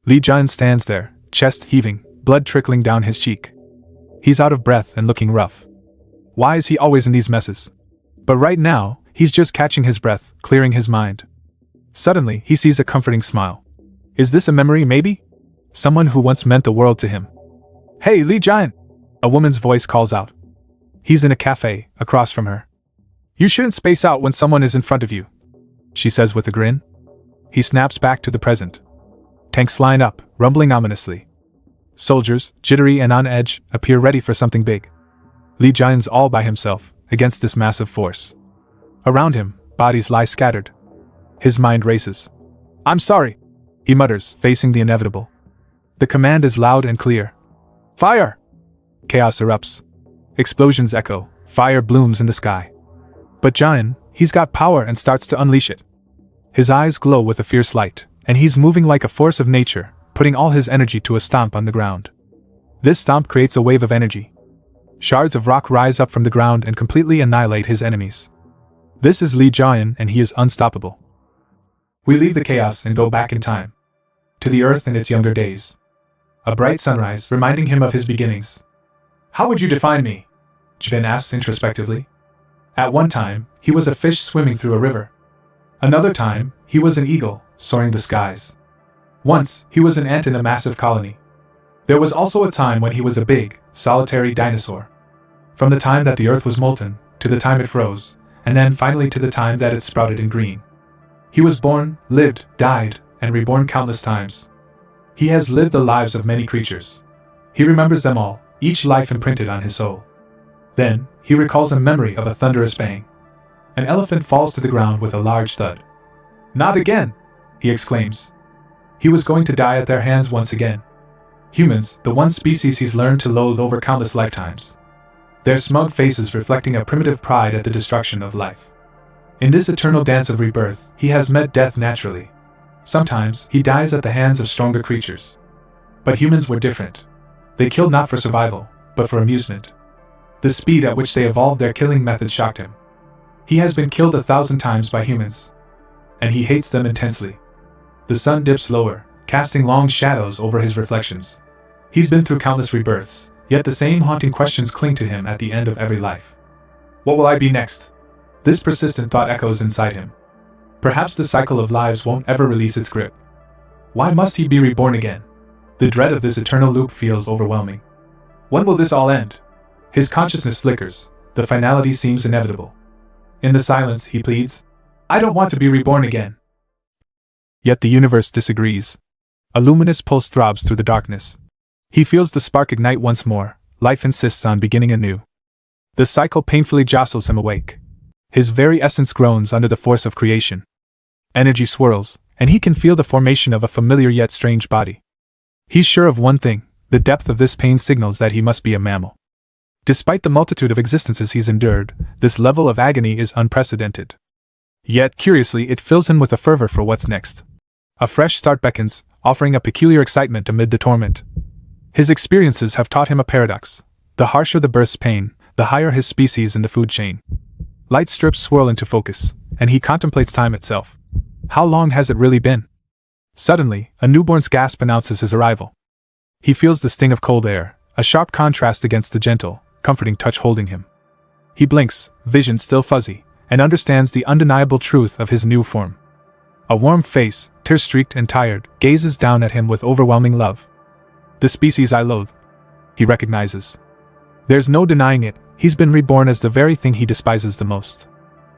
Li Jian stands there, chest heaving, blood trickling down his cheek. He's out of breath and looking rough. Why is he always in these messes? But right now, he's just catching his breath, clearing his mind. Suddenly, he sees a comforting smile. Is this a memory, maybe? Someone who once meant the world to him. Hey, Li Jian! A woman's voice calls out. He's in a cafe, across from her. You shouldn't space out when someone is in front of you, she says with a grin. He snaps back to the present. Tanks line up, rumbling ominously. Soldiers, jittery and on edge, appear ready for something big. Li Jian's all by himself, against this massive force. Around him, bodies lie scattered. His mind races. I'm sorry, he mutters, facing the inevitable. The command is loud and clear. Fire! Chaos erupts. Explosions echo, fire blooms in the sky. But Jian, he's got power and starts to unleash it. His eyes glow with a fierce light, and he's moving like a force of nature, putting all his energy to a stomp on the ground. This stomp creates a wave of energy. Shards of rock rise up from the ground and completely annihilate his enemies. This is Li Jian, and he is unstoppable. We leave the chaos and go back in time. To the earth in its younger days. A bright sunrise reminding him of his beginnings. How would you define me? Jin asks introspectively. At one time, he was a fish swimming through a river. Another time, he was an eagle, soaring the skies. Once, he was an ant in a massive colony. There was also a time when he was a big, solitary dinosaur. From the time that the earth was molten, to the time it froze, and then finally to the time that it sprouted in green. He was born, lived, died, and reborn countless times. He has lived the lives of many creatures. He remembers them all, each life imprinted on his soul. Then, he recalls a memory of a thunderous bang. An elephant falls to the ground with a large thud. Not again! He exclaims. He was going to die at their hands once again. Humans, the one species he's learned to loathe over countless lifetimes. Their smug faces reflecting a primitive pride at the destruction of life. In this eternal dance of rebirth, he has met death naturally. Sometimes, he dies at the hands of stronger creatures. But humans were different. They killed not for survival, but for amusement. The speed at which they evolved their killing methods shocked him. He has been killed 1,000 times by humans. And he hates them intensely. The sun dips lower, casting long shadows over his reflections. He's been through countless rebirths, yet the same haunting questions cling to him at the end of every life. What will I be next? This persistent thought echoes inside him. Perhaps the cycle of lives won't ever release its grip. Why must he be reborn again? The dread of this eternal loop feels overwhelming. When will this all end? His consciousness flickers. The finality seems inevitable. In the silence, he pleads, I don't want to be reborn again. Yet the universe disagrees. A luminous pulse throbs through the darkness. He feels the spark ignite once more. Life insists on beginning anew. The cycle painfully jostles him awake. His very essence groans under the force of creation. Energy swirls, and he can feel the formation of a familiar yet strange body. He's sure of one thing, the depth of this pain signals that he must be a mammal. Despite the multitude of existences he's endured, this level of agony is unprecedented. Yet, curiously, it fills him with a fervor for what's next. A fresh start beckons, offering a peculiar excitement amid the torment. His experiences have taught him a paradox. The harsher the birth's pain, the higher his species in the food chain. Light strips swirl into focus, and he contemplates time itself. How long has it really been? Suddenly, a newborn's gasp announces his arrival. He feels the sting of cold air, a sharp contrast against the gentle, comforting touch holding him. He blinks, vision still fuzzy, and understands the undeniable truth of his new form. A warm face, tear-streaked and tired, gazes down at him with overwhelming love. The species I loathe, he recognizes. There's no denying it, he's been reborn as the very thing he despises the most.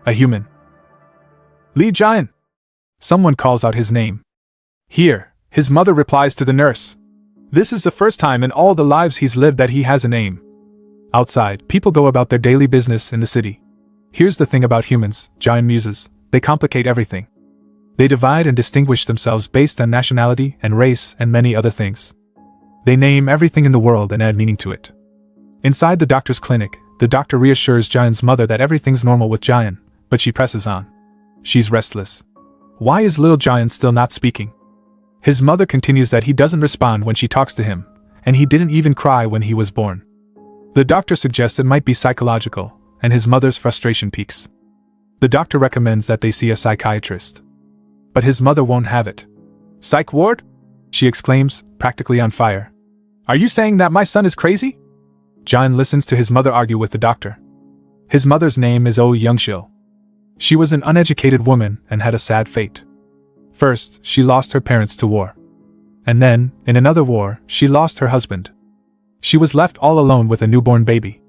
A human. Li Jian! Someone calls out his name. Here, his mother replies to the nurse. This is the first time in all the lives he's lived that he has a name. Outside, people go about their daily business in the city. Here's the thing about humans, Jian muses, they complicate everything. They divide and distinguish themselves based on nationality and race and many other things. They name everything in the world and add meaning to it. Inside the doctor's clinic, the doctor reassures Jian's mother that everything's normal with Jian, but she presses on. She's restless. Why is little Jian still not speaking? His mother continues that he doesn't respond when she talks to him, and he didn't even cry when he was born. The doctor suggests it might be psychological, and his mother's frustration peaks. The doctor recommends that they see a psychiatrist. But his mother won't have it. Psych ward? she exclaims, practically on fire. Are you saying that my son is crazy? Giant listens to his mother argue with the doctor. His mother's name is Oh Youngshil. She was an uneducated woman and had a sad fate. First, she lost her parents to war. And then, in another war, she lost her husband. She was left all alone with a newborn baby.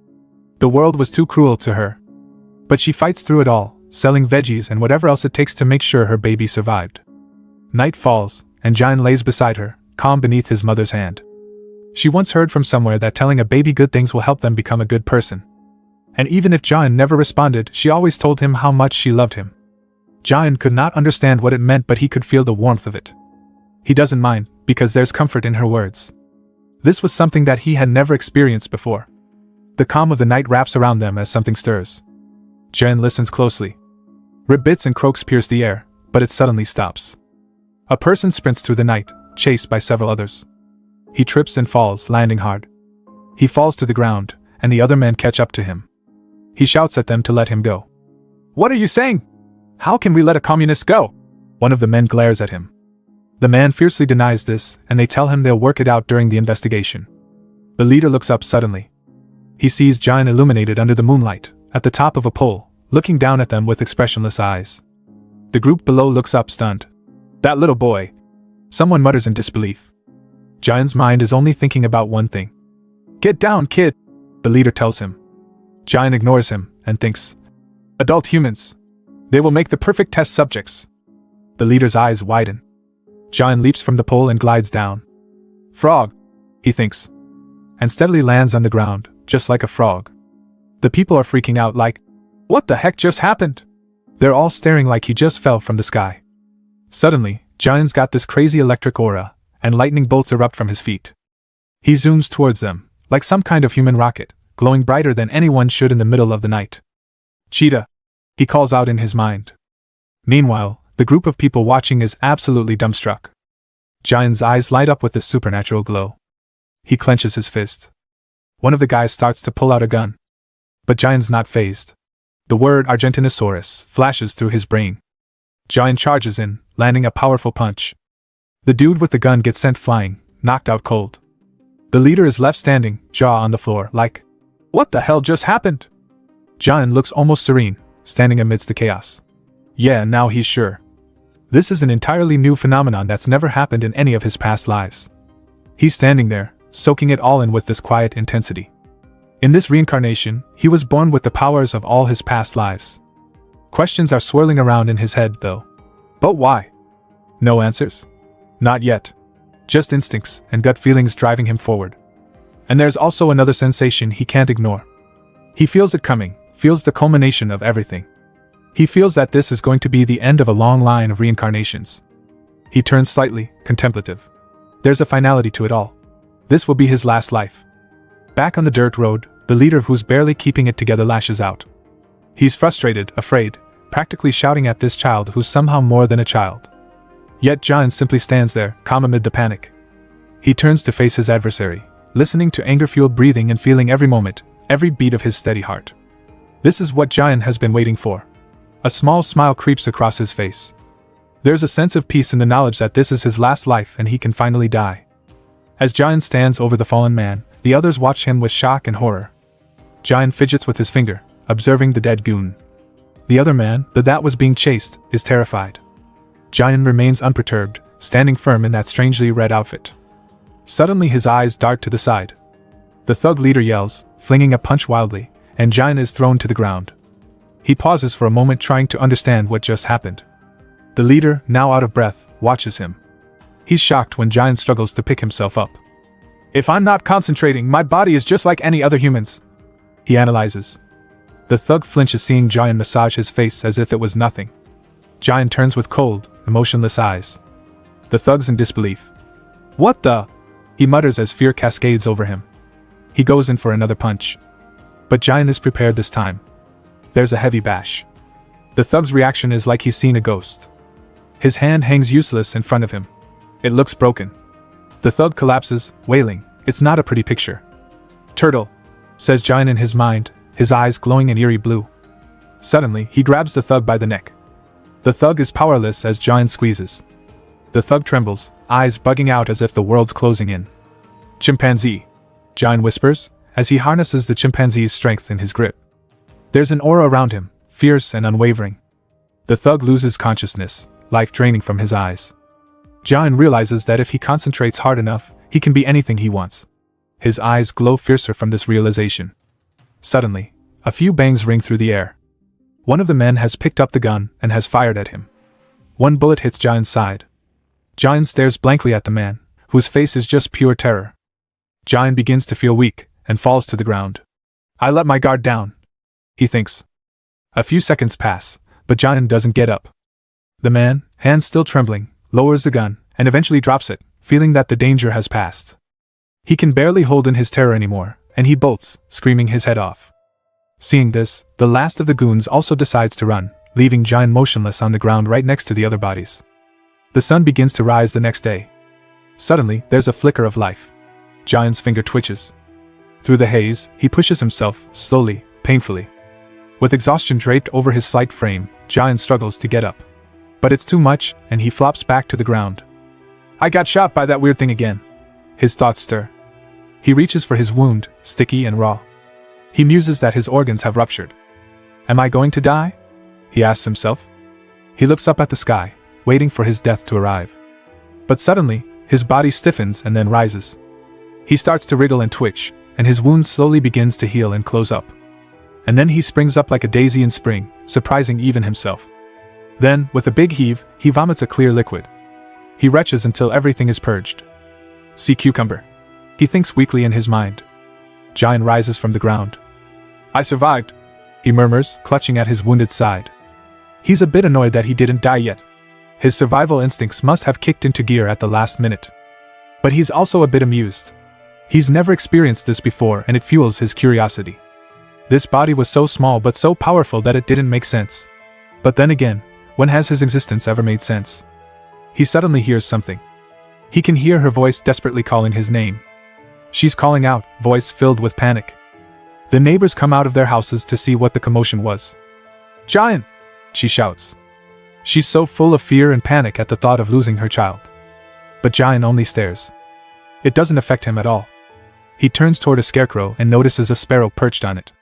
The world was too cruel to her. But she fights through it all, selling veggies and whatever else it takes to make sure her baby survived. Night falls, and Giant lays beside her, calm beneath his mother's hand. She once heard from somewhere that telling a baby good things will help them become a good person. And even if Giant never responded, she always told him how much she loved him. Giant could not understand what it meant, but he could feel the warmth of it. He doesn't mind, because there's comfort in her words. This was something that he had never experienced before. The calm of the night wraps around them as something stirs. Giant listens closely. Ribbits and croaks pierce the air, but it suddenly stops. A person sprints through the night, chased by several others. He trips and falls, landing hard. He falls to the ground, and the other men catch up to him. He shouts at them to let him go. What are you saying? How can we let a communist go? One of the men glares at him. The man fiercely denies this, and they tell him they'll work it out during the investigation. The leader looks up suddenly. He sees Giant illuminated under the moonlight, at the top of a pole, looking down at them with expressionless eyes. The group below looks up stunned. That little boy. Someone mutters in disbelief. Giant's mind is only thinking about one thing. Get down, kid, the leader tells him. Giant ignores him, and thinks, adult humans. They will make the perfect test subjects. The leader's eyes widen. Giant leaps from the pole and glides down. Frog, he thinks. And steadily lands on the ground, just like a frog. The people are freaking out like, what the heck just happened? They're all staring like he just fell from the sky. Suddenly, Giant's got this crazy electric aura, and lightning bolts erupt from his feet. He zooms towards them, like some kind of human rocket, glowing brighter than anyone should in the middle of the night. Cheetah, he calls out in his mind. Meanwhile, the group of people watching is absolutely dumbstruck. Giant's eyes light up with this supernatural glow. He clenches his fist. One of the guys starts to pull out a gun. But Giant's not fazed. The word Argentinosaurus flashes through his brain. Giant charges in, landing a powerful punch. The dude with the gun gets sent flying, knocked out cold. The leader is left standing, jaw on the floor, like, what the hell just happened? Giant looks almost serene, standing amidst the chaos. Yeah, now he's sure. This is an entirely new phenomenon that's never happened in any of his past lives. He's standing there, soaking it all in with this quiet intensity. In this reincarnation, he was born with the powers of all his past lives. Questions are swirling around in his head, though. But why? No answers? Not yet. Just instincts and gut feelings driving him forward. And there's also another sensation he can't ignore. He feels it coming, feels the culmination of everything. He feels that this is going to be the end of a long line of reincarnations. He turns slightly contemplative. There's a finality to it all. This will be his last life. Back on the dirt road, the leader who's barely keeping it together lashes out. He's frustrated, afraid, practically shouting at this child who's somehow more than a child. Yet Giant simply stands there, calm amid the panic. He turns to face his adversary, listening to anger-fueled breathing and feeling every moment, every beat of his steady heart. This is what Giant has been waiting for. A small smile creeps across his face. There's a sense of peace in the knowledge that this is his last life and he can finally die. As Giant stands over the fallen man, the others watch him with shock and horror. Giant fidgets with his finger, observing the dead goon. The other man, that was being chased, is terrified. Giant remains unperturbed, standing firm in that strangely red outfit. Suddenly his eyes dart to the side. The thug leader yells, flinging a punch wildly, and Giant is thrown to the ground. He pauses for a moment trying to understand what just happened. The leader, now out of breath, watches him. He's shocked when Giant struggles to pick himself up. If I'm not concentrating, my body is just like any other human's, he analyzes. The thug flinches seeing Giant massage his face as if it was nothing. Giant turns with cold, emotionless eyes. The thug's in disbelief. What the? He mutters as fear cascades over him. He goes in for another punch. But Giant is prepared this time. There's a heavy bash. The thug's reaction is like he's seen a ghost. His hand hangs useless in front of him. It looks broken. The thug collapses, wailing. It's not a pretty picture. Turtle, says Giant in his mind, his eyes glowing an eerie blue. Suddenly, he grabs the thug by the neck. The thug is powerless as Giant squeezes. The thug trembles, eyes bugging out as if the world's closing in. Chimpanzee, Giant whispers, as he harnesses the chimpanzee's strength in his grip. There's an aura around him, fierce and unwavering. The thug loses consciousness, life draining from his eyes. Giant realizes that if he concentrates hard enough, he can be anything he wants. His eyes glow fiercer from this realization. Suddenly, a few bangs ring through the air. One of the men has picked up the gun and has fired at him. One bullet hits Giant's side. Giant stares blankly at the man, whose face is just pure terror. Giant begins to feel weak and falls to the ground. I let my guard down, he thinks. A few seconds pass, but Giant doesn't get up. The man, hands still trembling, lowers the gun and eventually drops it, feeling that the danger has passed. He can barely hold in his terror anymore, and he bolts, screaming his head off. Seeing this, the last of the goons also decides to run, leaving Giant motionless on the ground right next to the other bodies. The sun begins to rise the next day. Suddenly, there's a flicker of life. Giant's finger twitches. Through the haze, he pushes himself, slowly, painfully. With exhaustion draped over his slight frame, Giant struggles to get up. But it's too much, and he flops back to the ground. I got shot by that weird thing again. His thoughts stir. He reaches for his wound, sticky and raw. He muses that his organs have ruptured. Am I going to die? He asks himself. He looks up at the sky, waiting for his death to arrive. But suddenly, his body stiffens and then rises. He starts to wriggle and twitch, and his wound slowly begins to heal and close up. And then he springs up like a daisy in spring, surprising even himself. Then, with a big heave, he vomits a clear liquid. He retches until everything is purged. Sea cucumber, he thinks weakly in his mind. Giant rises from the ground. I survived, he murmurs, clutching at his wounded side. He's a bit annoyed that he didn't die yet. His survival instincts must have kicked into gear at the last minute. But he's also a bit amused. He's never experienced this before and it fuels his curiosity. This body was so small but so powerful that it didn't make sense. But then again, when has his existence ever made sense? He suddenly hears something. He can hear her voice desperately calling his name. She's calling out, voice filled with panic. The neighbors come out of their houses to see what the commotion was. Giant! She shouts. She's so full of fear and panic at the thought of losing her child. But Giant only stares. It doesn't affect him at all. He turns toward a scarecrow and notices a sparrow perched on it.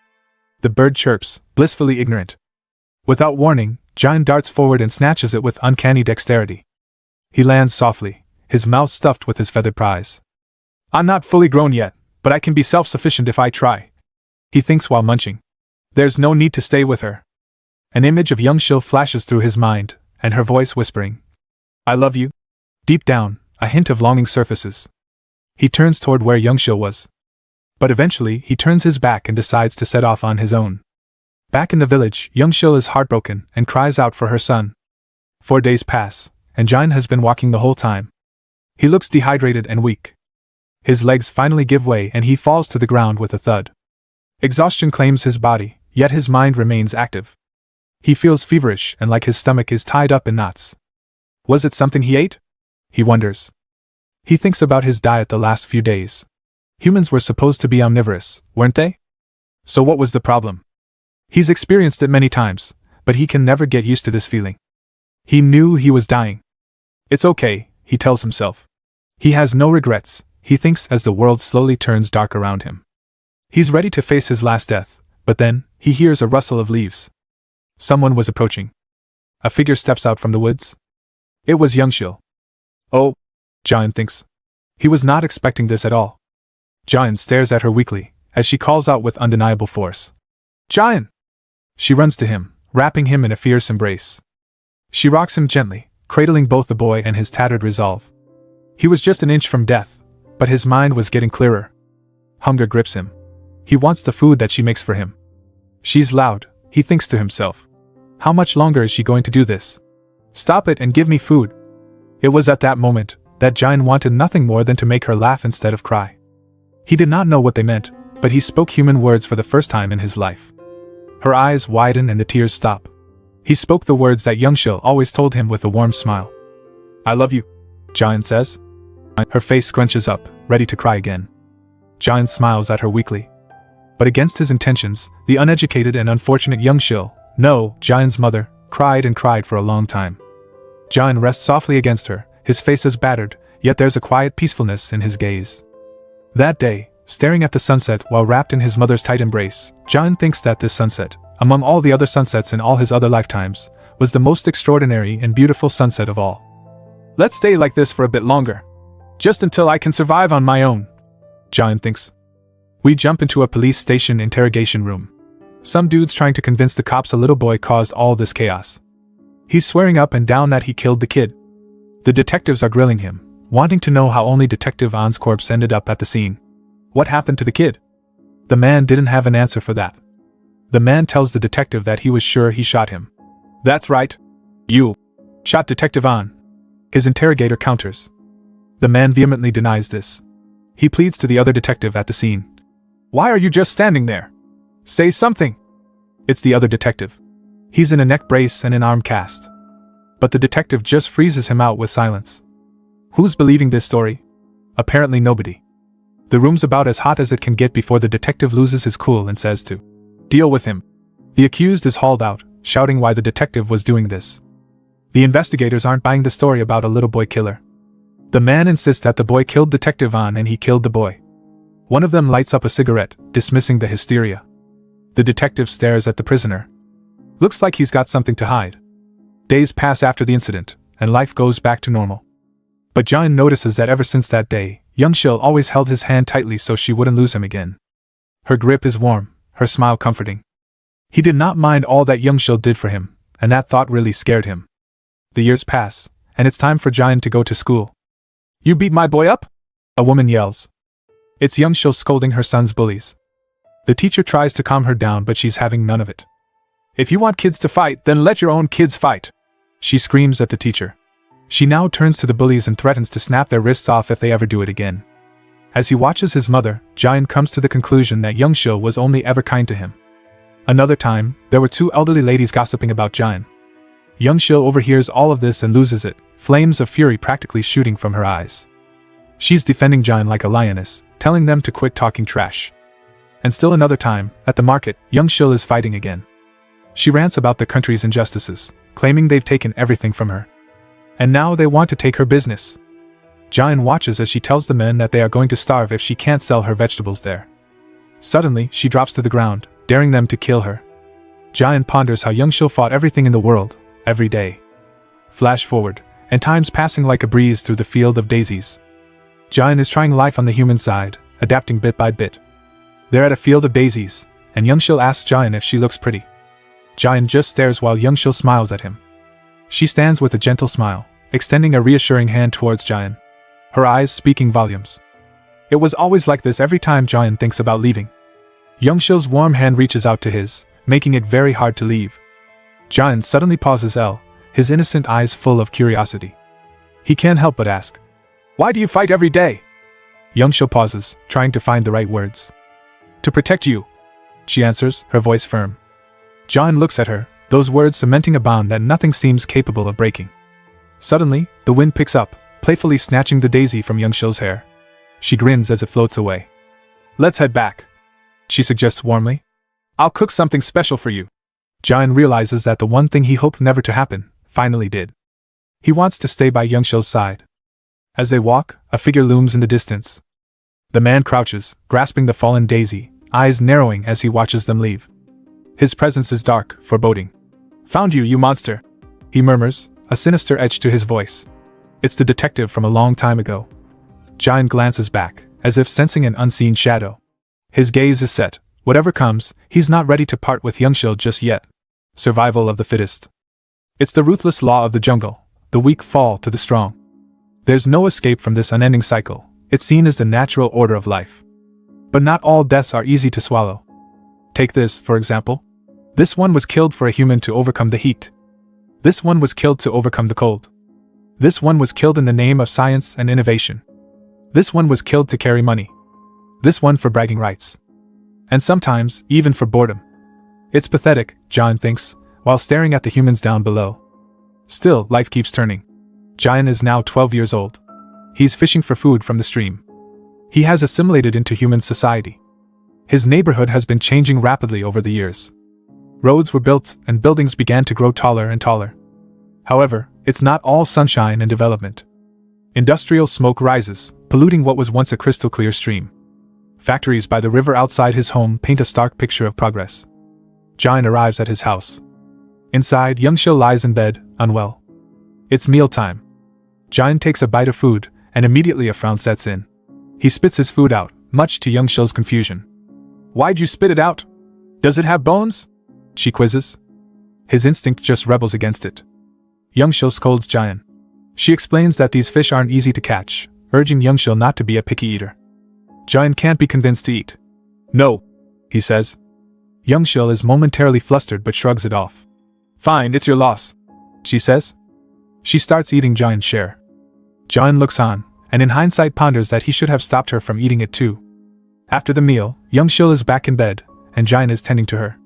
The bird chirps, blissfully ignorant. Without warning, Giant darts forward and snatches it with uncanny dexterity. He lands softly, his mouth stuffed with his feathered prize. I'm not fully grown yet, but I can be self-sufficient if I try, he thinks while munching. There's no need to stay with her. An image of young Shil flashes through his mind, and her voice whispering, I love you. Deep down, a hint of longing surfaces. He turns toward where young Shil was. But eventually, he turns his back and decides to set off on his own. Back in the village, young Shil is heartbroken and cries out for her son. 4 days pass, and Giant has been walking the whole time. He looks dehydrated and weak. His legs finally give way and he falls to the ground with a thud. Exhaustion claims his body, yet his mind remains active. He feels feverish and like his stomach is tied up in knots. Was it something he ate? He wonders. He thinks about his diet the last few days. Humans were supposed to be omnivorous, weren't they? So what was the problem? He's experienced it many times, but he can never get used to this feeling. He knew he was dying. It's okay, he tells himself. He has no regrets, he thinks as the world slowly turns dark around him. He's ready to face his last death, but then, he hears a rustle of leaves. Someone was approaching. A figure steps out from the woods. It was young Shil. Oh, Giant thinks. He was not expecting this at all. Giant stares at her weakly, as she calls out with undeniable force. Giant! She runs to him, wrapping him in a fierce embrace. She rocks him gently, cradling both the boy and his tattered resolve. He was just an inch from death, but his mind was getting clearer. Hunger grips him. He wants the food that she makes for him. She's loud, he thinks to himself. How much longer is she going to do this? Stop it and give me food. It was at that moment that Giant wanted nothing more than to make her laugh instead of cry. He did not know what they meant, but he spoke human words for the first time in his life. Her eyes widen and the tears stop. He spoke the words that young Shil always told him with a warm smile. I love you, Giant says. Her face scrunches up, ready to cry again. Giant smiles at her weakly. But against his intentions, the uneducated and unfortunate young Shil, no, Giant's mother, cried and cried for a long time. Giant rests softly against her, His face is battered, yet there's a quiet peacefulness in his gaze. That day, staring at the sunset while wrapped in his mother's tight embrace, Jian thinks that this sunset, among all the other sunsets in all his other lifetimes, was the most extraordinary and beautiful sunset of all. Let's stay like this for a bit longer. Just until I can survive on my own, Jian thinks. We jump into a police station interrogation room. Some dude's trying to convince the cops a little boy caused all this chaos. He's swearing up and down that he killed the kid. The detectives are grilling him, wanting to know how only Detective An's corpse ended up at the scene. What happened to the kid? The man didn't have an answer for that. The man tells the detective that he was sure he shot him. That's right. You shot Detective An. His interrogator counters. The man vehemently denies this. He pleads to the other detective at the scene. Why are you just standing there? Say something. It's the other detective. He's in a neck brace and an arm cast. But the detective just freezes him out with silence. Who's believing this story? Apparently nobody. The room's about as hot as it can get before the detective loses his cool and says to deal with him. The accused is hauled out, shouting why the detective was doing this. The investigators aren't buying the story about a little boy killer. The man insists that the boy killed Detective An and he killed the boy. One of them lights up a cigarette, dismissing the hysteria. The detective stares at the prisoner. Looks like he's got something to hide. Days pass after the incident, and life goes back to normal. But Jian notices that ever since that day, Youngshil always held his hand tightly so she wouldn't lose him again. Her grip is warm, her smile comforting. He did not mind all that Youngshil did for him, and that thought really scared him. The years pass, and it's time for Jian to go to school. You beat my boy up? A woman yells. It's Youngshil scolding her son's bullies. The teacher tries to calm her down, but she's having none of it. If you want kids to fight, then let your own kids fight, she screams at the teacher. She now turns to the bullies and threatens to snap their wrists off if they ever do it again. As he watches his mother, Jian comes to the conclusion that Youngshil was only ever kind to him. Another time, there were two elderly ladies gossiping about Jian. Youngshil overhears all of this and loses it, flames of fury practically shooting from her eyes. She's defending Jian like a lioness, telling them to quit talking trash. And still another time, at the market, Youngshil is fighting again. She rants about the country's injustices, claiming they've taken everything from her. And now they want to take her business. Jian watches as she tells the men that they are going to starve if she can't sell her vegetables there. Suddenly, she drops to the ground, daring them to kill her. Jian ponders how Youngshil fought everything in the world, every day. Flash forward, and time's passing like a breeze through the field of daisies. Jian is trying life on the human side, adapting bit by bit. They're at a field of daisies, and Youngshil asks Jian if she looks pretty. Jian just stares while Youngshil smiles at him. She stands with a gentle smile, extending a reassuring hand towards Jian. Her eyes speaking volumes. It was always like this every time Jian thinks about leaving. Youngshil's warm hand reaches out to his, making it very hard to leave. Jian suddenly pauses his innocent eyes full of curiosity. He can't help but ask, "Why do you fight every day?" Youngshil pauses, trying to find the right words. "To protect you," she answers, her voice firm. Jian looks at her, those words cementing a bond that nothing seems capable of breaking. Suddenly, the wind picks up, playfully snatching the daisy from Youngshil's hair. She grins as it floats away. "Let's head back," she suggests warmly. "I'll cook something special for you." Jian realizes that the one thing he hoped never to happen, finally did. He wants to stay by Youngshil's side. As they walk, a figure looms in the distance. The man crouches, grasping the fallen daisy, eyes narrowing as he watches them leave. His presence is dark, foreboding. "Found you, you monster," he murmurs, a sinister edge to his voice. It's the detective from a long time ago. Jian glances back, as if sensing an unseen shadow. His gaze is set. Whatever comes, he's not ready to part with Youngshil just yet. Survival of the fittest. It's the ruthless law of the jungle. The weak fall to the strong. There's no escape from this unending cycle. It's seen as the natural order of life. But not all deaths are easy to swallow. Take this, for example. This one was killed for a human to overcome the heat. This one was killed to overcome the cold. This one was killed in the name of science and innovation. This one was killed to carry money. This one for bragging rights. And sometimes, even for boredom. It's pathetic, Jian thinks, while staring at the humans down below. Still, life keeps turning. Jian is now 12 years old. He's fishing for food from the stream. He has assimilated into human society. His neighborhood has been changing rapidly over the years. Roads were built, and buildings began to grow taller and taller. However, it's not all sunshine and development. Industrial smoke rises, polluting what was once a crystal-clear stream. Factories by the river outside his home paint a stark picture of progress. Jian arrives at his house. Inside, Youngshil lies in bed, unwell. It's mealtime. Jian takes a bite of food, and immediately a frown sets in. He spits his food out, much to Youngshil's confusion. "Why'd you spit it out? Does it have bones?" she quizzes. His instinct just rebels against it. Youngshil scolds Jian. She explains that these fish aren't easy to catch, urging Youngshil not to be a picky eater. Jian can't be convinced to eat. "No," he says. Youngshil is momentarily flustered but shrugs it off. "Fine, it's your loss," she says. She starts eating Jian's share. Jian looks on, and in hindsight ponders that he should have stopped her from eating it too. After the meal, Youngshil is back in bed, and Jian is tending to her.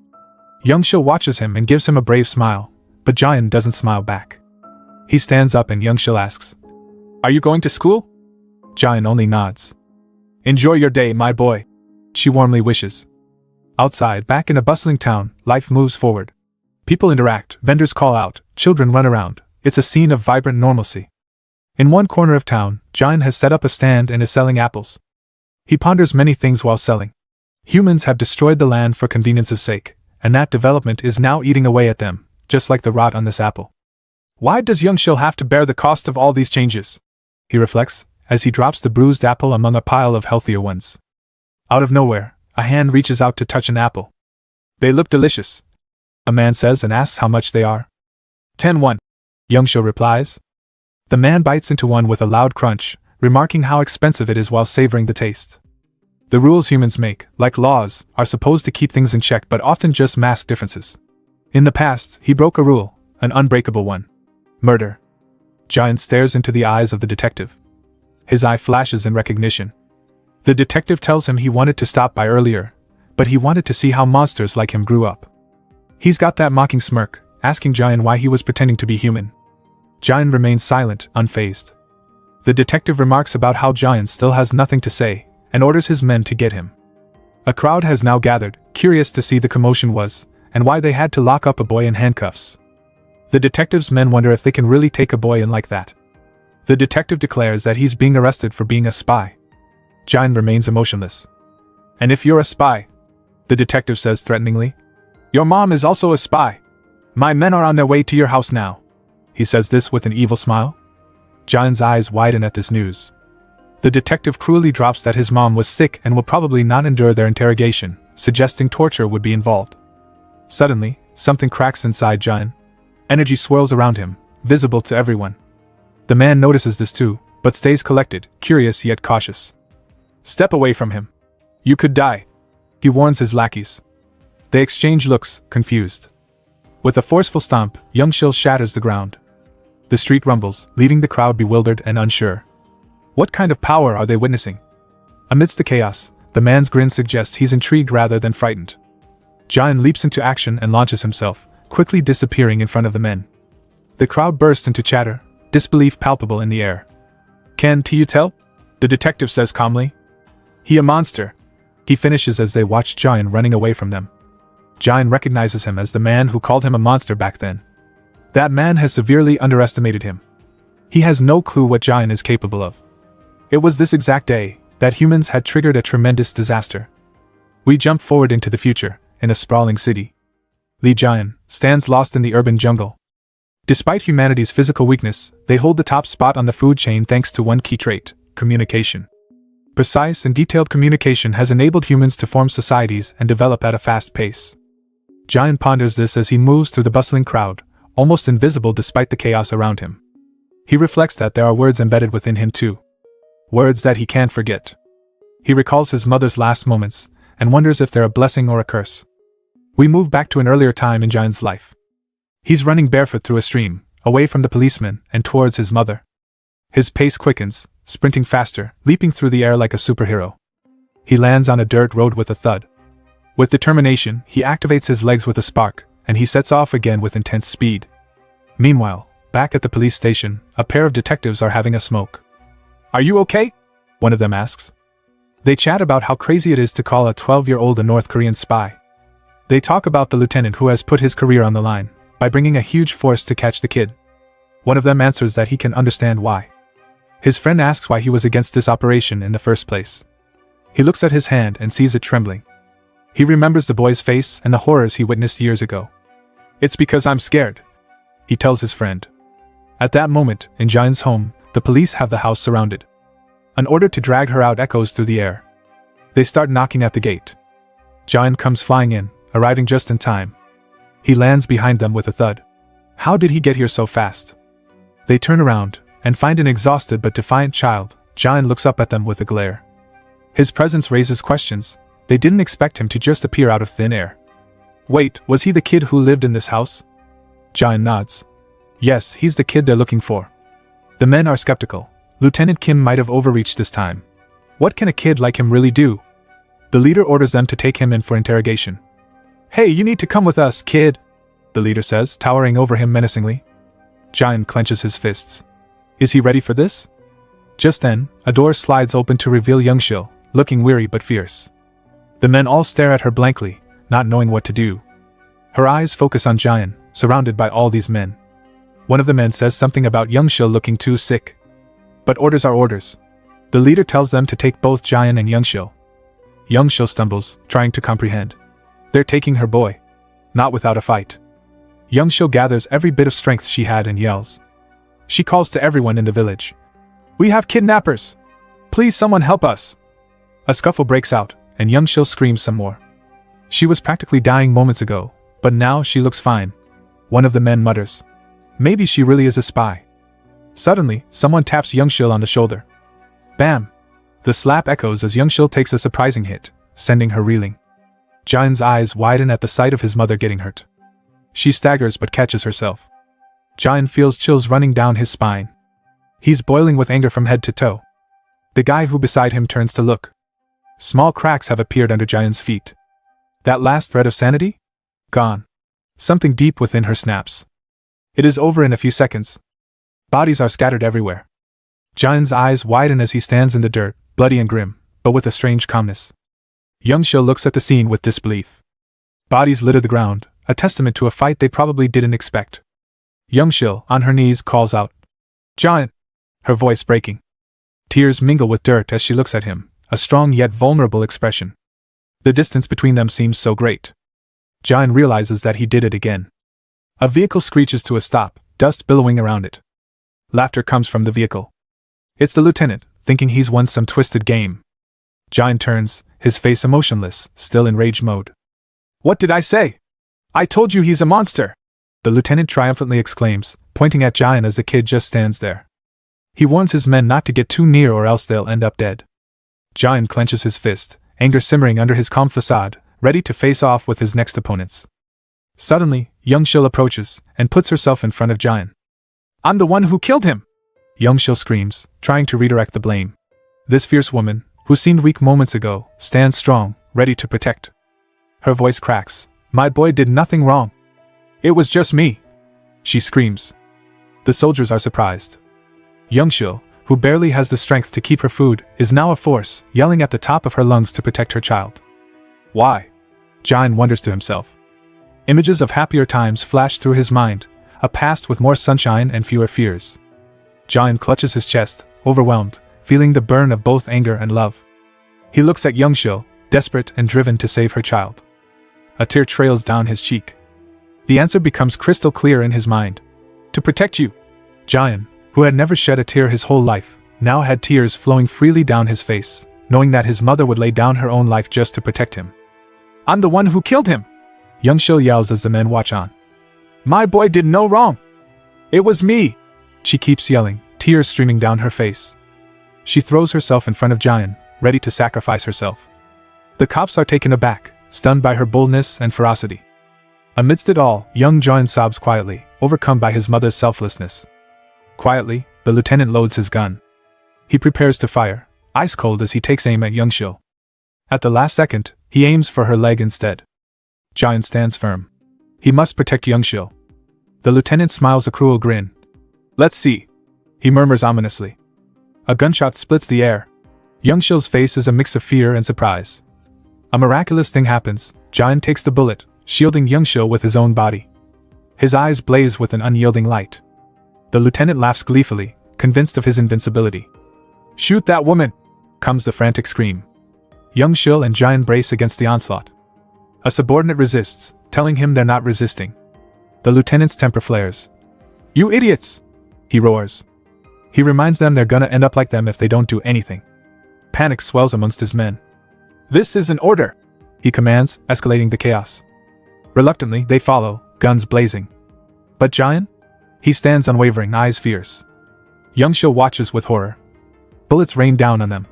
Youngshil watches him and gives him a brave smile, but Jian doesn't smile back. He stands up and Youngshil asks, "Are you going to school?" Jian only nods. "Enjoy your day, my boy," she warmly wishes. Outside, back in a bustling town, life moves forward. People interact, vendors call out, children run around. It's a scene of vibrant normalcy. In one corner of town, Jian has set up a stand and is selling apples. He ponders many things while selling. Humans have destroyed the land for convenience's sake, and that development is now eating away at them, just like the rot on this apple. Why does Youngshil have to bear the cost of all these changes? He reflects, as he drops the bruised apple among a pile of healthier ones. Out of nowhere, a hand reaches out to touch an apple. "They look delicious," a man says and asks how much they are. 10 won, Youngshil replies. The man bites into one with a loud crunch, remarking how expensive it is while savoring the taste. The rules humans make, like laws, are supposed to keep things in check but often just mask differences. In the past, he broke a rule, an unbreakable one. Murder. Jian stares into the eyes of the detective. His eye flashes in recognition. The detective tells him he wanted to stop by earlier, but he wanted to see how monsters like him grew up. He's got that mocking smirk, asking Jian why he was pretending to be human. Jian remains silent, unfazed. The detective remarks about how Jian still has nothing to say, and orders his men to get him. A crowd has now gathered, curious to see the commotion was, and why they had to lock up a boy in handcuffs. The detective's men wonder if they can really take a boy in like that. The detective declares that he's being arrested for being a spy. Jian remains emotionless. "And if you're a spy," the detective says threateningly, "your mom is also a spy. My men are on their way to your house now." He says this with an evil smile. Jian's eyes widen at this news. The detective cruelly drops that his mom was sick and will probably not endure their interrogation, suggesting torture would be involved. Suddenly, something cracks inside Jian. Energy swirls around him, visible to everyone. The man notices this too, but stays collected, curious yet cautious. "Step away from him. You could die," he warns his lackeys. They exchange looks, confused. With a forceful stomp, Youngshil shatters the ground. The street rumbles, leaving the crowd bewildered and unsure. What kind of power are they witnessing? Amidst the chaos, the man's grin suggests he's intrigued rather than frightened. Jian leaps into action and launches himself, quickly disappearing in front of the men. The crowd bursts into chatter, disbelief palpable in the air. "Can't you tell?" the detective says calmly. "He a monster," he finishes as they watch Jian running away from them. Jian recognizes him as the man who called him a monster back then. That man has severely underestimated him. He has no clue what Jian is capable of. It was this exact day that humans had triggered a tremendous disaster. We jump forward into the future, in a sprawling city. Li Jian stands lost in the urban jungle. Despite humanity's physical weakness, they hold the top spot on the food chain thanks to one key trait: communication. Precise and detailed communication has enabled humans to form societies and develop at a fast pace. Jian ponders this as he moves through the bustling crowd, almost invisible despite the chaos around him. He reflects that there are words embedded within him too. Words that he can't forget. He recalls his mother's last moments, and wonders if they're a blessing or a curse. We move back to an earlier time in Jian's life. He's running barefoot through a stream, away from the policeman, and towards his mother. His pace quickens, sprinting faster, leaping through the air like a superhero. He lands on a dirt road with a thud. With determination, he activates his legs with a spark, and he sets off again with intense speed. Meanwhile, back at the police station, a pair of detectives are having a smoke. "Are you okay?" one of them asks. They chat about how crazy it is to call a 12-year-old a North Korean spy. They talk about the lieutenant who has put his career on the line, by bringing a huge force to catch the kid. One of them answers that he can understand why. His friend asks why he was against this operation in the first place. He looks at his hand and sees it trembling. He remembers the boy's face and the horrors he witnessed years ago. "It's because I'm scared," he tells his friend. At that moment, in Jian's home, the police have the house surrounded. An order to drag her out echoes through the air. They start knocking at the gate. Jian comes flying in, arriving just in time. He lands behind them with a thud. How did he get here so fast? They turn around and find an exhausted but defiant child. Jian looks up at them with a glare. His presence raises questions. They didn't expect him to just appear out of thin air. Wait, was he the kid who lived in this house? Jian nods. Yes, he's the kid they're looking for. The men are skeptical. Lieutenant Kim might have overreached this time. What can a kid like him really do? The leader orders them to take him in for interrogation. "Hey, you need to come with us, kid," the leader says, towering over him menacingly. Jian clenches his fists. Is he ready for this? Just then, a door slides open to reveal Youngshil, looking weary but fierce. The men all stare at her blankly, not knowing what to do. Her eyes focus on Jian, surrounded by all these men. One of the men says something about Youngshil looking too sick. But orders are orders. The leader tells them to take both Jian and Youngshil. Youngshil stumbles, trying to comprehend. They're taking her boy. Not without a fight. Youngshil gathers every bit of strength she had and yells. She calls to everyone in the village. "We have kidnappers! Please someone help us!" A scuffle breaks out, and Youngshil screams some more. She was practically dying moments ago, but now she looks fine. One of the men mutters. Maybe she really is a spy. Suddenly, someone taps Youngshil on the shoulder. Bam! The slap echoes as Youngshil takes a surprising hit, sending her reeling. Jian's eyes widen at the sight of his mother getting hurt. She staggers but catches herself. Jian feels chills running down his spine. He's boiling with anger from head to toe. The guy who beside him turns to look. Small cracks have appeared under Jian's feet. That last thread of sanity? Gone. Something deep within her snaps. It is over in a few seconds. Bodies are scattered everywhere. Jian's eyes widen as he stands in the dirt, bloody and grim, but with a strange calmness. Youngshil looks at the scene with disbelief. Bodies litter the ground, a testament to a fight they probably didn't expect. Youngshil, on her knees, calls out, "Jian!" her voice breaking. Tears mingle with dirt as she looks at him, a strong yet vulnerable expression. The distance between them seems so great. Jian realizes that he did it again. A vehicle screeches to a stop, dust billowing around it. Laughter comes from the vehicle. It's the lieutenant, thinking he's won some twisted game. Jian turns, his face emotionless, still in rage mode. "What did I say? I told you he's a monster!" The lieutenant triumphantly exclaims, pointing at Jian as the kid just stands there. He warns his men not to get too near or else they'll end up dead. Jian clenches his fist, anger simmering under his calm facade, ready to face off with his next opponents. Suddenly, Youngshil approaches, and puts herself in front of Jian. "I'm the one who killed him!" Youngshil screams, trying to redirect the blame. This fierce woman, who seemed weak moments ago, stands strong, ready to protect. Her voice cracks. "My boy did nothing wrong. It was just me," she screams. The soldiers are surprised. Youngshil, who barely has the strength to keep her food, is now a force, yelling at the top of her lungs to protect her child. Why? Jian wonders to himself. Images of happier times flash through his mind, a past with more sunshine and fewer fears. Jian clutches his chest, overwhelmed, feeling the burn of both anger and love. He looks at Youngshil, desperate and driven to save her child. A tear trails down his cheek. The answer becomes crystal clear in his mind. To protect you. Jian, who had never shed a tear his whole life, now had tears flowing freely down his face, knowing that his mother would lay down her own life just to protect him. "I'm the one who killed him!" Youngshil yells as the men watch on. "My boy did no wrong! It was me!" She keeps yelling, tears streaming down her face. She throws herself in front of Jian, ready to sacrifice herself. The cops are taken aback, stunned by her boldness and ferocity. Amidst it all, young Jian sobs quietly, overcome by his mother's selflessness. Quietly, the lieutenant loads his gun. He prepares to fire, ice cold as he takes aim at Youngshil. At the last second, he aims for her leg instead. Jian stands firm. He must protect Youngshil. The lieutenant smiles a cruel grin. "Let's see," he murmurs ominously. A gunshot splits the air. Youngshil's face is a mix of fear and surprise. A miraculous thing happens. Jian takes the bullet, shielding Youngshil with his own body. His eyes blaze with an unyielding light. The lieutenant laughs gleefully, convinced of his invincibility. Shoot that woman! Comes the frantic scream. Young Shil and Giant brace against the onslaught. A subordinate resists, telling him they're not resisting. The lieutenant's temper flares. You idiots! He roars. He reminds them they're gonna end up like them if they don't do anything. Panic swells amongst his men. This is an order! He commands, escalating the chaos. Reluctantly, they follow, guns blazing. But Giant? He stands unwavering, eyes fierce. Young Shil watches with horror. Bullets rain down on them.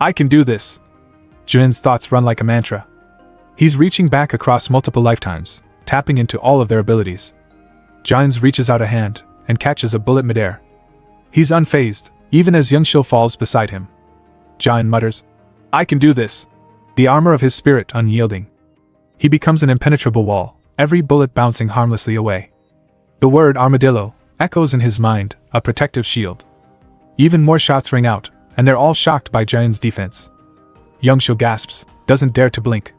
I can do this! Jin's thoughts run like a mantra. He's reaching back across multiple lifetimes, tapping into all of their abilities. Giant reaches out a hand and catches a bullet midair. He's unfazed, even as Young Shil falls beside him. Giant mutters, I can do this! The armor of his spirit unyielding. He becomes an impenetrable wall, every bullet bouncing harmlessly away. The word armadillo echoes in his mind, a protective shield. Even more shots ring out, and they're all shocked by Giant's defense. Young Shil gasps, doesn't dare to blink.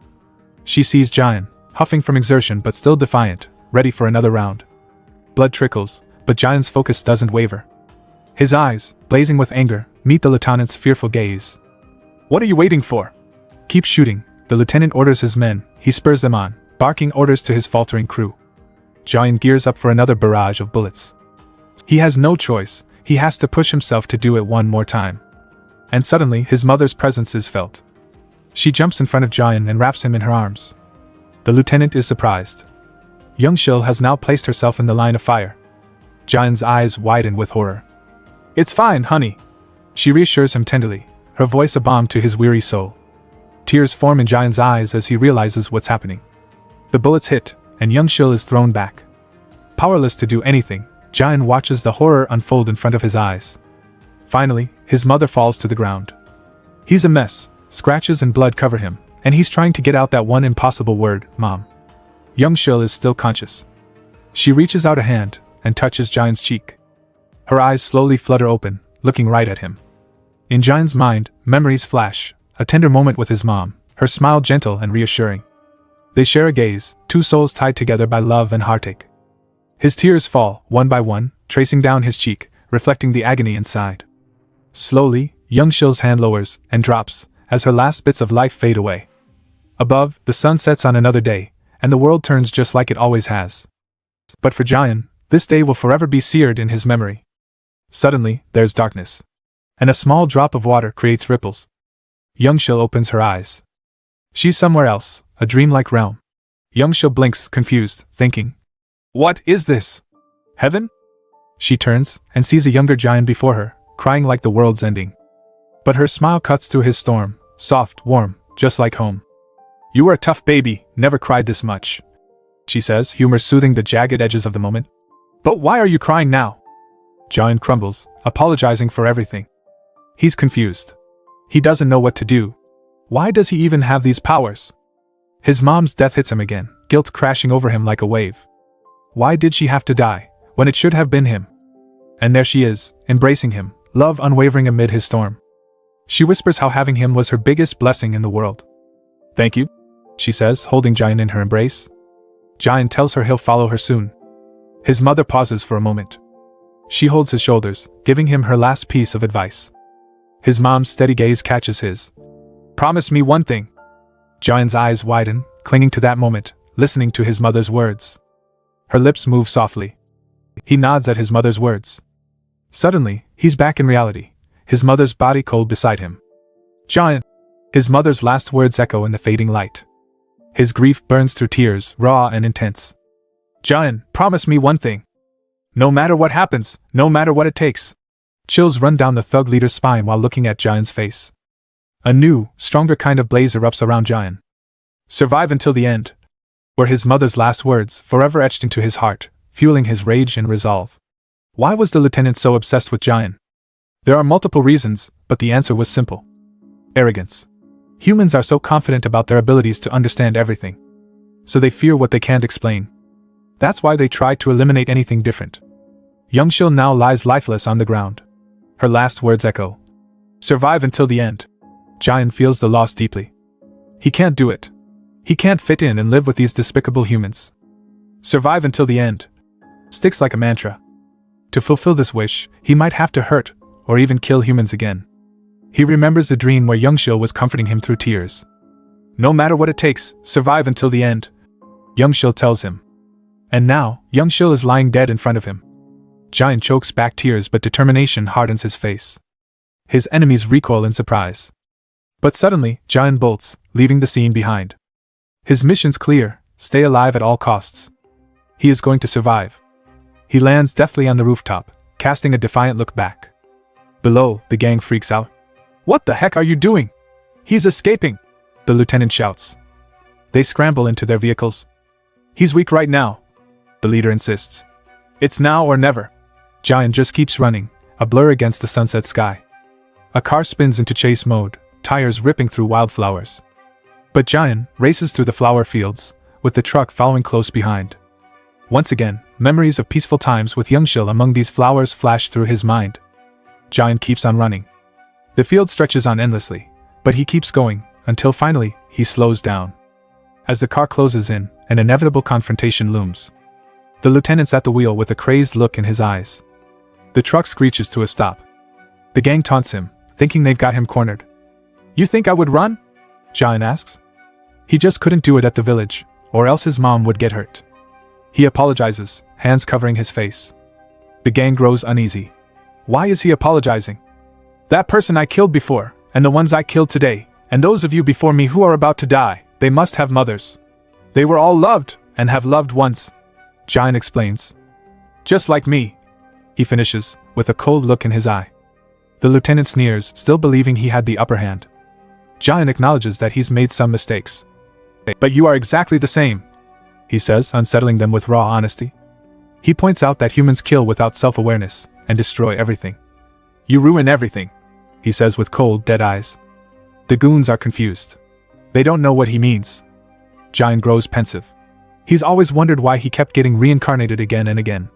She sees Giant, huffing from exertion but still defiant, ready for another round. Blood trickles, but Giant's focus doesn't waver. His eyes, blazing with anger, meet the lieutenant's fearful gaze. What are you waiting for? Keep shooting, the lieutenant orders his men. He spurs them on, barking orders to his faltering crew. Giant gears up for another barrage of bullets. He has no choice, he has to push himself to do it one more time. And suddenly his mother's presence is felt. She jumps in front of Giant and wraps him in her arms. The lieutenant is surprised. Young Shil has now placed herself in the line of fire. Giant's eyes widen with horror. It's fine, honey. She reassures him tenderly, her voice a balm to his weary soul. Tears form in Giant's eyes as he realizes what's happening. The bullets hit, and Young Shil is thrown back. Powerless to do anything, Giant watches the horror unfold in front of his eyes. Finally, his mother falls to the ground. He's a mess, scratches and blood cover him, and he's trying to get out that one impossible word, Mom. Young Shil is still conscious. She reaches out a hand and touches Giant's cheek. Her eyes slowly flutter open, looking right at him. In Giant's mind, memories flash, a tender moment with his mom, her smile gentle and reassuring. They share a gaze, two souls tied together by love and heartache. His tears fall, one by one, tracing down his cheek, reflecting the agony inside. Slowly, Young Shil's hand lowers and drops, as her last bits of life fade away. Above, the sun sets on another day, and the world turns just like it always has. But for Giant, this day will forever be seared in his memory. Suddenly, there's darkness. And a small drop of water creates ripples. Young Shil opens her eyes. She's somewhere else, a dreamlike realm. Young Shil blinks, confused, thinking, what is this? Heaven? She turns, and sees a younger Giant before her, crying like the world's ending. But her smile cuts through his storm, soft, warm, just like home. You were a tough baby, never cried this much, she says, humor soothing the jagged edges of the moment. But why are you crying now? Giant crumbles, apologizing for everything. He's confused. He doesn't know what to do. Why does he even have these powers? His mom's death hits him again, guilt crashing over him like a wave. Why did she have to die, when it should have been him? And there she is, embracing him, love unwavering amid his storm. She whispers how having him was her biggest blessing in the world. Thank you, she says, holding Giant in her embrace. Giant tells her he'll follow her soon. His mother pauses for a moment. She holds his shoulders, giving him her last piece of advice. His mom's steady gaze catches his. Promise me one thing. Giant's eyes widen, clinging to that moment, listening to his mother's words. Her lips move softly. He nods at his mother's words. Suddenly, he's back in reality, his mother's body cold beside him. Giant! His mother's last words echo in the fading light. His grief burns through tears, raw and intense. Giant, promise me one thing. No matter what happens, no matter what it takes. Chills run down the thug leader's spine while looking at Giant's face. A new, stronger kind of blaze erupts around Giant. Survive until the end. Were his mother's last words, forever etched into his heart, fueling his rage and resolve. Why was the lieutenant so obsessed with Giant? There are multiple reasons, but the answer was simple. Arrogance. Humans are so confident about their abilities to understand everything. So they fear what they can't explain. That's why they try to eliminate anything different. Young Shil now lies lifeless on the ground. Her last words echo. Survive until the end. Giant feels the loss deeply. He can't do it. He can't fit in and live with these despicable humans. Survive until the end. Sticks like a mantra. To fulfill this wish, he might have to hurt, or even kill humans again. He remembers the dream where Youngshil was comforting him through tears. No matter what it takes, survive until the end, Youngshil tells him. And now, Youngshil is lying dead in front of him. Giant chokes back tears, but determination hardens his face. His enemies recoil in surprise. But suddenly, Giant bolts, leaving the scene behind. His mission's clear: stay alive at all costs. He is going to survive. He lands deftly on the rooftop, casting a defiant look back. Below, the gang freaks out. What the heck are you doing? He's escaping, the lieutenant shouts. They scramble into their vehicles. He's weak right now, the leader insists. It's now or never. Giant just keeps running, a blur against the sunset sky. A car spins into chase mode, tires ripping through wildflowers. But Giant races through the flower fields, with the truck following close behind. Once again, memories of peaceful times with Youngshil among these flowers flash through his mind. Giant keeps on running. The field stretches on endlessly, but he keeps going, until finally, he slows down. As the car closes in, an inevitable confrontation looms. The lieutenant's at the wheel with a crazed look in his eyes. The truck screeches to a stop. The gang taunts him, thinking they've got him cornered. You think I would run? Giant asks. He just couldn't do it at the village, or else his mom would get hurt. He apologizes, hands covering his face. The gang grows uneasy. Why is he apologizing? That person I killed before, and the ones I killed today, and those of you before me who are about to die, they must have mothers. They were all loved, and have loved once, Giant explains. Just like me, he finishes, with a cold look in his eye. The lieutenant sneers, still believing he had the upper hand. Giant acknowledges that he's made some mistakes. But you are exactly the same, he says, unsettling them with raw honesty. He points out that humans kill without self-awareness, and destroy everything. You ruin everything, he says with cold, dead eyes. The goons are confused. They don't know what he means. Giant grows pensive. He's always wondered why he kept getting reincarnated again and again.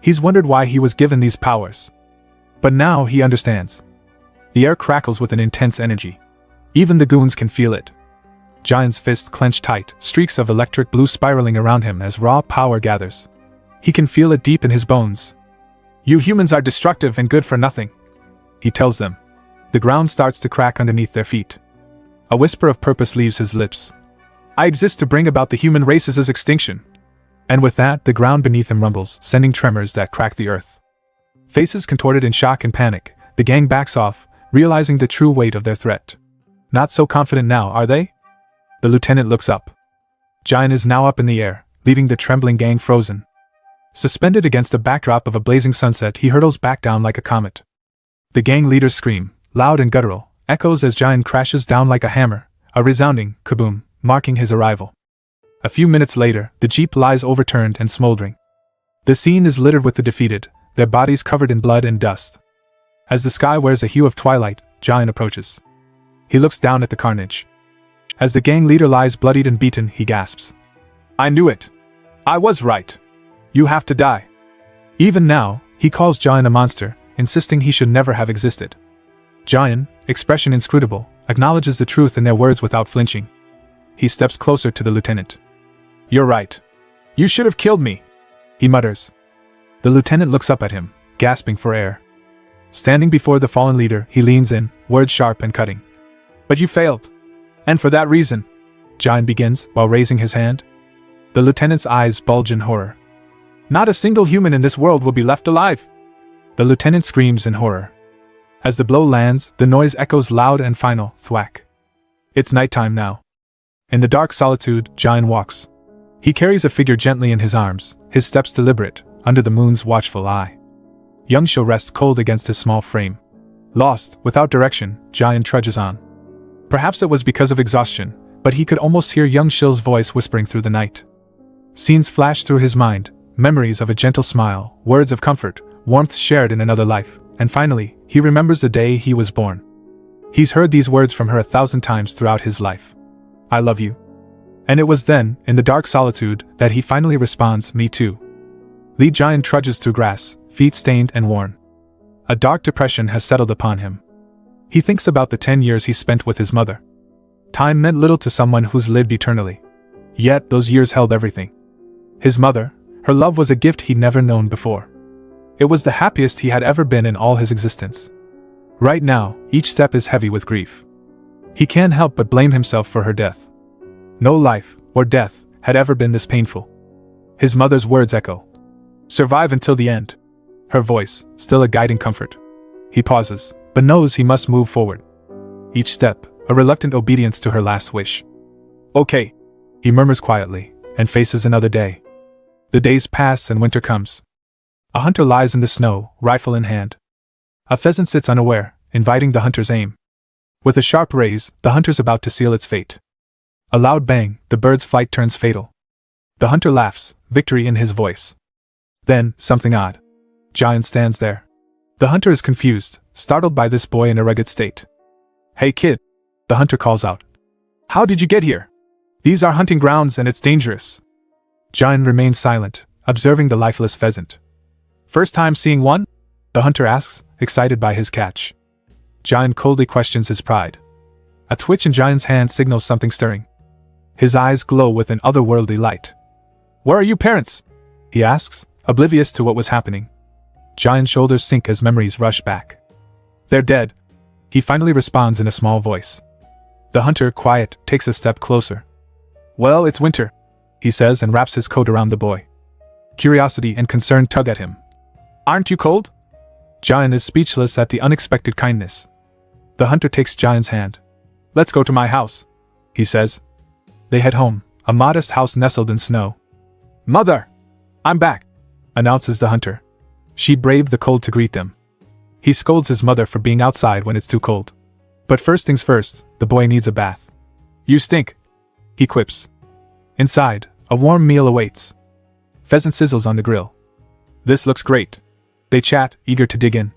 He's wondered why he was given these powers. But now he understands. The air crackles with an intense energy. Even the goons can feel it. Giant's fists clench tight, streaks of electric blue spiraling around him as raw power gathers. He can feel it deep in his bones. You humans are destructive and good for nothing, he tells them. The ground starts to crack underneath their feet. A whisper of purpose leaves his lips. I exist to bring about the human race's extinction. And with that, the ground beneath him rumbles, sending tremors that crack the earth. Faces contorted in shock and panic, the gang backs off, realizing the true weight of their threat. Not so confident now, are they? The lieutenant looks up. Giant is now up in the air, leaving the trembling gang frozen. Suspended against a backdrop of a blazing sunset, he hurtles back down like a comet. The gang leaders scream, loud and guttural, echoes as Giant crashes down like a hammer, a resounding kaboom, marking his arrival. A few minutes later, the jeep lies overturned and smoldering. The scene is littered with the defeated, their bodies covered in blood and dust. As the sky wears a hue of twilight, Giant approaches. He looks down at the carnage. As the gang leader lies bloodied and beaten, he gasps. I knew it. I was right. You have to die. Even now, he calls Giant a monster, insisting he should never have existed. Giant, expression inscrutable, acknowledges the truth in their words without flinching. He steps closer to the lieutenant. You're right. You should have killed me, he mutters. The lieutenant looks up at him, gasping for air. Standing before the fallen leader, he leans in, words sharp and cutting. But you failed. And for that reason, Giant begins, while raising his hand. The lieutenant's eyes bulge in horror. Not a single human in this world will be left alive. The lieutenant screams in horror. As the blow lands, the noise echoes loud and final, thwack. It's nighttime now. In the dark solitude, Giant walks. He carries a figure gently in his arms, his steps deliberate, under the moon's watchful eye. Youngshil rests cold against his small frame. Lost, without direction, Giant trudges on. Perhaps it was because of exhaustion, but he could almost hear Youngshil's voice whispering through the night. Scenes flash through his mind, memories of a gentle smile, words of comfort, warmth shared in another life, and finally, he remembers the day he was born. He's heard these words from her 1,000 times throughout his life. I love you. And it was then, in the dark solitude, that he finally responds, me too. The Giant trudges through grass, feet stained and worn. A dark depression has settled upon him. He thinks about the 10 years he spent with his mother. Time meant little to someone who's lived eternally. Yet, those years held everything. His mother, her love was a gift he'd never known before. It was the happiest he had ever been in all his existence. Right now, each step is heavy with grief. He can't help but blame himself for her death. No life, or death, had ever been this painful. His mother's words echo. Survive until the end. Her voice, still a guiding comfort. He pauses, but knows he must move forward. Each step, a reluctant obedience to her last wish. Okay, he murmurs quietly, and faces another day. The days pass and winter comes. A hunter lies in the snow, rifle in hand. A pheasant sits unaware, inviting the hunter's aim. With a sharp raise, the hunter's about to seal its fate. A loud bang, the bird's flight turns fatal. The hunter laughs, victory in his voice. Then, something odd. Giant stands there. The hunter is confused, startled by this boy in a rugged state. Hey kid, the hunter calls out. How did you get here? These are hunting grounds and it's dangerous. Giant remains silent, observing the lifeless pheasant. First time seeing one? The hunter asks, excited by his catch. Giant coldly questions his pride. A twitch in Giant's hand signals something stirring. His eyes glow with an otherworldly light. Where are you parents? He asks, oblivious to what was happening. Giant's shoulders sink as memories rush back. They're dead. He finally responds in a small voice. The hunter, quiet, takes a step closer. Well, it's winter, he says and wraps his coat around the boy. Curiosity and concern tug at him. Aren't you cold? Giant is speechless at the unexpected kindness. The hunter takes Giant's hand. Let's go to my house, he says. They head home, a modest house nestled in snow. Mother! I'm back, announces the hunter. She braved the cold to greet them. He scolds his mother for being outside when it's too cold. But first things first, the boy needs a bath. You stink, he quips. Inside, a warm meal awaits. Pheasant sizzles on the grill. This looks great. They chat, eager to dig in.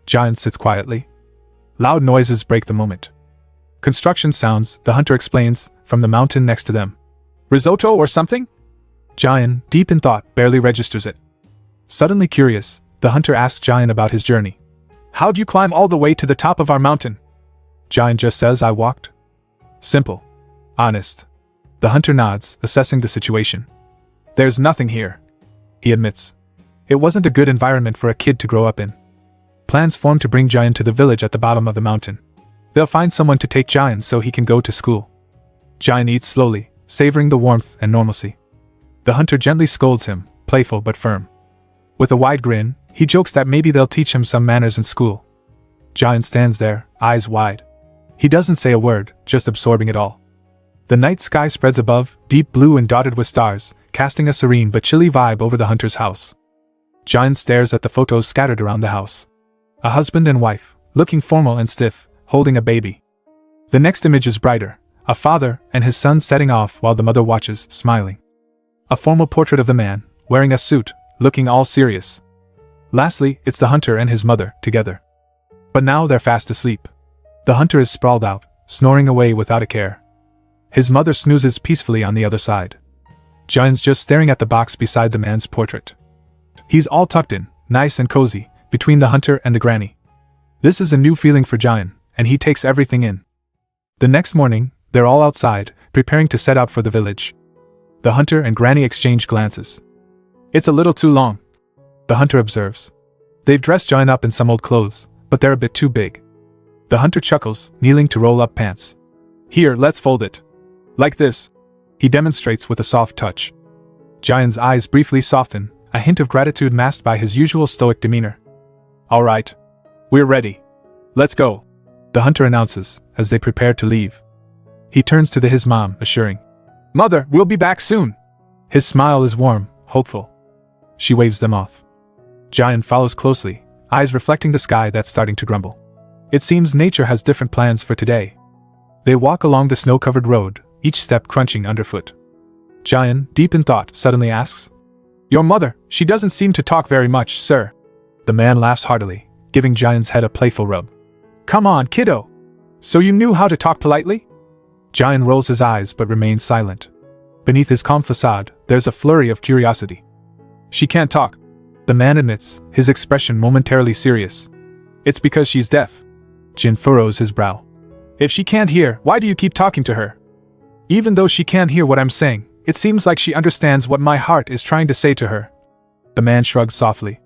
Giant sits quietly. Loud noises break the moment. Construction sounds, the hunter explains, from the mountain next to them. Risotto or something? Giant, deep in thought, barely registers it. Suddenly curious, the hunter asks Giant about his journey. How'd you climb all the way to the top of our mountain? Giant just says I walked. Simple. Honest. The hunter nods, assessing the situation. There's nothing here, he admits. It wasn't a good environment for a kid to grow up in. Plans form to bring Giant to the village at the bottom of the mountain. They'll find someone to take Giant so he can go to school. Giant eats slowly, savoring the warmth and normalcy. The hunter gently scolds him, playful but firm. With a wide grin, he jokes that maybe they'll teach him some manners in school. Giant stands there, eyes wide. He doesn't say a word, just absorbing it all. The night sky spreads above, deep blue and dotted with stars, casting a serene but chilly vibe over the hunter's house. Giant stares at the photos scattered around the house. A husband and wife, looking formal and stiff, holding a baby. The next image is brighter, a father and his son setting off while the mother watches, smiling. A formal portrait of the man, wearing a suit, looking all serious. Lastly, it's the hunter and his mother, together. But now they're fast asleep. The hunter is sprawled out, snoring away without a care. His mother snoozes peacefully on the other side. Giant's just staring at the box beside the man's portrait. He's all tucked in, nice and cozy, between the hunter and the granny. This is a new feeling for Giant, and he takes everything in. The next morning, they're all outside, preparing to set out for the village. The hunter and granny exchange glances. It's a little too long, the hunter observes. They've dressed Giant up in some old clothes, but they're a bit too big. The hunter chuckles, kneeling to roll up pants. Here, let's fold it. Like this, he demonstrates with a soft touch. Giant's eyes briefly soften, a hint of gratitude masked by his usual stoic demeanor. All right. We're ready. Let's go, the hunter announces, as they prepare to leave. He turns to his mom, assuring, Mother, we'll be back soon. His smile is warm, hopeful. She waves them off. Giant follows closely, eyes reflecting the sky that's starting to grumble. It seems nature has different plans for today. They walk along the snow-covered road, each step crunching underfoot. Giant, deep in thought, suddenly asks, Your mother, she doesn't seem to talk very much, sir. The man laughs heartily, giving Giant's head a playful rub. Come on, kiddo. So you knew how to talk politely? Giant rolls his eyes but remains silent. Beneath his calm facade, there's a flurry of curiosity. She can't talk, the man admits, his expression momentarily serious. It's because she's deaf. Jin furrows his brow. If she can't hear, why do you keep talking to her? Even though she can't hear what I'm saying, it seems like she understands what my heart is trying to say to her. The man shrugs softly.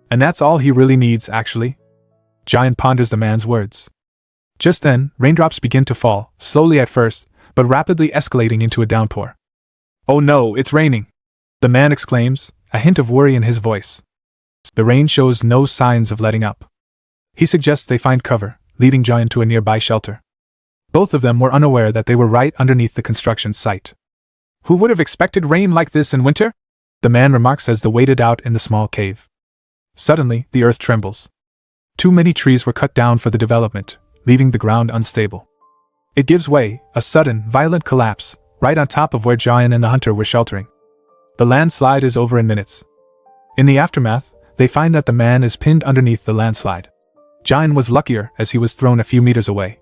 And that's all he really needs, actually. Giant ponders the man's words. Just then, raindrops begin to fall, slowly at first, but rapidly escalating into a downpour. "Oh no, it's raining!" the man exclaims, a hint of worry in his voice. The rain shows no signs of letting up. He suggests they find cover, leading Giant to a nearby shelter. Both of them were unaware that they were right underneath the construction site. "Who would have expected rain like this in winter?" the man remarks as they waited out in the small cave. Suddenly, the earth trembles. Too many trees were cut down for the development, leaving the ground unstable. It gives way, a sudden, violent collapse, right on top of where Giant and the hunter were sheltering. The landslide is over in minutes. In the aftermath, they find that the man is pinned underneath the landslide. Giant was luckier as he was thrown a few meters away.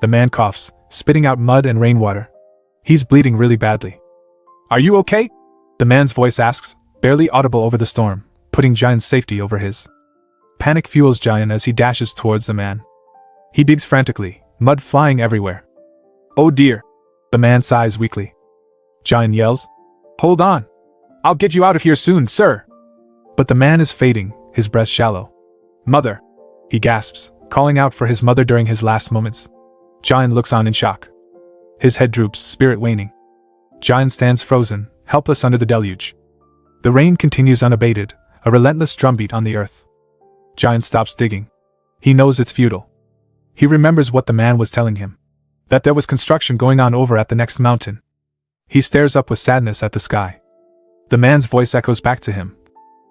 The man coughs, spitting out mud and rainwater. He's bleeding really badly. "Are you okay?" the man's voice asks, barely audible over the storm, putting Giant's safety over his. Panic fuels Giant as he dashes towards the man. He digs frantically, mud flying everywhere. "Oh dear!" the man sighs weakly. Giant yells, "Hold on! I'll get you out of here soon, sir!" But the man is fading, his breath shallow. "Mother!" he gasps, calling out for his mother during his last moments. Giant looks on in shock. His head droops, spirit waning. Giant stands frozen, helpless under the deluge. The rain continues unabated, a relentless drumbeat on the earth. Giant stops digging. He knows it's futile. He remembers what the man was telling him. That there was construction going on over at the next mountain. He stares up with sadness at the sky. The man's voice echoes back to him.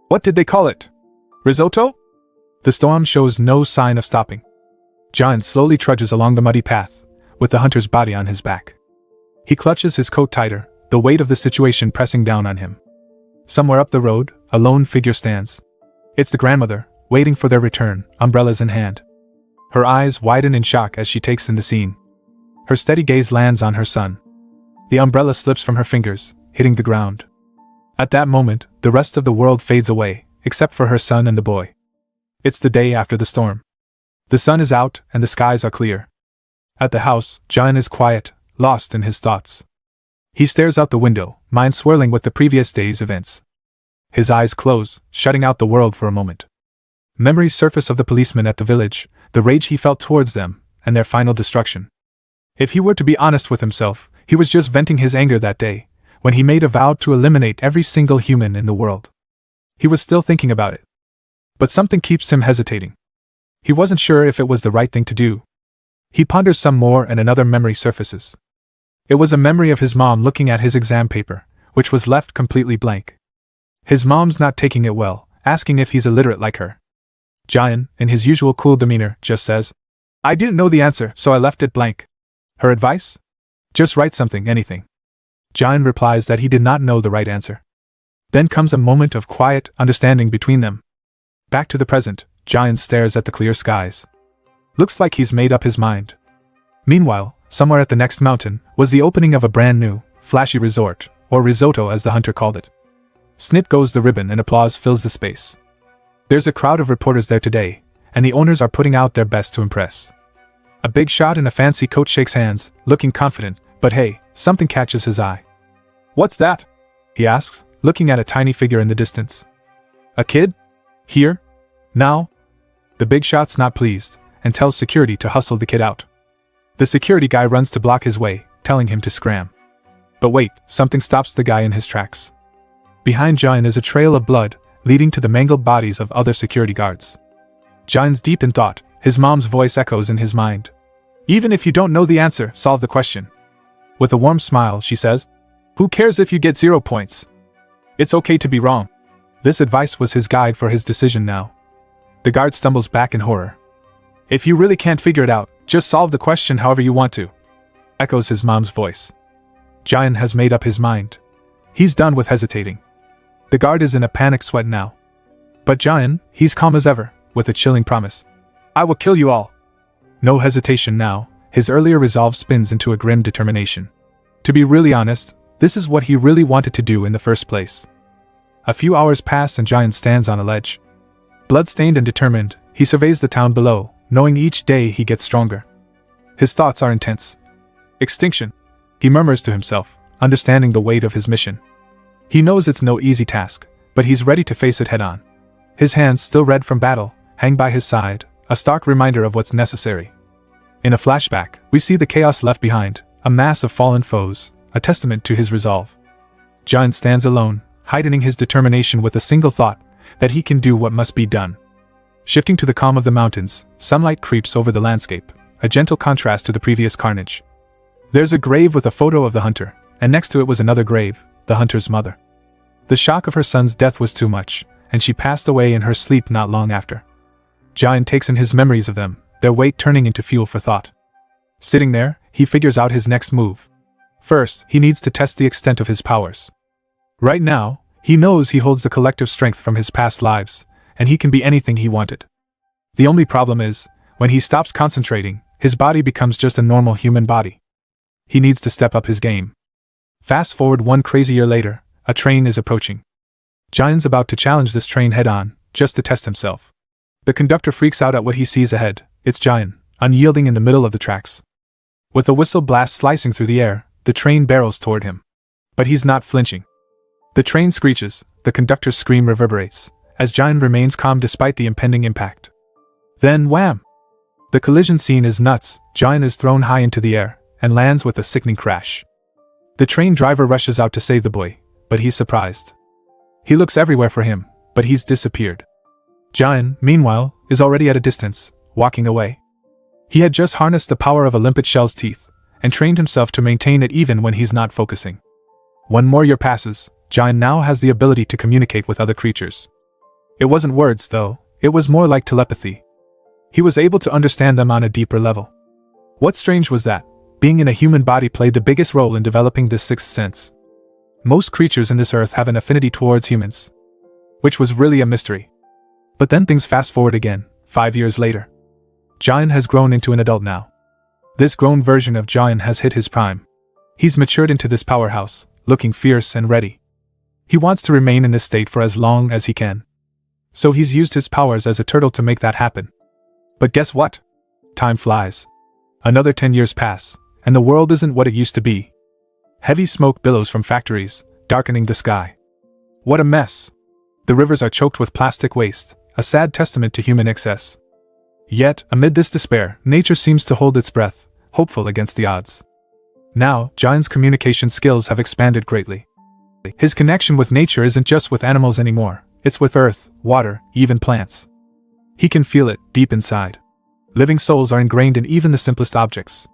"What did they call it? Risotto?" The storm shows no sign of stopping. Giant slowly trudges along the muddy path, with the hunter's body on his back. He clutches his coat tighter, the weight of the situation pressing down on him. Somewhere up the road, a lone figure stands. It's the grandmother, waiting for their return, umbrellas in hand. Her eyes widen in shock as she takes in the scene. Her steady gaze lands on her son. The umbrella slips from her fingers, hitting the ground. At that moment, the rest of the world fades away, except for her son and the boy. It's the day after the storm. The sun is out and the skies are clear. At the house, Giant is quiet, lost in his thoughts. He stares out the window, mind swirling with the previous day's events. His eyes close, shutting out the world for a moment. Memories surface of the policemen at the village, the rage he felt towards them, and their final destruction. If he were to be honest with himself, he was just venting his anger that day, when he made a vow to eliminate every single human in the world. He was still thinking about it. But something keeps him hesitating. He wasn't sure if it was the right thing to do. He ponders some more and another memory surfaces. It was a memory of his mom looking at his exam paper, which was left completely blank. His mom's not taking it well, asking if he's illiterate like her. Giant, in his usual cool demeanor, just says, "I didn't know the answer, so I left it blank." Her advice? Just write something, anything. Giant replies that he did not know the right answer. Then comes a moment of quiet understanding between them. Back to the present, Giant stares at the clear skies. Looks like he's made up his mind. Meanwhile, somewhere at the next mountain, was the opening of a brand new, flashy resort, or risotto as the hunter called it. Snip goes the ribbon and applause fills the space. There's a crowd of reporters there today, and the owners are putting out their best to impress. A big shot in a fancy coat shakes hands, looking confident, but hey, something catches his eye. "What's that?" he asks, looking at a tiny figure in the distance. "A kid? Here? Now?" The big shot's not pleased, and tells security to hustle the kid out. The security guy runs to block his way, telling him to scram. But wait, something stops the guy in his tracks. Behind Giant is a trail of blood, leading to the mangled bodies of other security guards. Giant's deep in thought, his mom's voice echoes in his mind. "Even if you don't know the answer, solve the question." With a warm smile, she says, "Who cares if you get 0 points? It's okay to be wrong." This advice was his guide for his decision now. The guard stumbles back in horror. "If you really can't figure it out, just solve the question however you want to," echoes his mom's voice. Giant has made up his mind. He's done with hesitating. The guard is in a panic sweat now. But Giant, he's calm as ever, with a chilling promise. "I will kill you all." No hesitation now, his earlier resolve spins into a grim determination. To be really honest, this is what he really wanted to do in the first place. A few hours pass and Giant stands on a ledge. Blood-stained and determined, he surveys the town below, knowing each day he gets stronger. His thoughts are intense. Extinction, he murmurs to himself, understanding the weight of his mission. He knows it's no easy task, but he's ready to face it head-on. His hands, still red from battle, hang by his side, a stark reminder of what's necessary. In a flashback, we see the chaos left behind, a mass of fallen foes, a testament to his resolve. Jian stands alone, heightening his determination with a single thought, that he can do what must be done. Shifting to the calm of the mountains, sunlight creeps over the landscape, a gentle contrast to the previous carnage. There's a grave with a photo of the hunter, and next to it was another grave, the hunter's mother. The shock of her son's death was too much, and she passed away in her sleep not long after. Jian takes in his memories of them, their weight turning into fuel for thought. Sitting there, he figures out his next move. First, he needs to test the extent of his powers. Right now, he knows he holds the collective strength from his past lives, and he can be anything he wanted. The only problem is, when he stops concentrating, his body becomes just a normal human body. He needs to step up his game. Fast forward one crazy year later, a train is approaching. Jian's about to challenge this train head-on, just to test himself. The conductor freaks out at what he sees ahead. It's Jian, unyielding in the middle of the tracks. With a whistle blast slicing through the air, the train barrels toward him. But he's not flinching. The train screeches, the conductor's scream reverberates, as Jian remains calm despite the impending impact. Then wham! The collision scene is nuts. Jian is thrown high into the air, and lands with a sickening crash. The train driver rushes out to save the boy, but he's surprised. He looks everywhere for him, but he's disappeared. Jian, meanwhile, is already at a distance, walking away. He had just harnessed the power of a limpet shell's teeth, and trained himself to maintain it even when he's not focusing. One more year passes. Jian now has the ability to communicate with other creatures. It wasn't words, though, it was more like telepathy. He was able to understand them on a deeper level. What's strange was that, being in a human body played the biggest role in developing this sixth sense. Most creatures in this earth have an affinity towards humans, which was really a mystery. But then things fast forward again, 5 years later. Jian has grown into an adult now. This grown version of Jian has hit his prime. He's matured into this powerhouse, looking fierce and ready. He wants to remain in this state for as long as he can. So he's used his powers as a turtle to make that happen. But guess what? Time flies. Another 10 years pass, and the world isn't what it used to be. Heavy smoke billows from factories, darkening the sky. What a mess! The rivers are choked with plastic waste, a sad testament to human excess. Yet, amid this despair, nature seems to hold its breath, hopeful against the odds. Now, Jian's communication skills have expanded greatly. His connection with nature isn't just with animals anymore, it's with earth, water, even plants. He can feel it, deep inside. Living souls are ingrained in even the simplest objects.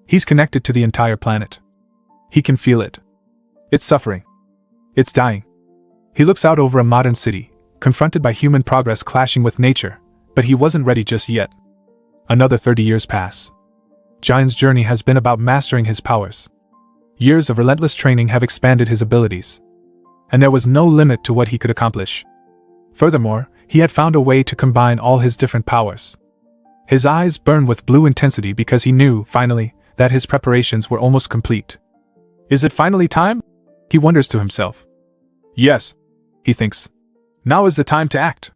He's connected to the entire planet. He can feel it. It's suffering. It's dying. He looks out over a modern city, confronted by human progress clashing with nature, but he wasn't ready just yet. Another 30 years pass. Jian's journey has been about mastering his powers. Years of relentless training have expanded his abilities. And there was no limit to what he could accomplish. Furthermore, he had found a way to combine all his different powers. His eyes burned with blue intensity because he knew, finally, that his preparations were almost complete. Is it finally time? He wonders to himself. Yes, he thinks. Now is the time to act.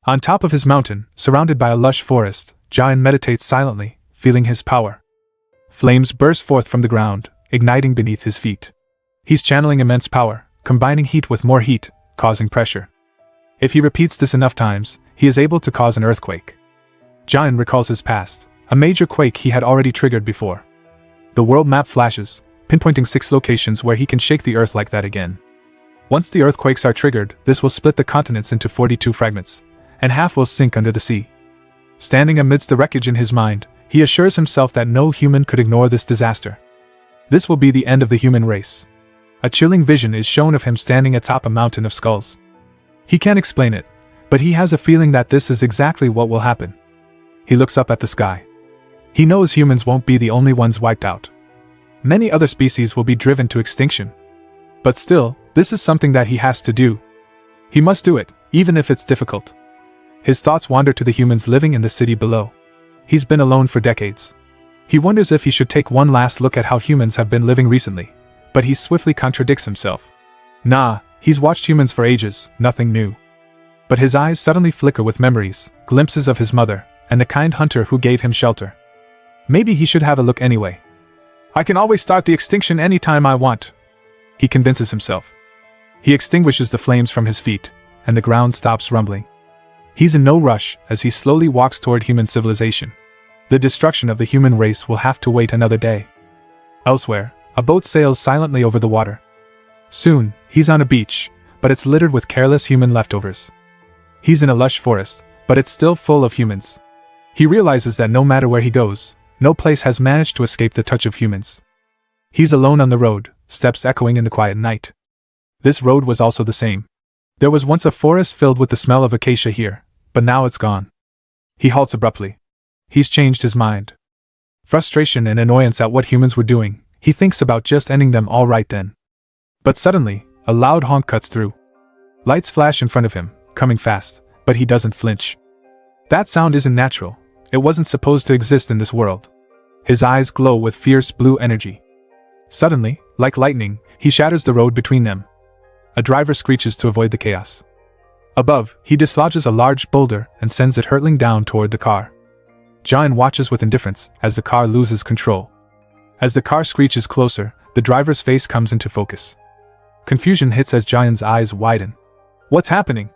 On top of his mountain, surrounded by a lush forest, Jian meditates silently, feeling his power. Flames burst forth from the ground, igniting beneath his feet. He's channeling immense power, combining heat with more heat, causing pressure. If he repeats this enough times, he is able to cause an earthquake. Jian recalls his past, a major quake he had already triggered before. The world map flashes, pinpointing 6 locations where he can shake the earth like that again. Once the earthquakes are triggered, this will split the continents into 42 fragments, and half will sink under the sea. Standing amidst the wreckage in his mind, he assures himself that no human could ignore this disaster. This will be the end of the human race. A chilling vision is shown of him standing atop a mountain of skulls. He can't explain it, but he has a feeling that this is exactly what will happen. He looks up at the sky. He knows humans won't be the only ones wiped out. Many other species will be driven to extinction. But still, this is something that he has to do. He must do it, even if it's difficult. His thoughts wander to the humans living in the city below. He's been alone for decades. He wonders if he should take one last look at how humans have been living recently, but he swiftly contradicts himself. Nah, he's watched humans for ages, nothing new. But his eyes suddenly flicker with memories, glimpses of his mother, and the kind hunter who gave him shelter. Maybe he should have a look anyway. I can always start the extinction anytime I want, he convinces himself. He extinguishes the flames from his feet, and the ground stops rumbling. He's in no rush as he slowly walks toward human civilization. The destruction of the human race will have to wait another day. Elsewhere, a boat sails silently over the water. Soon, he's on a beach, but it's littered with careless human leftovers. He's in a lush forest, but it's still full of humans. He realizes that no matter where he goes, no place has managed to escape the touch of humans. He's alone on the road, steps echoing in the quiet night. This road was also the same. There was once a forest filled with the smell of acacia here, but now it's gone. He halts abruptly. He's changed his mind. Frustration and annoyance at what humans were doing, he thinks about just ending them all right then. But suddenly, a loud honk cuts through. Lights flash in front of him, coming fast, but he doesn't flinch. That sound isn't natural. It wasn't supposed to exist in this world. His eyes glow with fierce blue energy. Suddenly, like lightning, he shatters the road between them. A driver screeches to avoid the chaos. Above, he dislodges a large boulder and sends it hurtling down toward the car. Jian watches with indifference as the car loses control. As the car screeches closer, the driver's face comes into focus. Confusion hits as Jian's eyes widen. What's happening?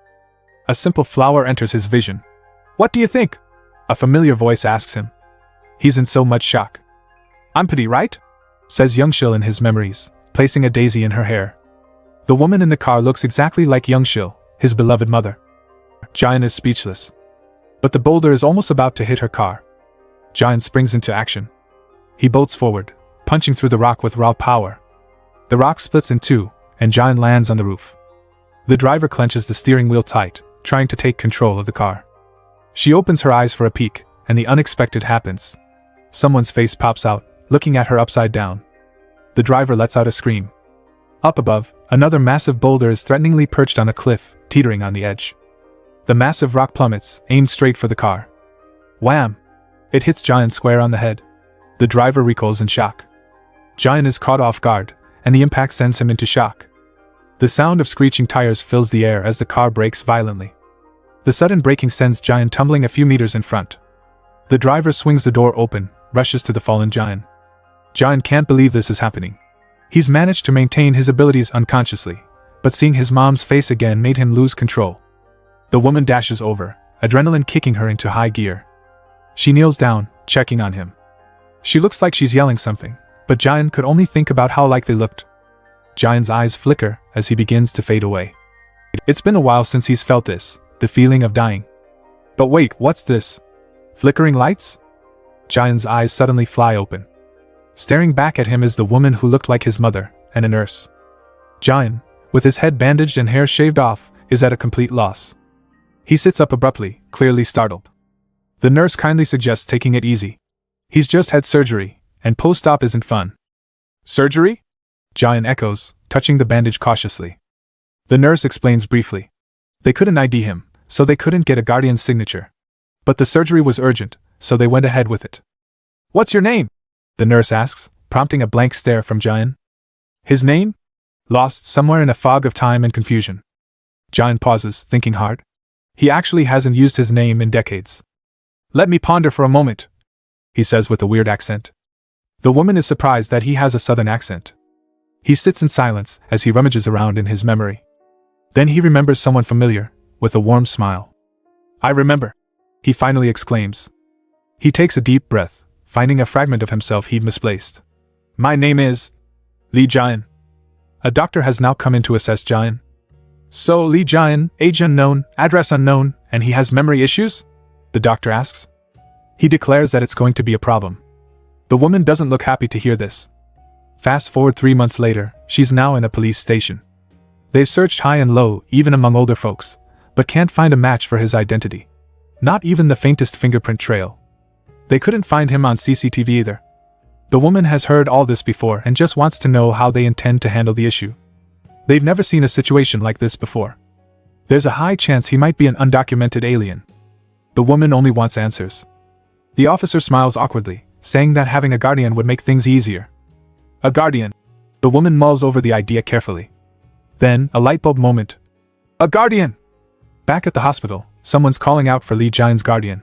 A simple flower enters his vision. What do you think? A familiar voice asks him. He's in so much shock. I'm pretty, right? Says Youngshil in his memories, placing a daisy in her hair. The woman in the car looks exactly like Youngshil, his beloved mother. Jian is speechless. But the boulder is almost about to hit her car. Jian springs into action. He bolts forward, punching through the rock with raw power. The rock splits in two, and Jian lands on the roof. The driver clenches the steering wheel tight, trying to take control of the car. She opens her eyes for a peek, and the unexpected happens. Someone's face pops out, looking at her upside down. The driver lets out a scream. Up above, another massive boulder is threateningly perched on a cliff, teetering on the edge. The massive rock plummets, aimed straight for the car. Wham! It hits Jian square on the head. The driver recoils in shock. Jian is caught off guard, and the impact sends him into shock. The sound of screeching tires fills the air as the car brakes violently. The sudden braking sends Jian tumbling a few meters in front. The driver swings the door open, rushes to the fallen Jian. Jian can't believe this is happening. He's managed to maintain his abilities unconsciously, but seeing his mom's face again made him lose control. The woman dashes over, adrenaline kicking her into high gear. She kneels down, checking on him. She looks like she's yelling something, but Jian could only think about how like they looked. Jian's eyes flicker as he begins to fade away. It's been a while since he's felt this, the feeling of dying. But wait, what's this? Flickering lights? Jian's eyes suddenly fly open. Staring back at him is the woman who looked like his mother, and a nurse. Jian, with his head bandaged and hair shaved off, is at a complete loss. He sits up abruptly, clearly startled. The nurse kindly suggests taking it easy. He's just had surgery, and post-op isn't fun. Surgery? Jian echoes, touching the bandage cautiously. The nurse explains briefly. They couldn't ID him, so they couldn't get a guardian's signature. But the surgery was urgent, so they went ahead with it. What's your name? The nurse asks, prompting a blank stare from Jian. His name? Lost somewhere in a fog of time and confusion. Jian pauses, thinking hard. He actually hasn't used his name in decades. Let me ponder for a moment, he says with a weird accent. The woman is surprised that he has a southern accent. He sits in silence as he rummages around in his memory. Then he remembers someone familiar, with a warm smile. I remember, he finally exclaims. He takes a deep breath, finding a fragment of himself he'd misplaced. My name is Li Jian. A doctor has now come in to assess Jian. So Li Jian, age unknown, address unknown, and he has memory issues? The doctor asks. He declares that it's going to be a problem. The woman doesn't look happy to hear this. Fast forward 3 months later, she's now in a police station. They've searched high and low, even among older folks, but can't find a match for his identity. Not even the faintest fingerprint trail. They couldn't find him on CCTV either. The woman has heard all this before and just wants to know how they intend to handle the issue. They've never seen a situation like this before. There's a high chance he might be an undocumented alien. The woman only wants answers. The officer smiles awkwardly, saying that having a guardian would make things easier. A guardian. The woman mulls over the idea carefully. Then, a lightbulb moment. A guardian! Back at the hospital, someone's calling out for Li Jian's guardian.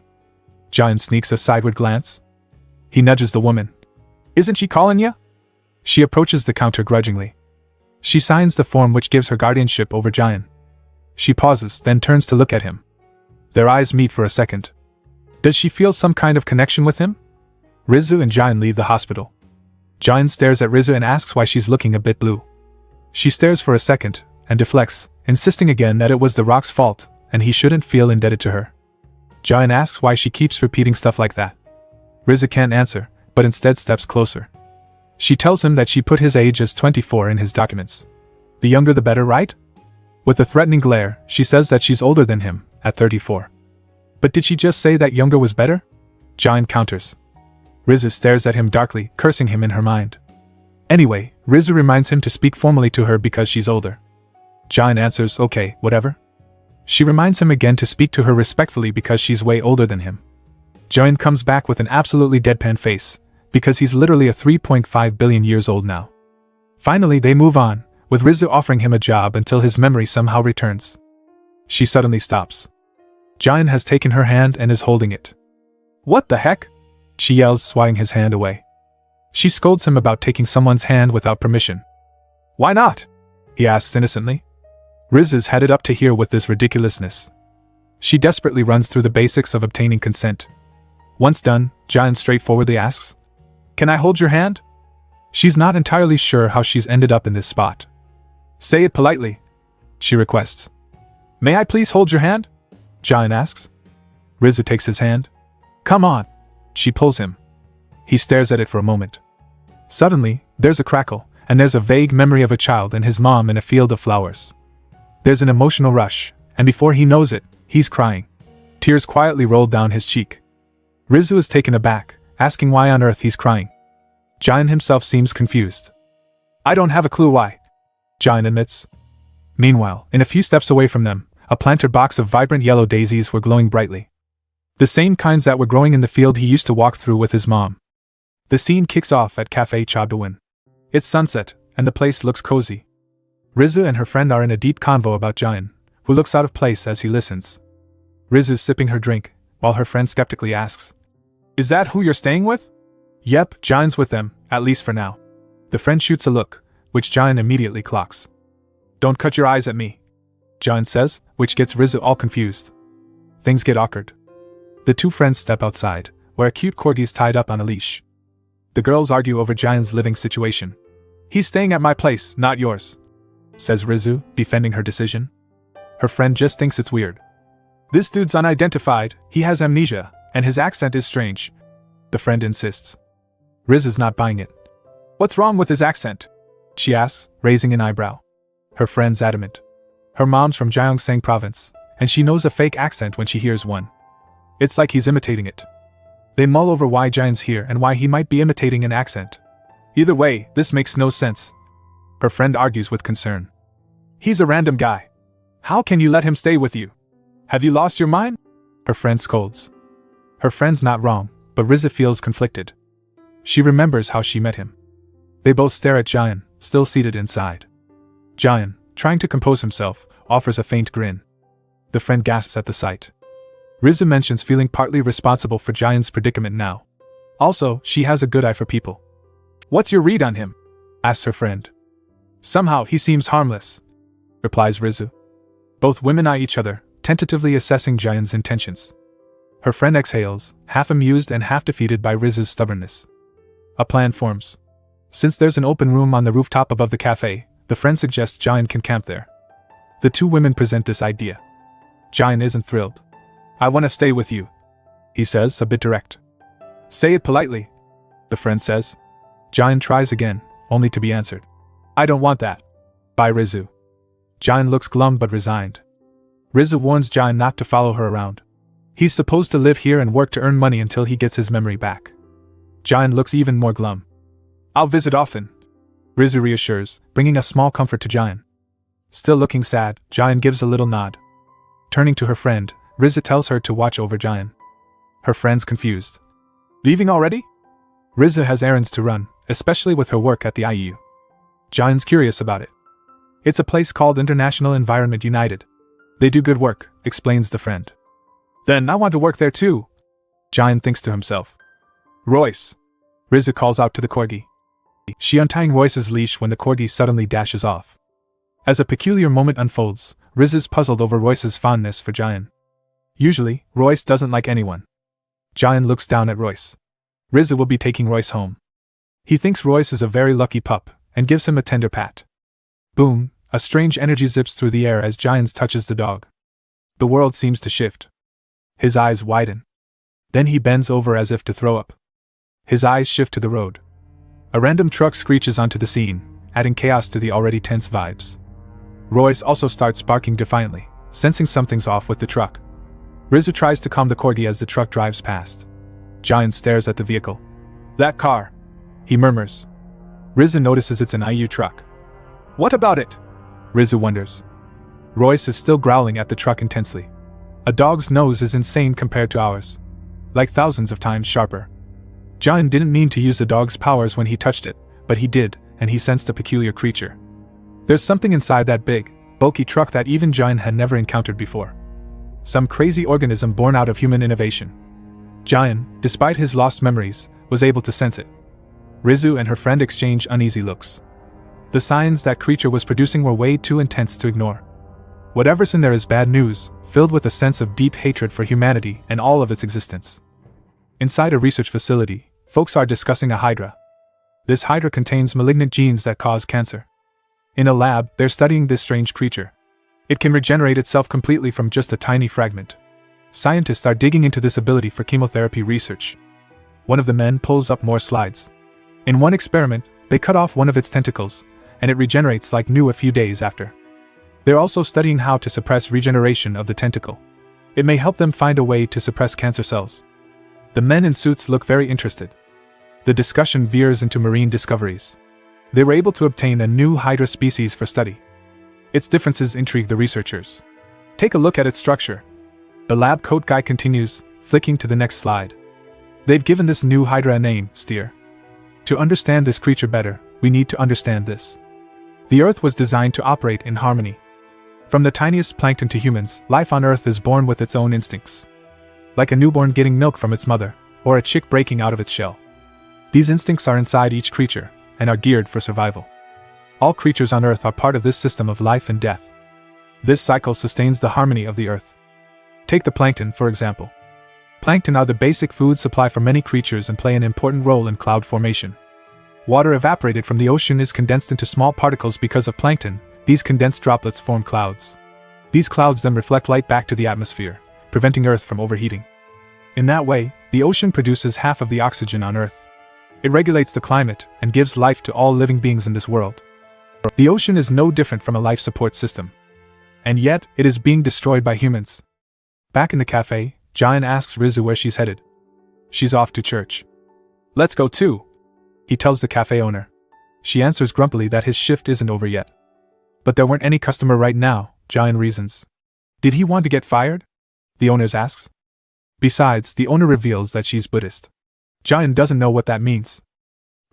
Jian sneaks a sideward glance. He nudges the woman. Isn't she calling you? She approaches the counter grudgingly. She signs the form which gives her guardianship over Jian. She pauses, then turns to look at him. Their eyes meet for a second. Does she feel some kind of connection with him? Rizu and Jain leave the hospital. Jain stares at Rizu and asks why she's looking a bit blue. She stares for a second, and deflects, insisting again that it was the rock's fault, and he shouldn't feel indebted to her. Jain asks why she keeps repeating stuff like that. Rizu can't answer, but instead steps closer. She tells him that she put his age as 24 in his documents. The younger the better, right? With a threatening glare, she says that she's older than him, at 34. But did she just say that younger was better? Jain counters. Rizu stares at him darkly, cursing him in her mind. Anyway, Rizu reminds him to speak formally to her because she's older. Jain answers, okay, whatever. She reminds him again to speak to her respectfully because she's way older than him. Jain comes back with an absolutely deadpan face, because he's literally a 3.5 billion years old now. Finally, they move on, with Rizu offering him a job until his memory somehow returns. She suddenly stops. Jain has taken her hand and is holding it. What the heck? She yells, swatting his hand away. She scolds him about taking someone's hand without permission. Why not? He asks innocently. Riz is headed up to here with this ridiculousness. She desperately runs through the basics of obtaining consent. Once done, Jain straightforwardly asks, "Can I hold your hand?" She's not entirely sure how she's ended up in this spot. "Say it politely," she requests. "May I please hold your hand?" Jain asks. Riz takes his hand. "Come on." She pulls him. He stares at it for a moment. Suddenly, there's a crackle, and there's a vague memory of a child and his mom in a field of flowers. There's an emotional rush, and before he knows it, he's crying. Tears quietly roll down his cheek. Rizu is taken aback, asking why on earth he's crying. Jain himself seems confused. "I don't have a clue why," Jain admits. Meanwhile, in a few steps away from them, a planter box of vibrant yellow daisies were glowing brightly. The same kinds that were growing in the field he used to walk through with his mom. The scene kicks off at Café Chabdawin. It's sunset, and the place looks cozy. Rizu and her friend are in a deep convo about Jain, who looks out of place as he listens. Rizu's sipping her drink, while her friend skeptically asks, "Is that who you're staying with?" "Yep, Jain's with them, at least for now." The friend shoots a look, which Jain immediately clocks. "Don't cut your eyes at me," Jain says, which gets Rizu all confused. Things get awkward. The two friends step outside, where a cute corgi's tied up on a leash. The girls argue over Jain's living situation. "He's staying at my place, not yours," says Rizu, defending her decision. Her friend just thinks it's weird. "This dude's unidentified, he has amnesia, and his accent is strange," the friend insists. Rizu's not buying it. "What's wrong with his accent?" she asks, raising an eyebrow. Her friend's adamant. Her mom's from Gyeongsang province, and she knows a fake accent when she hears one. It's like he's imitating it. They mull over why Jain's here and why he might be imitating an accent. Either way, this makes no sense. Her friend argues with concern. "He's a random guy. How can you let him stay with you? Have you lost your mind?" Her friend scolds. Her friend's not wrong, but Riza feels conflicted. She remembers how she met him. They both stare at Jain, still seated inside. Jain, trying to compose himself, offers a faint grin. The friend gasps at the sight. Riza mentions feeling partly responsible for Jain's predicament now. Also, she has a good eye for people. "What's your read on him?" asks her friend. "Somehow he seems harmless," replies Rizu. Both women eye each other, tentatively assessing Jain's intentions. Her friend exhales, half amused and half defeated by Rizu's stubbornness. A plan forms. Since there's an open room on the rooftop above the cafe, the friend suggests Jain can camp there. The two women present this idea. Jain isn't thrilled. "I want to stay with you," he says, a bit direct. "Say it politely," the friend says. Jain tries again, only to be answered. "I don't want that," by Rizu. Jain looks glum but resigned. Rizu warns Jain not to follow her around. He's supposed to live here and work to earn money until he gets his memory back. Jain looks even more glum. "I'll visit often," Rizu reassures, bringing a small comfort to Jain. Still looking sad, Jain gives a little nod. Turning to her friend, Riza tells her to watch over Jain. Her friend's confused. "Leaving already?" Riza has errands to run, especially with her work at the IU. Jain's curious about it. "It's a place called International Environment United. They do good work," explains the friend. "Then I want to work there too," Jain thinks to himself. "Royce," Riza calls out to the corgi. She untying Royce's leash when the corgi suddenly dashes off. As a peculiar moment unfolds, Riza's puzzled over Royce's fondness for Jain. Usually, Royce doesn't like anyone. Jian looks down at Royce. Riza will be taking Royce home. He thinks Royce is a very lucky pup, and gives him a tender pat. Boom, a strange energy zips through the air as Jian touches the dog. The world seems to shift. His eyes widen. Then he bends over as if to throw up. His eyes shift to the road. A random truck screeches onto the scene, adding chaos to the already tense vibes. Royce also starts barking defiantly, sensing something's off with the truck. Riza tries to calm the corgi as the truck drives past. Jian stares at the vehicle. That car, he murmurs. Riza notices it's an IU truck. What about it? Riza wonders. Royce is still growling at the truck intensely. A dog's nose is insane compared to ours. Like thousands of times sharper. Jian didn't mean to use the dog's powers when he touched it, but he did, and he sensed a peculiar creature. There's something inside that big, bulky truck that even Jian had never encountered before. Some crazy organism born out of human innovation. Jian, despite his lost memories, was able to sense it. Rizu and her friend exchange uneasy looks. The signs that creature was producing were way too intense to ignore. Whatever's in there is bad news, filled with a sense of deep hatred for humanity and all of its existence. Inside a research facility, folks are discussing a hydra. This hydra contains malignant genes that cause cancer. In a lab, they're studying this strange creature. It can regenerate itself completely from just a tiny fragment. Scientists are digging into this ability for chemotherapy research. One of the men pulls up more slides. In one experiment, they cut off one of its tentacles, and it regenerates like new a few days after. They're also studying how to suppress regeneration of the tentacle. It may help them find a way to suppress cancer cells. The men in suits look very interested. The discussion veers into marine discoveries. They were able to obtain a new hydra species for study. Its differences intrigue the researchers. Take a look at its structure. The lab coat guy continues, flicking to the next slide. They've given this new hydra a name, Steer. To understand this creature better, we need to understand this. The Earth was designed to operate in harmony. From the tiniest plankton to humans, life on Earth is born with its own instincts. Like a newborn getting milk from its mother, or a chick breaking out of its shell. These instincts are inside each creature, and are geared for survival. All creatures on Earth are part of this system of life and death. This cycle sustains the harmony of the Earth. Take the plankton, for example. Plankton are the basic food supply for many creatures and play an important role in cloud formation. Water evaporated from the ocean is condensed into small particles because of plankton. These condensed droplets form clouds. These clouds then reflect light back to the atmosphere, preventing Earth from overheating. In that way, the ocean produces half of the oxygen on Earth. It regulates the climate and gives life to all living beings in this world. The ocean is no different from a life support system. And yet, it is being destroyed by humans. Back in the cafe, Jian asks Rizu where she's headed. She's off to church. Let's go too, he tells the cafe owner. She answers grumpily that his shift isn't over yet. But there weren't any customer right now, Jian reasons. Did he want to get fired? The owner asks. Besides, the owner reveals that she's Buddhist. Jian doesn't know what that means.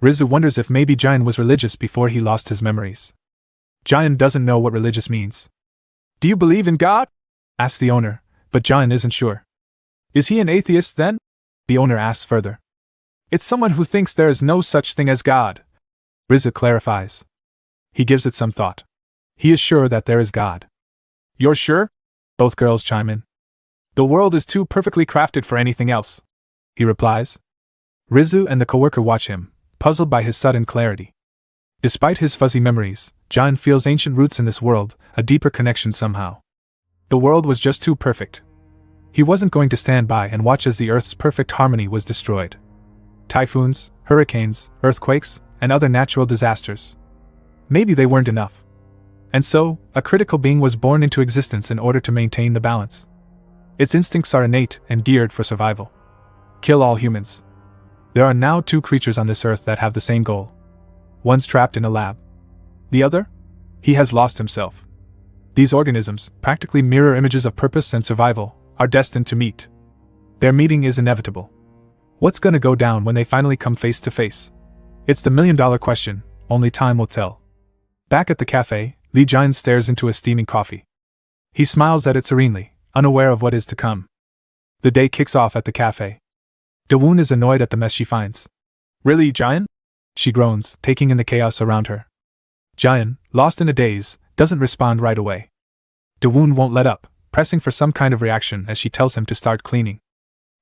Rizu wonders if maybe Jian was religious before he lost his memories. Jian doesn't know what religious means. Do you believe in God? Asks the owner, but Jian isn't sure. Is he an atheist then? The owner asks further. It's someone who thinks there is no such thing as God. Rizu clarifies. He gives it some thought. He is sure that there is God. You're sure? Both girls chime in. The world is too perfectly crafted for anything else, he replies. Rizu and the coworker watch him, puzzled by his sudden clarity. Despite his fuzzy memories, Jian feels ancient roots in this world, a deeper connection somehow. The world was just too perfect. He wasn't going to stand by and watch as the Earth's perfect harmony was destroyed. Typhoons, hurricanes, earthquakes, and other natural disasters. Maybe they weren't enough. And so, a critical being was born into existence in order to maintain the balance. Its instincts are innate and geared for survival. Kill all humans. There are now two creatures on this Earth that have the same goal. One's trapped in a lab. The other? He has lost himself. These organisms, practically mirror images of purpose and survival, are destined to meet. Their meeting is inevitable. What's gonna go down when they finally come face to face? It's the million-dollar question, only time will tell. Back at the cafe, Li Jian stares into a steaming coffee. He smiles at it serenely, unaware of what is to come. The day kicks off at the cafe. Dawoon is annoyed at the mess she finds. Really, Jian? She groans, taking in the chaos around her. Jian, lost in a daze, doesn't respond right away. Dawoon won't let up, pressing for some kind of reaction as she tells him to start cleaning.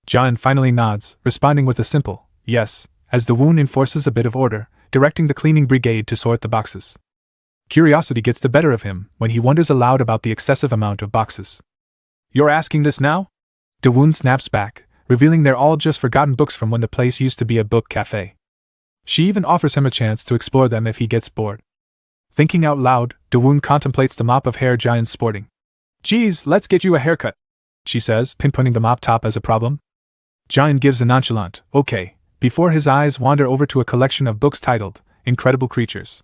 Jian finally nods, responding with a simple, yes, as Dawoon enforces a bit of order, directing the cleaning brigade to sort the boxes. Curiosity gets the better of him when he wonders aloud about the excessive amount of boxes. You're asking this now? Dawoon snaps back, revealing they're all just forgotten books from when the place used to be a book cafe. She even offers him a chance to explore them if he gets bored. Thinking out loud, Dawoon contemplates the mop of hair Jian's sporting. Geez, let's get you a haircut, she says, pinpointing the mop top as a problem. Jian gives a nonchalant, okay, before his eyes wander over to a collection of books titled, Incredible Creatures.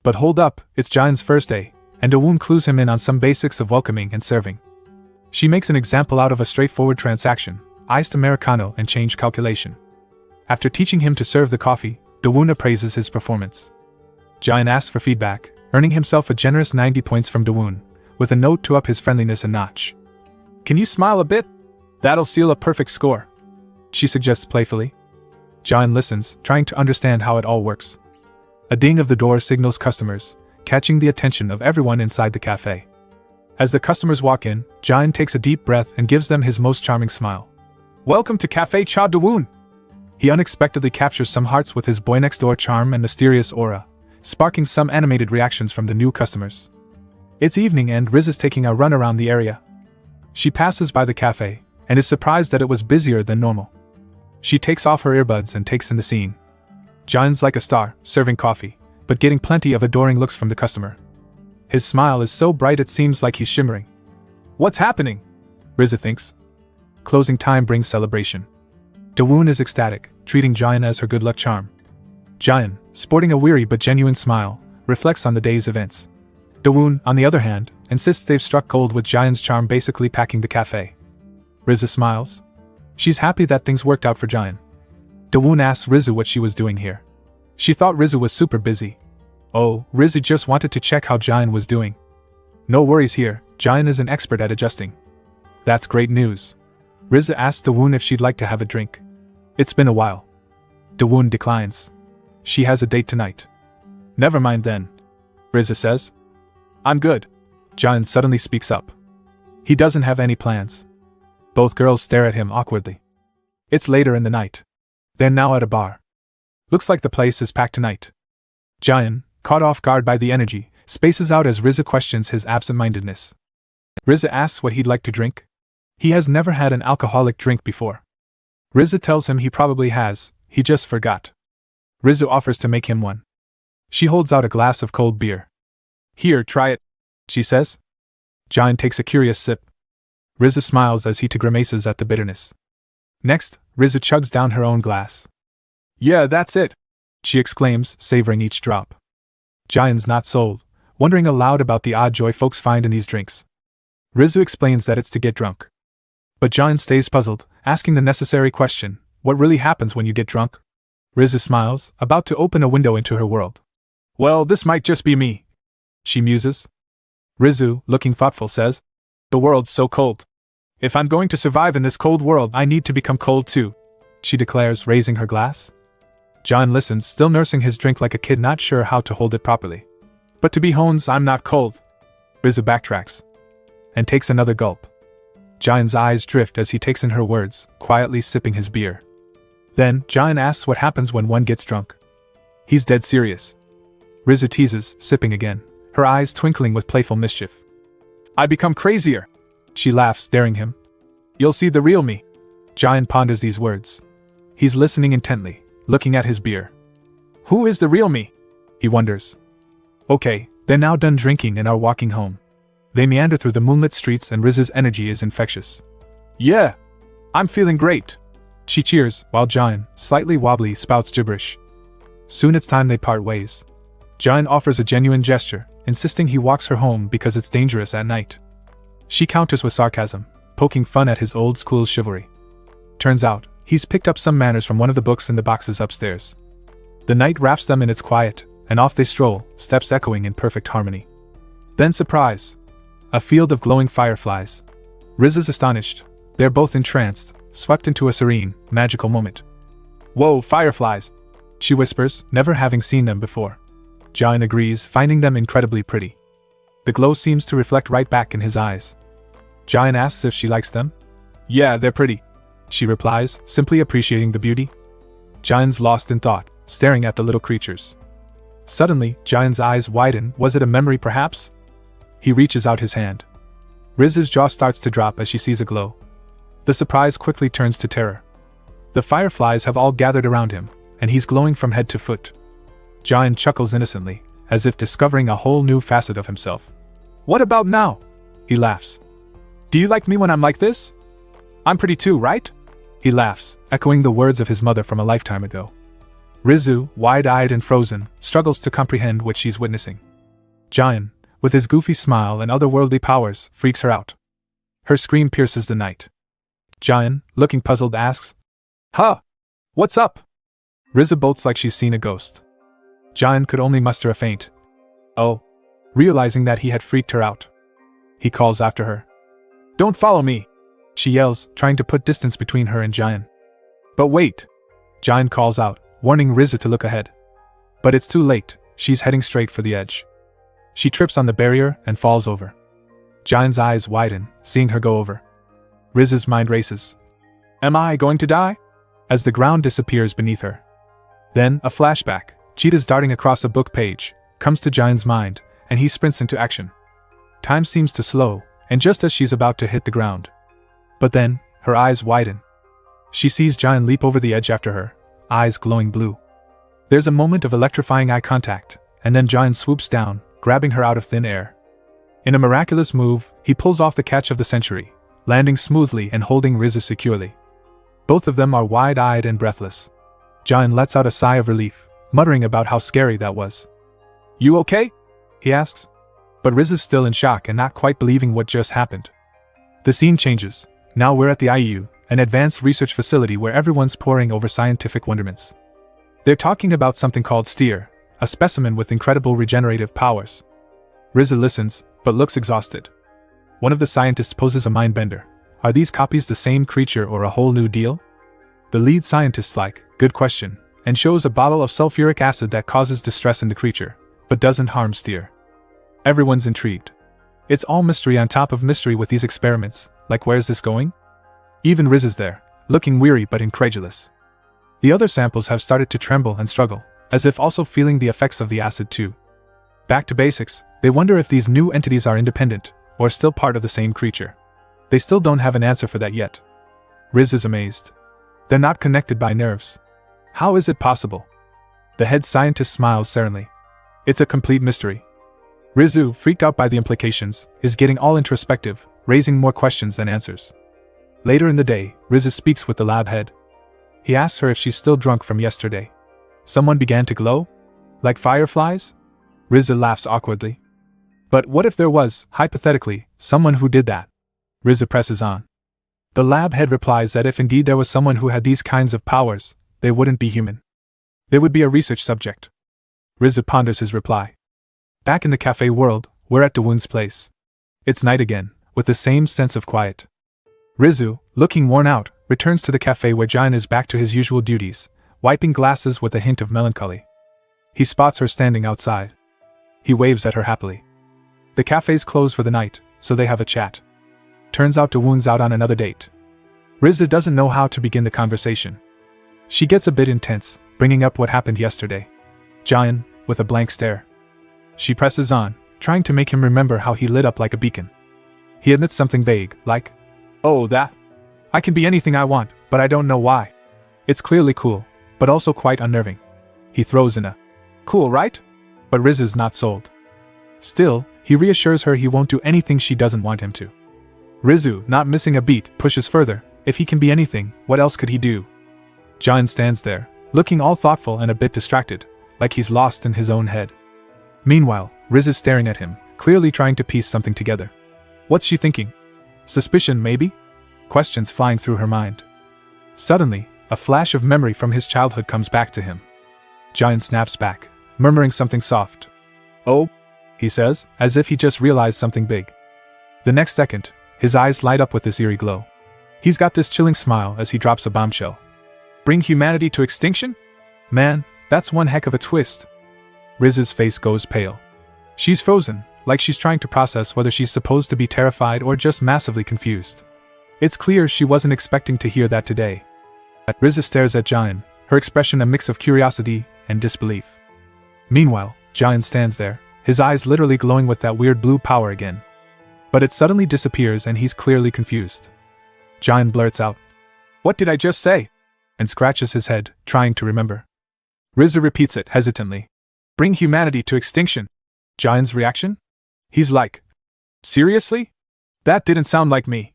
But hold up, it's Jian's first day, and Dawoon clues him in on some basics of welcoming and serving. She makes an example out of a straightforward transaction, iced Americano and change calculation. After teaching him to serve the coffee, Dawoon appraises his performance. Jian asks for feedback, earning himself a generous 90 points from Dawoon, with a note to up his friendliness a notch. Can you smile a bit? That'll seal a perfect score, she suggests playfully. Jian listens, trying to understand how it all works. A ding of the door signals customers, catching the attention of everyone inside the cafe. As the customers walk in, Jian takes a deep breath and gives them his most charming smile. Welcome to Cafe Cha Dawoon! He unexpectedly captures some hearts with his boy-next-door charm and mysterious aura, sparking some animated reactions from the new customers. It's evening and Riz is taking a run around the area. She passes by the cafe, and is surprised that it was busier than normal. She takes off her earbuds and takes in the scene. Jian's like a star, serving coffee, but getting plenty of adoring looks from the customer. His smile is so bright it seems like he's shimmering. What's happening? Riza thinks. Closing time brings celebration. Dawoon is ecstatic, treating Jian as her good luck charm. Jian, sporting a weary but genuine smile, reflects on the day's events. Dawoon, on the other hand, insists they've struck gold with Jian's charm basically packing the cafe. Riza smiles. She's happy that things worked out for Jian. Dawoon asks Rizu what she was doing here. She thought Rizu was super busy. Oh, Rizu just wanted to check how Jian was doing. No worries here, Jian is an expert at adjusting. That's great news. Riza asks Dawoon if she'd like to have a drink. It's been a while. Dawoon declines. She has a date tonight. Never mind then, Riza says. I'm good. Jian suddenly speaks up. He doesn't have any plans. Both girls stare at him awkwardly. It's later in the night. They're now at a bar. Looks like the place is packed tonight. Jian, caught off guard by the energy, spaces out as Riza questions his absent-mindedness. Riza asks what he'd like to drink. He has never had an alcoholic drink before. Riza tells him he probably has, he just forgot. Riza offers to make him one. She holds out a glass of cold beer. Here, try it, she says. Jian takes a curious sip. Riza smiles as he too grimaces at the bitterness. Next, Riza chugs down her own glass. Yeah, that's it, she exclaims, savoring each drop. Jian's not sold, wondering aloud about the odd joy folks find in these drinks. Rizu explains that it's to get drunk. But Jian stays puzzled, asking the necessary question, what really happens when you get drunk? Rizu smiles, about to open a window into her world. Well, this might just be me, she muses. Rizu, looking thoughtful, says, the world's so cold. If I'm going to survive in this cold world, I need to become cold too, she declares, raising her glass. Jian listens, still nursing his drink like a kid not sure how to hold it properly. But to be honest, I'm not cold. Rizu backtracks and takes another gulp. Jian's eyes drift as he takes in her words, quietly sipping his beer. Then, Jian asks what happens when one gets drunk. He's dead serious. Rizu teases, sipping again, her eyes twinkling with playful mischief. I become crazier, she laughs, daring him. You'll see the real me. Jian ponders these words. He's listening intently, looking at his beer. Who is the real me? He wonders. Okay, they're now done drinking and are walking home. They meander through the moonlit streets and Riz's energy is infectious. Yeah, I'm feeling great, she cheers, while Jian, slightly wobbly, spouts gibberish. Soon it's time they part ways. Jian offers a genuine gesture, insisting he walks her home because it's dangerous at night. She counters with sarcasm, poking fun at his old-school chivalry. Turns out, he's picked up some manners from one of the books in the boxes upstairs. The night wraps them in its quiet, and off they stroll, steps echoing in perfect harmony. Then surprise! A field of glowing fireflies. Riz is astonished. They're both entranced, swept into a serene, magical moment. Whoa, fireflies! She whispers, never having seen them before. Jian agrees, finding them incredibly pretty. The glow seems to reflect right back in his eyes. Jian asks if she likes them. Yeah, they're pretty, she replies, simply appreciating the beauty. Jian's lost in thought, staring at the little creatures. Suddenly, Jian's eyes widen. Was it a memory perhaps? He reaches out his hand. Riz's jaw starts to drop as she sees a glow. The surprise quickly turns to terror. The fireflies have all gathered around him, and he's glowing from head to foot. Jian chuckles innocently, as if discovering a whole new facet of himself. What about now? He laughs. Do you like me when I'm like this? I'm pretty too, right? He laughs, echoing the words of his mother from a lifetime ago. Rizu, wide-eyed and frozen, struggles to comprehend what she's witnessing. Jian, with his goofy smile and otherworldly powers, freaks her out. Her scream pierces the night. Jian, looking puzzled, asks, Huh? What's up? Riza bolts like she's seen a ghost. Jian could only muster a faint. Oh. Realizing that he had freaked her out. He calls after her. Don't follow me! She yells, trying to put distance between her and Jian. But wait! Jian calls out, warning Riza to look ahead. But it's too late, she's heading straight for the edge. She trips on the barrier and falls over. Jian's eyes widen, seeing her go over. Riza's mind races. Am I going to die? As the ground disappears beneath her. Then, a flashback, cheetahs darting across a book page, comes to Jian's mind, and he sprints into action. Time seems to slow, and just as she's about to hit the ground. But then, her eyes widen. She sees Jian leap over the edge after her, eyes glowing blue. There's a moment of electrifying eye contact, and then Jian swoops down, grabbing her out of thin air. In a miraculous move, he pulls off the catch of the century, landing smoothly and holding Riza securely. Both of them are wide-eyed and breathless. Jian lets out a sigh of relief, muttering about how scary that was. You okay? He asks. But Riza's still in shock and not quite believing what just happened. The scene changes. Now we're at the IU, an advanced research facility where everyone's poring over scientific wonderments. They're talking about something called steer, a specimen with incredible regenerative powers. Riza listens, but looks exhausted. One of the scientists poses a mind bender. Are these copies the same creature or a whole new deal? The lead scientist's like, good question, and shows a bottle of sulfuric acid that causes distress in the creature, but doesn't harm steer. Everyone's intrigued. It's all mystery on top of mystery with these experiments, like where's this going? Even Riz is there, looking weary but incredulous. The other samples have started to tremble and struggle, as if also feeling the effects of the acid too. Back to basics, they wonder if these new entities are independent, or still part of the same creature. They still don't have an answer for that yet. Riz is amazed. They're not connected by nerves. How is it possible? The head scientist smiles serenely. It's a complete mystery. Rizu, freaked out by the implications, is getting all introspective, raising more questions than answers. Later in the day, Rizu speaks with the lab head. He asks her if she's still drunk from yesterday. Someone began to glow? Like fireflies? Rizu laughs awkwardly. But what if there was, hypothetically, someone who did that? Rizu presses on. The lab head replies that if indeed there was someone who had these kinds of powers, they wouldn't be human. They would be a research subject. Rizu ponders his reply. Back in the cafe world, we're at Dawoon's place. It's night again, with the same sense of quiet. Rizu, looking worn out, returns to the cafe where Jian is back to his usual duties, wiping glasses with a hint of melancholy. He spots her standing outside. He waves at her happily. The cafe's closed for the night, so they have a chat. Turns out Dawoon's out on another date. Rizu doesn't know how to begin the conversation. She gets a bit intense, bringing up what happened yesterday. Jian, with a blank stare. She presses on, trying to make him remember how he lit up like a beacon. He admits something vague, like, oh, that. I can be anything I want, but I don't know why. It's clearly cool, but also quite unnerving. He throws in a, cool, right? But Riz is not sold. Still, he reassures her he won't do anything she doesn't want him to. Rizu, not missing a beat, pushes further. If he can be anything, what else could he do? Jian stands there, looking all thoughtful and a bit distracted, like he's lost in his own head. Meanwhile, Riz is staring at him, clearly trying to piece something together. What's she thinking? Suspicion, maybe? Questions flying through her mind. Suddenly, a flash of memory from his childhood comes back to him. Jian snaps back, murmuring something soft. Oh, he says, as if he just realized something big. The next second, his eyes light up with this eerie glow. He's got this chilling smile as he drops a bombshell. Bring humanity to extinction? Man, that's one heck of a twist. Riz's face goes pale. She's frozen, like she's trying to process whether she's supposed to be terrified or just massively confused. It's clear she wasn't expecting to hear that today. Riza stares at Jayan, her expression a mix of curiosity and disbelief. Meanwhile, Jayan stands there, his eyes literally glowing with that weird blue power again. But it suddenly disappears and he's clearly confused. Jayan blurts out, "What did I just say?" and scratches his head, trying to remember. Riza repeats it hesitantly. "Bring humanity to extinction." Jayan's reaction? He's like, "Seriously? That didn't sound like me."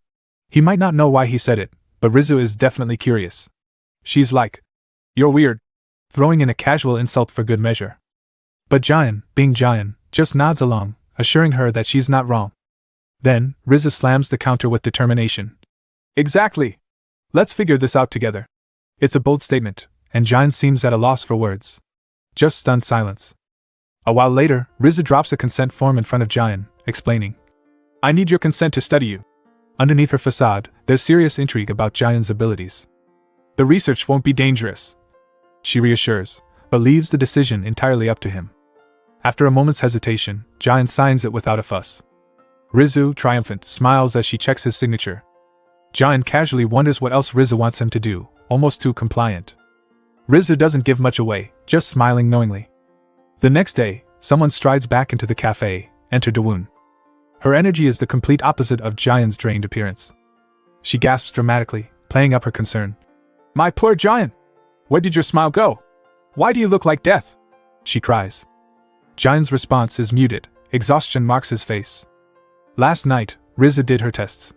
He might not know why he said it, but Rizu is definitely curious. She's like, "You're weird," throwing in a casual insult for good measure. But Jayan, being Jayan, just nods along, assuring her that she's not wrong. Then, Riza slams the counter with determination. "Exactly! Let's figure this out together." It's a bold statement, and Jayan seems at a loss for words. Just stunned silence. A while later, Riza drops a consent form in front of Jayan, explaining, "I need your consent to study you." Underneath her facade, there's serious intrigue about Jayan's abilities. "The research won't be dangerous," she reassures, but leaves the decision entirely up to him. After a moment's hesitation, Jayan signs it without a fuss. Rizu, triumphant, smiles as she checks his signature. Jayan casually wonders what else Rizu wants him to do, almost too compliant. Rizu doesn't give much away, just smiling knowingly. The next day, someone strides back into the cafe, enter Dawoon. Her energy is the complete opposite of Jayan's drained appearance. She gasps dramatically, playing up her concern. "My poor Jayan! Where did your smile go? Why do you look like death?" she cries. Jayan's response is muted, exhaustion marks his face. Last night, Riza did her tests.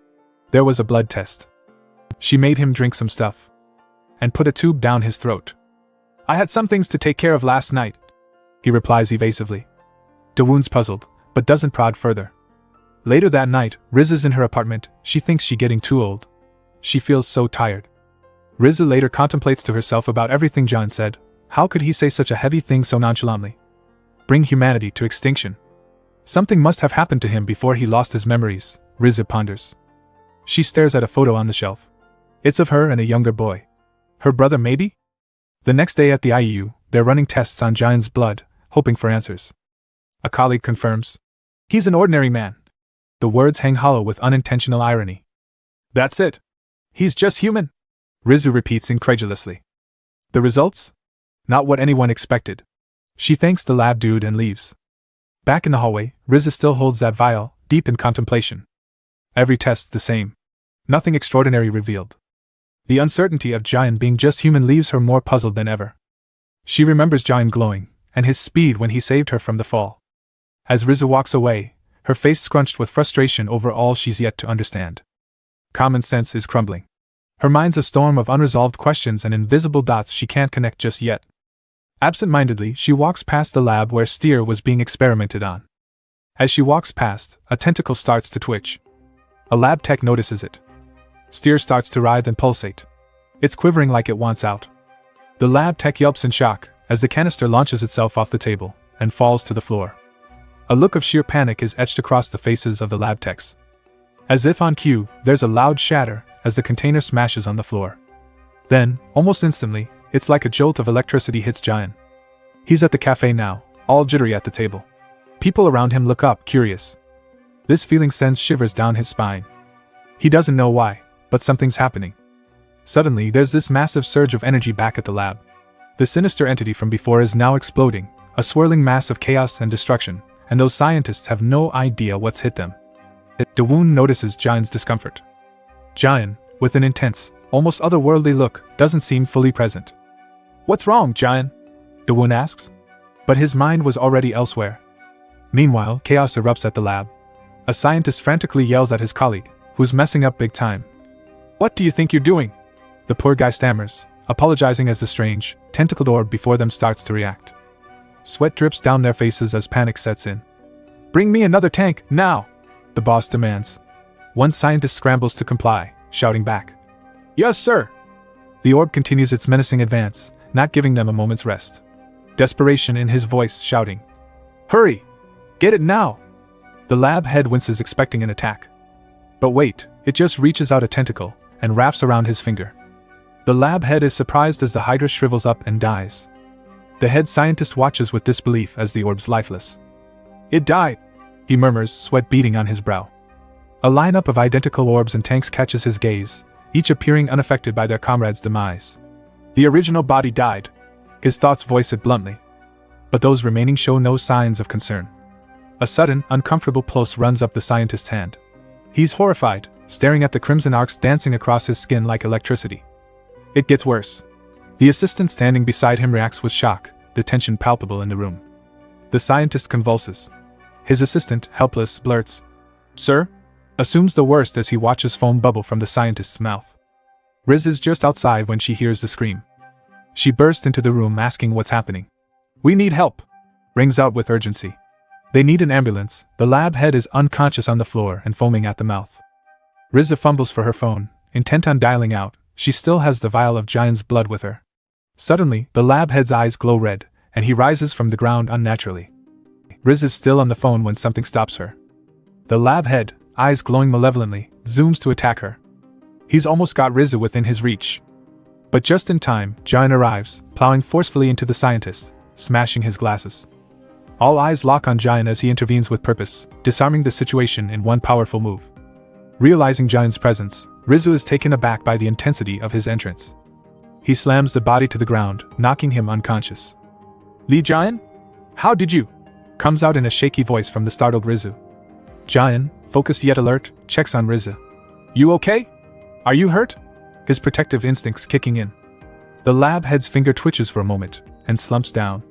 There was a blood test. She made him drink some stuff and put a tube down his throat. "I had some things to take care of last night," he replies evasively. Dawoon's puzzled, but doesn't prod further. Later that night, Riza's in her apartment. She thinks she's getting too old. She feels so tired. Riza later contemplates to herself about everything Jayan said. How could he say such a heavy thing so nonchalantly? Bring humanity to extinction. Something must have happened to him before he lost his memories, Riza ponders. She stares at a photo on the shelf. It's of her and a younger boy. Her brother maybe? The next day at the IU, they're running tests on Jayan's blood, hoping for answers. A colleague confirms. "He's an ordinary man." The words hang hollow with unintentional irony. "That's it. He's just human," Rizu repeats incredulously. The results? Not what anyone expected. She thanks the lab dude and leaves. Back in the hallway, Riza still holds that vial, deep in contemplation. Every test the same. Nothing extraordinary revealed. The uncertainty of Jayan being just human leaves her more puzzled than ever. She remembers Jayan glowing, and his speed when he saved her from the fall. As Riza walks away, her face scrunched with frustration over all she's yet to understand. Common sense is crumbling. Her mind's a storm of unresolved questions and invisible dots she can't connect just yet. Absent-mindedly, she walks past the lab where Steer was being experimented on. As she walks past, a tentacle starts to twitch. A lab tech notices it. Steer starts to writhe and pulsate. It's quivering like it wants out. The lab tech yelps in shock as the canister launches itself off the table and falls to the floor. A look of sheer panic is etched across the faces of the lab techs. As if on cue, there's a loud shatter as the container smashes on the floor. Then, almost instantly, it's like a jolt of electricity hits Jayan. He's at the cafe now, all jittery at the table. People around him look up, curious. This feeling sends shivers down his spine. He doesn't know why, but something's happening. Suddenly, there's this massive surge of energy back at the lab. The sinister entity from before is now exploding, a swirling mass of chaos and destruction, and those scientists have no idea what's hit them. Dawoon notices Jayan's discomfort. Jayan, with an intense, almost otherworldly look, doesn't seem fully present. "What's wrong, Jayan?" Dawoon asks. But his mind was already elsewhere. Meanwhile, chaos erupts at the lab. A scientist frantically yells at his colleague, who's messing up big time. "What do you think you're doing?" The poor guy stammers, apologizing as the strange, tentacled orb before them starts to react. Sweat drips down their faces as panic sets in. "Bring me another tank, now!" the boss demands. One scientist scrambles to comply, shouting back. "Yes, sir!" The orb continues its menacing advance, not giving them a moment's rest. Desperation in his voice, shouting, "Hurry! Get it now!" The lab head winces, expecting an attack. But wait, it just reaches out a tentacle and wraps around his finger. The lab head is surprised as the Hydra shrivels up and dies. The head scientist watches with disbelief as the orb's lifeless. "It died," he murmurs, sweat beading on his brow. A lineup of identical orbs and tanks catches his gaze, each appearing unaffected by their comrade's demise. The original body died. His thoughts voice it bluntly. But those remaining show no signs of concern. A sudden, uncomfortable pulse runs up the scientist's hand. He's horrified, staring at the crimson arcs dancing across his skin like electricity. It gets worse. The assistant standing beside him reacts with shock, the tension palpable in the room. The scientist convulses. His assistant, helpless, blurts, "Sir?" assumes the worst as he watches foam bubble from the scientist's mouth. Riz is just outside when she hears the scream. She bursts into the room asking what's happening. "We need help!" rings out with urgency. They need an ambulance. The lab head is unconscious on the floor and foaming at the mouth. Riz fumbles for her phone, intent on dialing out. She still has the vial of Giant's blood with her. Suddenly, the lab head's eyes glow red, and he rises from the ground unnaturally. Riz is still on the phone when something stops her. The lab head, eyes glowing malevolently, zooms to attack her. He's almost got Riz within his reach. But just in time, Giant arrives, plowing forcefully into the scientist, smashing his glasses. All eyes lock on Giant as he intervenes with purpose, disarming the situation in one powerful move. Realizing Giant's presence, Rizu is taken aback by the intensity of his entrance. He slams the body to the ground, knocking him unconscious. "Li Jian? How did you?" comes out in a shaky voice from the startled Rizu. Jian, focused yet alert, checks on Rizu. "You okay? Are you hurt?" His protective instincts kicking in. The lab head's finger twitches for a moment, and slumps down.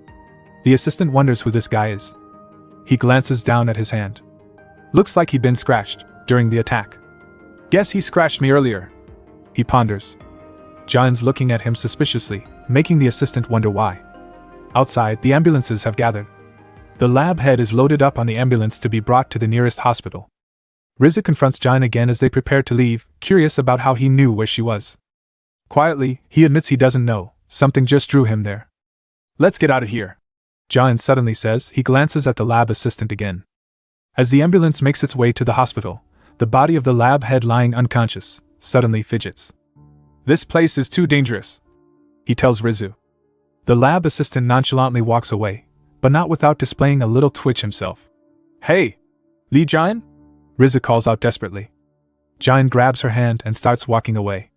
The assistant wonders who this guy is. He glances down at his hand. Looks like he'd been scratched during the attack. "Guess he scratched me earlier," he ponders. John's looking at him suspiciously, making the assistant wonder why. Outside, the ambulances have gathered. The lab head is loaded up on the ambulance to be brought to the nearest hospital. Riza confronts John again as they prepare to leave, curious about how he knew where she was. Quietly, he admits he doesn't know, something just drew him there. "Let's get out of here," John suddenly says. He glances at the lab assistant again. As the ambulance makes its way to the hospital, the body of the lab head lying unconscious suddenly fidgets. "This place is too dangerous," he tells Rizu. The lab assistant nonchalantly walks away, but not without displaying a little twitch himself. "Hey, Li Jian?" Rizu calls out desperately. Jian grabs her hand and starts walking away.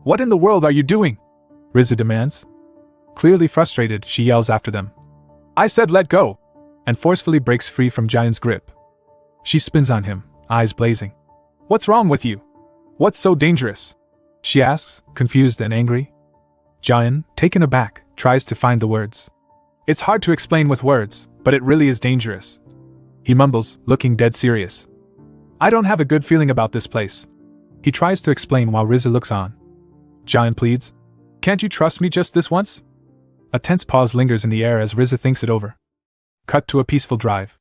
"What in the world are you doing?" Rizu demands. Clearly frustrated, she yells after them. "I said let go!" and forcefully breaks free from Jian's grip. She spins on him, eyes blazing. "What's wrong with you? What's so dangerous?" she asks, confused and angry. Jian, taken aback, tries to find the words. "It's hard to explain with words, but it really is dangerous," he mumbles, looking dead serious. "I don't have a good feeling about this place," he tries to explain while Riza looks on. Jian pleads, "Can't you trust me just this once?" A tense pause lingers in the air as Riza thinks it over. Cut to a peaceful drive.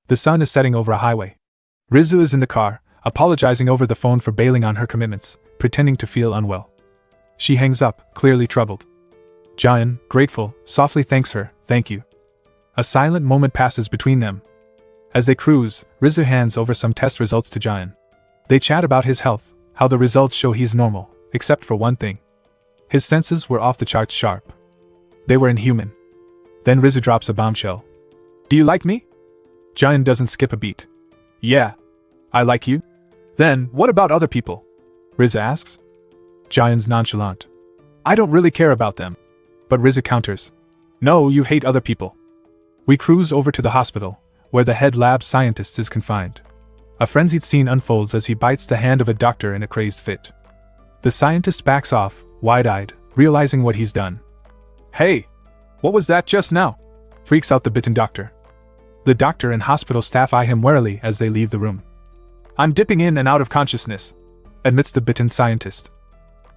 The sun is setting over a highway. Rizu is in the car, apologizing over the phone for bailing on her commitments, pretending to feel unwell. She hangs up, clearly troubled. Jian, grateful, softly thanks her, "Thank you." A silent moment passes between them. As they cruise, Rizu hands over some test results to Jian. They chat about his health, how the results show he's normal, except for one thing. His senses were off the charts sharp. They were inhuman. Then Rizu drops a bombshell. "Do you like me?" Jian doesn't skip a beat. "Yeah. I like you." "Then, what about other people?" Riza asks. Jian's nonchalant. "I don't really care about them." But Riza counters. "No, you hate other people." We cruise over to the hospital, where the head lab scientist is confined. A frenzied scene unfolds as he bites the hand of a doctor in a crazed fit. The scientist backs off, wide-eyed, realizing what he's done. "Hey! What was that just now?" freaks out the bitten doctor. The doctor and hospital staff eye him warily as they leave the room. "I'm dipping in and out of consciousness," admits the bitten scientist.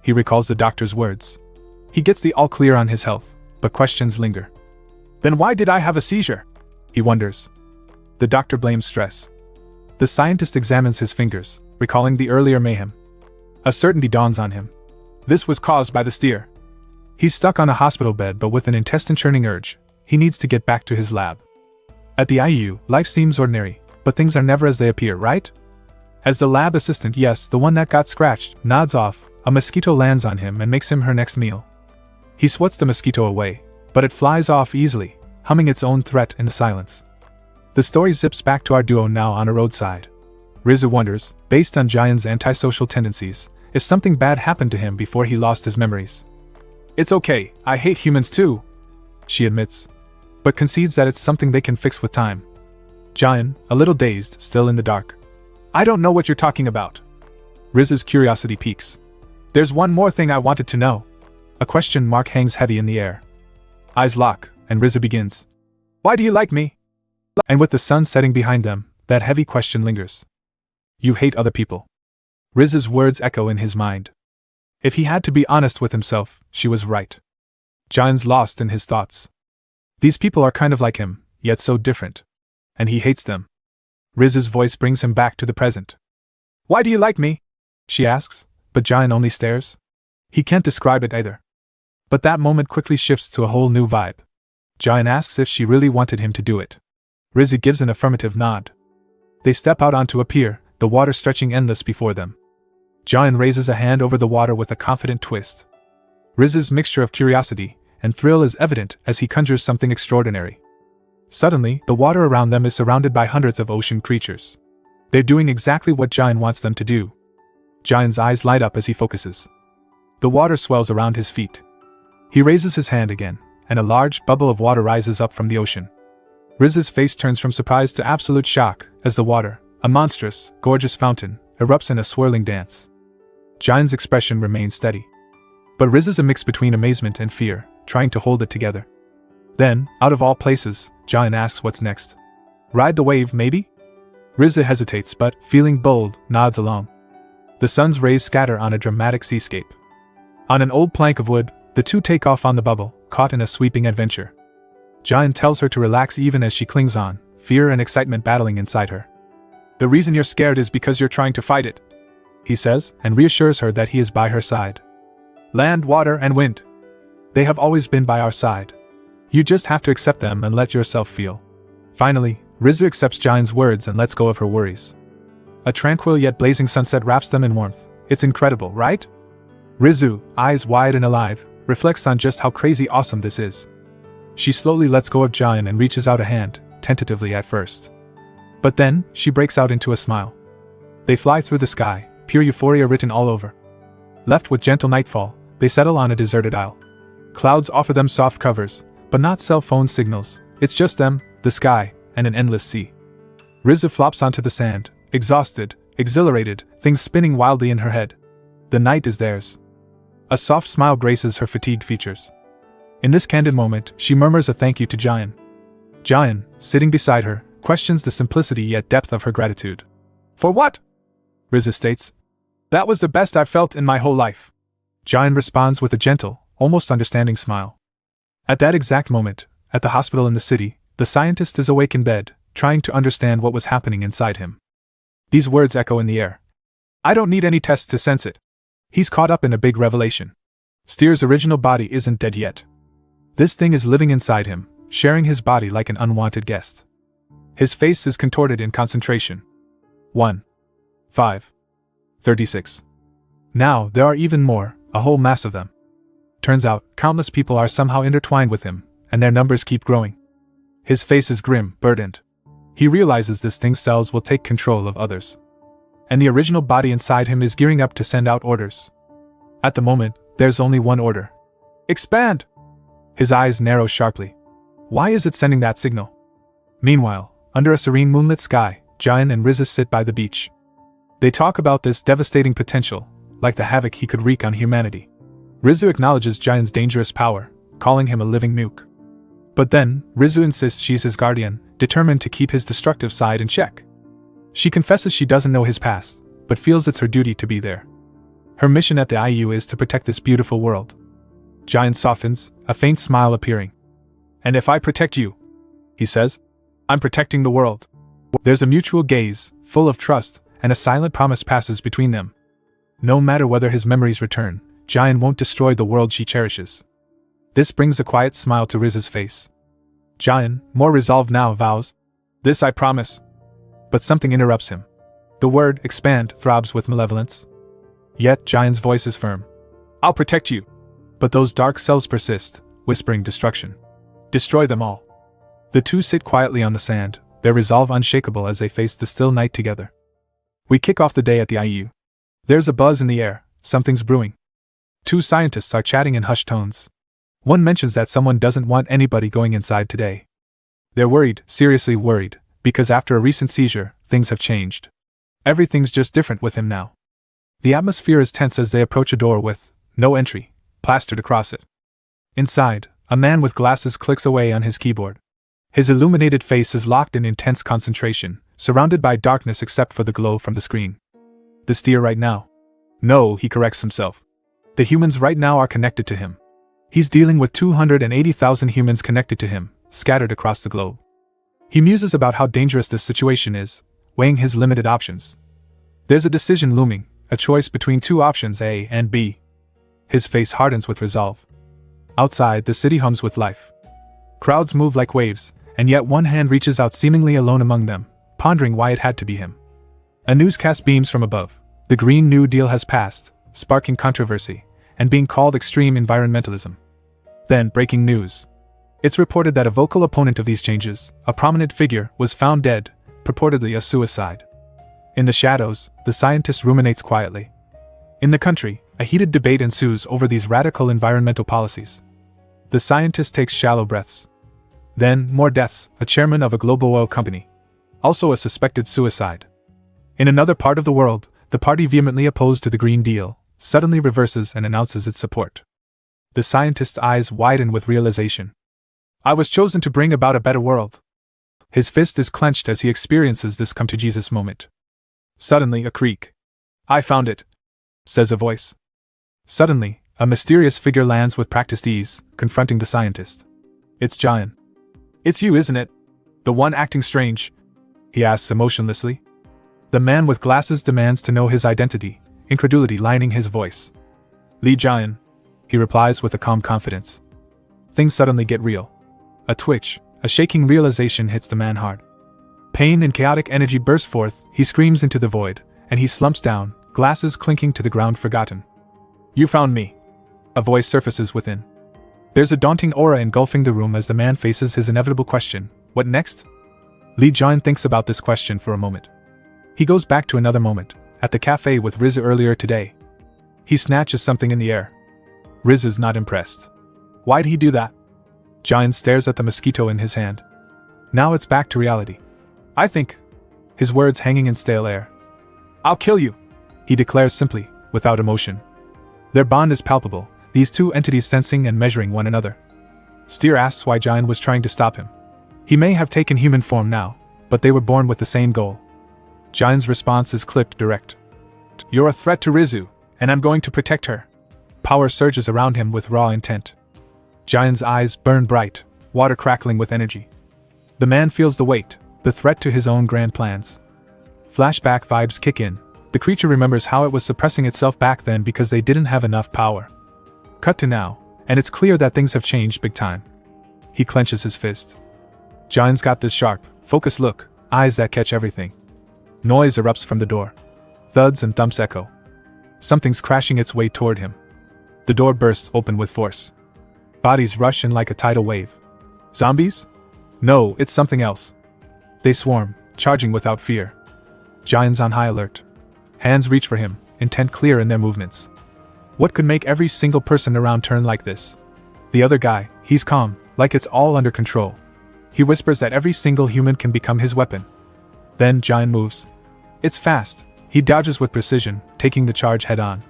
He recalls the doctor's words. He gets the all clear on his health, but questions linger. "Then why did I have a seizure?" he wonders. The doctor blames stress. The scientist examines his fingers, recalling the earlier mayhem. A certainty dawns on him. This was caused by the steer. He's stuck on a hospital bed but with an intestine-churning urge. He needs to get back to his lab. At the IU, life seems ordinary, but things are never as they appear, right? As the lab assistant, yes, the one that got scratched, nods off, a mosquito lands on him and makes him her next meal. He swats the mosquito away, but it flies off easily, humming its own threat in the silence. The story zips back to our duo now on a roadside. Rizu wonders, based on Giant's antisocial tendencies, if something bad happened to him before he lost his memories. It's okay, I hate humans too, she admits, but concedes that it's something they can fix with time. Giant, a little dazed, still in the dark. I don't know what you're talking about. Riz's curiosity peaks. There's one more thing I wanted to know. A question mark hangs heavy in the air. Eyes lock, and Riz begins. Why do you like me? And with the sun setting behind them, that heavy question lingers. You hate other people. Riz's words echo in his mind. If he had to be honest with himself, she was right. Giant's lost in his thoughts. These people are kind of like him, yet so different. And he hates them. Riz's voice brings him back to the present. Why do you like me? She asks, but Giant only stares. He can't describe it either. But that moment quickly shifts to a whole new vibe. Giant asks if she really wanted him to do it. Riz gives an affirmative nod. They step out onto a pier, the water stretching endless before them. Giant raises a hand over the water with a confident twist. Riz's mixture of curiosity and thrill is evident as he conjures something extraordinary. Suddenly, the water around them is surrounded by hundreds of ocean creatures. They're doing exactly what Giant wants them to do. Giant's eyes light up as he focuses. The water swells around his feet. He raises his hand again, and a large bubble of water rises up from the ocean. Riz's face turns from surprise to absolute shock as the water, a monstrous, gorgeous fountain, erupts in a swirling dance. Giant's expression remains steady. But Riz is a mix between amazement and fear, trying to hold it together. Then, out of all places, Giant asks what's next. Ride the wave, maybe? Riz hesitates but, feeling bold, nods along. The sun's rays scatter on a dramatic seascape. On an old plank of wood, the two take off on the bubble, caught in a sweeping adventure. Giant tells her to relax even as she clings on, fear and excitement battling inside her. The reason you're scared is because you're trying to fight it, he says, and reassures her that he is by her side. Land, water, and wind. They have always been by our side. You just have to accept them and let yourself feel. Finally, Rizu accepts Giant's words and lets go of her worries. A tranquil yet blazing sunset wraps them in warmth. It's incredible, right? Rizu, eyes wide and alive, reflects on just how crazy awesome this is. She slowly lets go of Giant and reaches out a hand, tentatively at first. But then, she breaks out into a smile. They fly through the sky, pure euphoria written all over. Left with gentle nightfall, they settle on a deserted isle. Clouds offer them soft covers, but not cell phone signals. It's just them, the sky, and an endless sea. Rizu flops onto the sand, exhausted, exhilarated, things spinning wildly in her head. The night is theirs. A soft smile graces her fatigued features. In this candid moment, she murmurs a thank you to Giant. Giant, sitting beside her, questions the simplicity yet depth of her gratitude. For what? Rizu states. That was the best I've felt in my whole life. Giant responds with a gentle, almost understanding smile. At that exact moment, at the hospital in the city, the scientist is awake in bed, trying to understand what was happening inside him. These words echo in the air. I don't need any tests to sense it. He's caught up in a big revelation. Steer's original body isn't dead yet. This thing is living inside him, sharing his body like an unwanted guest. His face is contorted in concentration. 1. 5. 36. Now, there are even more, a whole mass of them. Turns out, countless people are somehow intertwined with him, and their numbers keep growing. His face is grim, burdened. He realizes this thing's cells will take control of others. And the original body inside him is gearing up to send out orders. At the moment, there's only one order. Expand! His eyes narrow sharply. Why is it sending that signal? Meanwhile, under a serene moonlit sky, Giant and Riza sit by the beach. They talk about this devastating potential, like the havoc he could wreak on humanity. Rizu acknowledges Giant's dangerous power, calling him a living nuke. But then, Rizu insists she's his guardian, determined to keep his destructive side in check. She confesses she doesn't know his past, but feels it's her duty to be there. Her mission at the IU is to protect this beautiful world. Giant softens, a faint smile appearing. And if I protect you, he says, I'm protecting the world. There's a mutual gaze, full of trust, and a silent promise passes between them. No matter whether his memories return, Giant won't destroy the world she cherishes. This brings a quiet smile to Riz's face. Giant, more resolved now, vows, this I promise. But something interrupts him. The word expand throbs with malevolence. Yet Giant's voice is firm. I'll protect you. But those dark cells persist, whispering destruction. Destroy them all. The two sit quietly on the sand, their resolve unshakable as they face the still night together. We kick off the day at the IU. There's a buzz in the air, something's brewing. Two scientists are chatting in hushed tones. One mentions that someone doesn't want anybody going inside today. They're worried, seriously worried, because after a recent seizure, things have changed. Everything's just different with him now. The atmosphere is tense as they approach a door with no entry plastered across it. Inside, a man with glasses clicks away on his keyboard. His illuminated face is locked in intense concentration, surrounded by darkness except for the glow from the screen. The steer right now. No, he corrects himself. The humans right now are connected to him. He's dealing with 280,000 humans connected to him, scattered across the globe. He muses about how dangerous this situation is, weighing his limited options. There's a decision looming, a choice between two options A and B. His face hardens with resolve. Outside, the city hums with life. Crowds move like waves, and yet one hand reaches out seemingly alone among them, pondering why it had to be him. A newscast beams from above. The Green New Deal has passed, sparking controversy, and being called extreme environmentalism. Then, breaking news. It's reported that a vocal opponent of these changes, a prominent figure, was found dead, purportedly a suicide. In the shadows, the scientist ruminates quietly. In the country, a heated debate ensues over these radical environmental policies. The scientist takes shallow breaths. Then, more deaths, a chairman of a global oil company. Also a suspected suicide. In another part of the world, the party vehemently opposed to the Green Deal suddenly reverses and announces its support. The scientist's eyes widen with realization. I was chosen to bring about a better world. His fist is clenched as he experiences this come-to-Jesus moment. Suddenly, a creak. I found it, says a voice. Suddenly, a mysterious figure lands with practiced ease, confronting the scientist. It's Jian. It's you, isn't it? The one acting strange? He asks emotionlessly. The man with glasses demands to know his identity, incredulity lining his voice. Li Jian, he replies with a calm confidence. Things suddenly get real. A twitch, a shaking realization hits the man hard. Pain and chaotic energy burst forth, he screams into the void, and he slumps down, glasses clinking to the ground forgotten. You found me. A voice surfaces within. There's a daunting aura engulfing the room as the man faces his inevitable question, what next? Li Jian thinks about this question for a moment. He goes back to another moment, at the cafe with Riz earlier today. He snatches something in the air. Riz is not impressed. Why'd he do that? Jian stares at the mosquito in his hand. Now it's back to reality. I think. His words hanging in stale air. I'll kill you, he declares simply, without emotion. Their bond is palpable, these two entities sensing and measuring one another. Steer asks why Jian was trying to stop him. He may have taken human form now, but they were born with the same goal. Jian's response is clipped direct. You're a threat to Rizu, and I'm going to protect her. Power surges around him with raw intent. Jian's eyes burn bright, water crackling with energy. The man feels the weight, the threat to his own grand plans. Flashback vibes kick in. The creature remembers how it was suppressing itself back then because they didn't have enough power. Cut to now, and it's clear that things have changed big time. He clenches his fist. Jian's got this sharp, focused look, eyes that catch everything. Noise erupts from the door. Thuds and thumps echo. Something's crashing its way toward him. The door bursts open with force. Bodies rush in like a tidal wave. Zombies? No, it's something else. They swarm, charging without fear. Jian's on high alert. Hands reach for him, intent clear in their movements. What could make every single person around turn like this? The other guy, he's calm, like it's all under control. He whispers that every single human can become his weapon. Then Jian moves. It's fast. He dodges with precision, taking the charge head-on.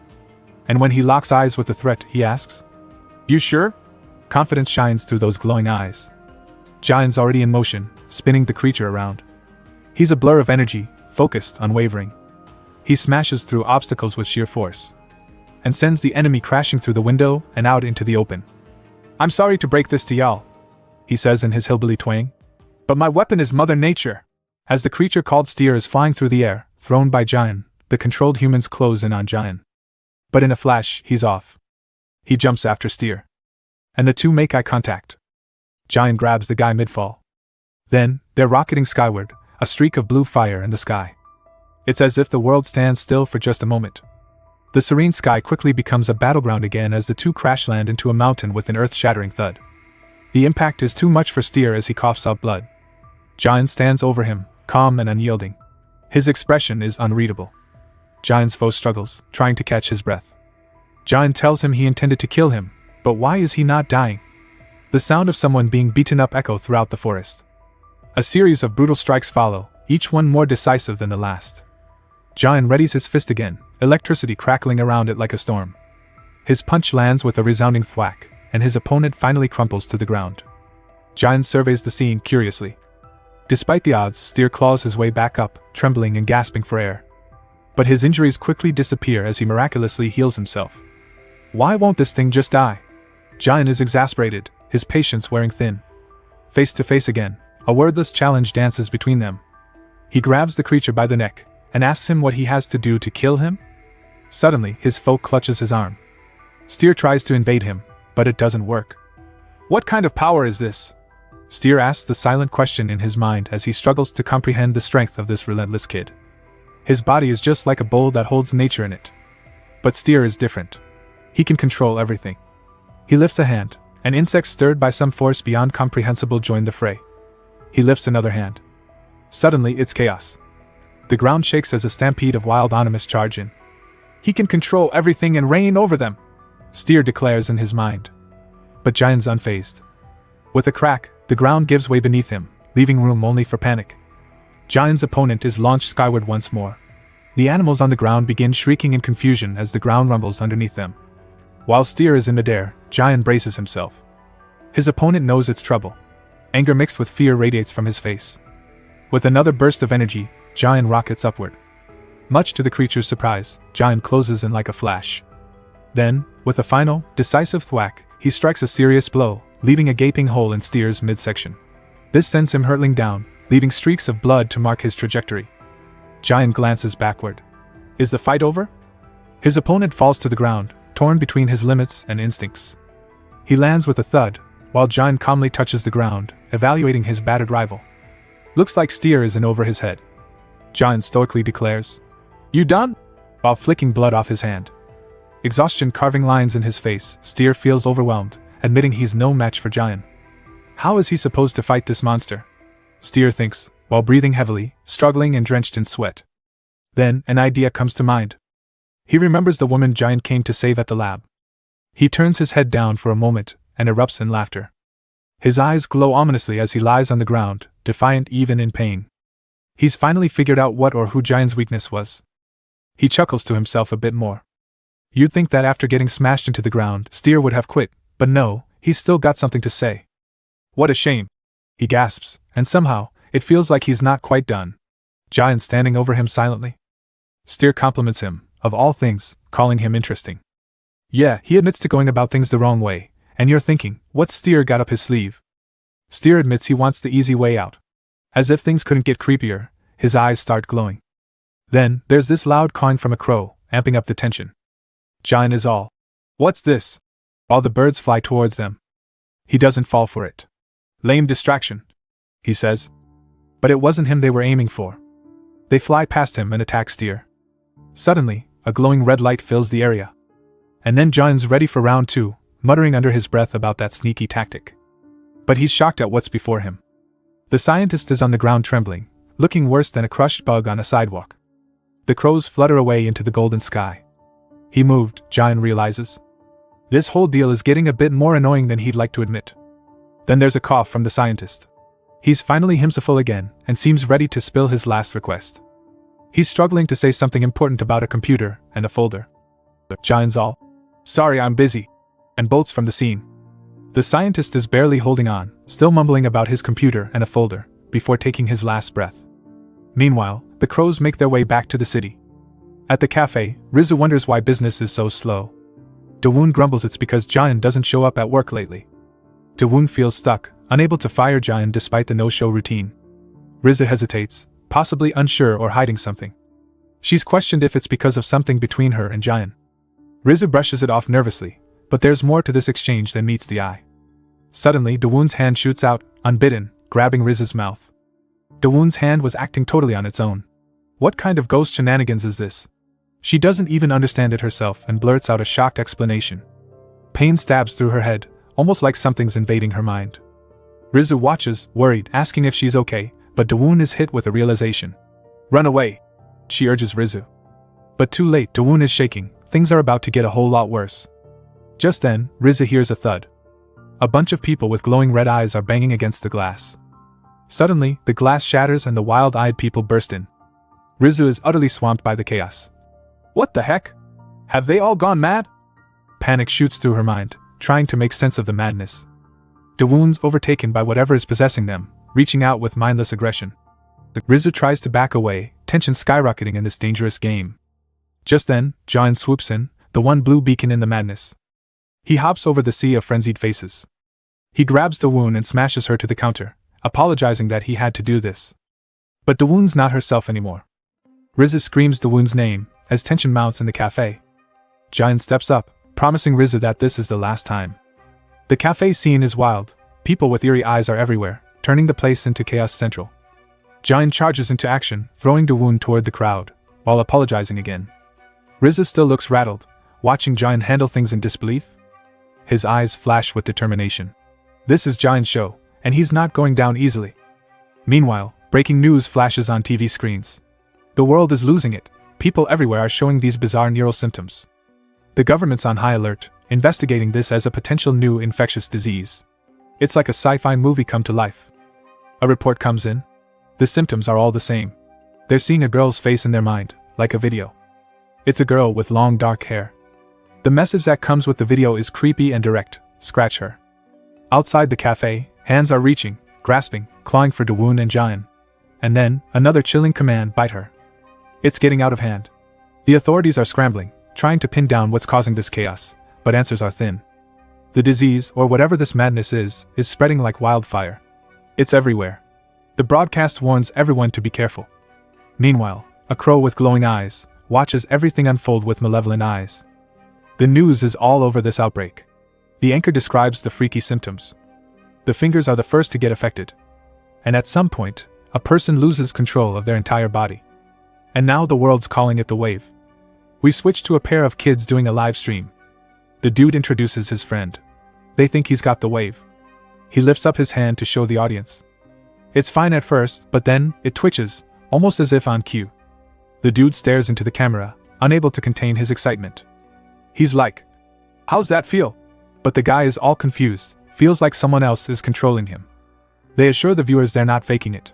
And when he locks eyes with the threat, he asks, You sure? Confidence shines through those glowing eyes. Jian's already in motion, spinning the creature around. He's a blur of energy, focused, unwavering. He smashes through obstacles with sheer force. And sends the enemy crashing through the window and out into the open. I'm sorry to break this to y'all, he says in his hillbilly twang. But my weapon is Mother Nature. As the creature called Steer is flying through the air, thrown by Jian, the controlled humans close in on Jian. But in a flash, he's off. He jumps after Steer. And the two make eye contact. Jian grabs the guy mid-fall. Then, they're rocketing skyward, a streak of blue fire in the sky. It's as if the world stands still for just a moment. The serene sky quickly becomes a battleground again as the two crash land into a mountain with an earth-shattering thud. The impact is too much for Steer as he coughs out blood. Jian stands over him, calm and unyielding. His expression is unreadable. Jian's foe struggles, trying to catch his breath. Jian tells him he intended to kill him, but why is he not dying? The sound of someone being beaten up echo throughout the forest. A series of brutal strikes follow, each one more decisive than the last. Jian readies his fist again, electricity crackling around it like a storm. His punch lands with a resounding thwack, and his opponent finally crumples to the ground. Jian surveys the scene curiously. Despite the odds, Steer claws his way back up, trembling and gasping for air. But his injuries quickly disappear as he miraculously heals himself. Why won't this thing just die? Jian is exasperated, his patience wearing thin. Face to face again, a wordless challenge dances between them. He grabs the creature by the neck, and asks him what he has to do to kill him? Suddenly, his foe clutches his arm. Steer tries to invade him, but it doesn't work. What kind of power is this? Steer asks the silent question in his mind as he struggles to comprehend the strength of this relentless kid. His body is just like a bowl that holds nature in it. But Steer is different. He can control everything. He lifts a hand, and insects stirred by some force beyond comprehensible join the fray. He lifts another hand. Suddenly, it's chaos. The ground shakes as a stampede of wild animals charge in. He can control everything and reign over them, Steer declares in his mind. But Jian's unfazed. With a crack, the ground gives way beneath him, leaving room only for panic. Jian's opponent is launched skyward once more. The animals on the ground begin shrieking in confusion as the ground rumbles underneath them. While Steer is in midair, Jian braces himself. His opponent knows it's trouble. Anger mixed with fear radiates from his face. With another burst of energy, Jian rockets upward. Much to the creature's surprise, Jian closes in like a flash. Then, with a final, decisive thwack, he strikes a serious blow, leaving a gaping hole in Steer's midsection. This sends him hurtling down, leaving streaks of blood to mark his trajectory. Jian glances backward. Is the fight over? His opponent falls to the ground, torn between his limits and instincts. He lands with a thud, while Jian calmly touches the ground, evaluating his battered rival. Looks like Steer is in over his head. Jian stoically declares, "You done?" while flicking blood off his hand. Exhaustion carving lines in his face, Steer feels overwhelmed, admitting he's no match for Jian. How is he supposed to fight this monster? Steer thinks, while breathing heavily, struggling and drenched in sweat. Then, an idea comes to mind. He remembers the woman Jian came to save at the lab. He turns his head down for a moment, and erupts in laughter. His eyes glow ominously as he lies on the ground, defiant even in pain. He's finally figured out what or who Jian's weakness was. He chuckles to himself a bit more. You'd think that after getting smashed into the ground, Steer would have quit, but no, he's still got something to say. What a shame! He gasps, and somehow, it feels like he's not quite done. Jian standing over him silently. Steer compliments him, of all things, calling him interesting. Yeah, he admits to going about things the wrong way, and you're thinking, what's Steer got up his sleeve? Steer admits he wants the easy way out. As if things couldn't get creepier, his eyes start glowing. Then, there's this loud cawing from a crow, amping up the tension. Jian is all, "What's this?" All the birds fly towards them. He doesn't fall for it. Lame distraction, he says. But it wasn't him they were aiming for. They fly past him and attack Steer. Suddenly, a glowing red light fills the area. And then Jian's ready for round 2, muttering under his breath about that sneaky tactic. But he's shocked at what's before him. The scientist is on the ground trembling, looking worse than a crushed bug on a sidewalk. The crows flutter away into the golden sky. He moved, Jian realizes. This whole deal is getting a bit more annoying than he'd like to admit. Then there's a cough from the scientist. He's finally himself again, and seems ready to spill his last request. He's struggling to say something important about a computer and a folder. Jian's all, "Sorry, I'm busy," and bolts from the scene. The scientist is barely holding on, still mumbling about his computer and a folder, before taking his last breath. Meanwhile, the crows make their way back to the city. At the cafe, Rizu wonders why business is so slow. Dawoon grumbles it's because Jian doesn't show up at work lately. Dawoon feels stuck, unable to fire Jian despite the no-show routine. Rizu hesitates, possibly unsure or hiding something. She's questioned if it's because of something between her and Jian. Rizu brushes it off nervously, but there's more to this exchange than meets the eye. Suddenly, Dawoon's hand shoots out, unbidden, grabbing Rizu's mouth. Dawoon's hand was acting totally on its own. What kind of ghost shenanigans is this? She doesn't even understand it herself and blurts out a shocked explanation. Pain stabs through her head, almost like something's invading her mind. Rizu watches, worried, asking if she's okay, but Dawoon is hit with a realization. Run away, she urges Rizu. But too late, Dawoon is shaking, things are about to get a whole lot worse. Just then, Rizu hears a thud. A bunch of people with glowing red eyes are banging against the glass. Suddenly, the glass shatters and the wild-eyed people burst in. Rizu is utterly swamped by the chaos. What the heck? Have they all gone mad? Panic shoots through her mind, trying to make sense of the madness. Dawoon's overtaken by whatever is possessing them, reaching out with mindless aggression. Rizu tries to back away, tension skyrocketing in this dangerous game. Just then, Jain swoops in, the one blue beacon in the madness. He hops over the sea of frenzied faces. He grabs Dawoon and smashes her to the counter, apologizing that he had to do this. But Dawoon's not herself anymore. Rizu screams Dawoon's name, as tension mounts in the cafe. Jain steps up, promising Rizu that this is the last time. The cafe scene is wild, people with eerie eyes are everywhere, turning the place into chaos central. Jain charges into action, throwing Dawoon toward the crowd, while apologizing again. Rizu still looks rattled, watching Jain handle things in disbelief. His eyes flash with determination. This is Jain's show, and he's not going down easily. Meanwhile, breaking news flashes on TV screens. The world is losing it, people everywhere are showing these bizarre neural symptoms. The government's on high alert, investigating this as a potential new infectious disease. It's like a sci-fi movie come to life. A report comes in. The symptoms are all the same. They're seeing a girl's face in their mind, like a video. It's a girl with long dark hair. The message that comes with the video is creepy and direct, scratch her. Outside the cafe, hands are reaching, grasping, clawing for Dawoon and Jain. And then, another chilling command, bite her. It's getting out of hand. The authorities are scrambling, trying to pin down what's causing this chaos, but answers are thin. The disease, or whatever this madness is spreading like wildfire. It's everywhere. The broadcast warns everyone to be careful. Meanwhile, a crow with glowing eyes watches everything unfold with malevolent eyes. The news is all over this outbreak. The anchor describes the freaky symptoms. The fingers are the first to get affected. And at some point, a person loses control of their entire body. And now the world's calling it the wave. We switch to a pair of kids doing a live stream. The dude introduces his friend. They think he's got the wave. He lifts up his hand to show the audience. It's fine at first, but then, it twitches, almost as if on cue. The dude stares into the camera, unable to contain his excitement. He's like, "How's that feel?" But the guy is all confused, feels like someone else is controlling him. They assure the viewers they're not faking it.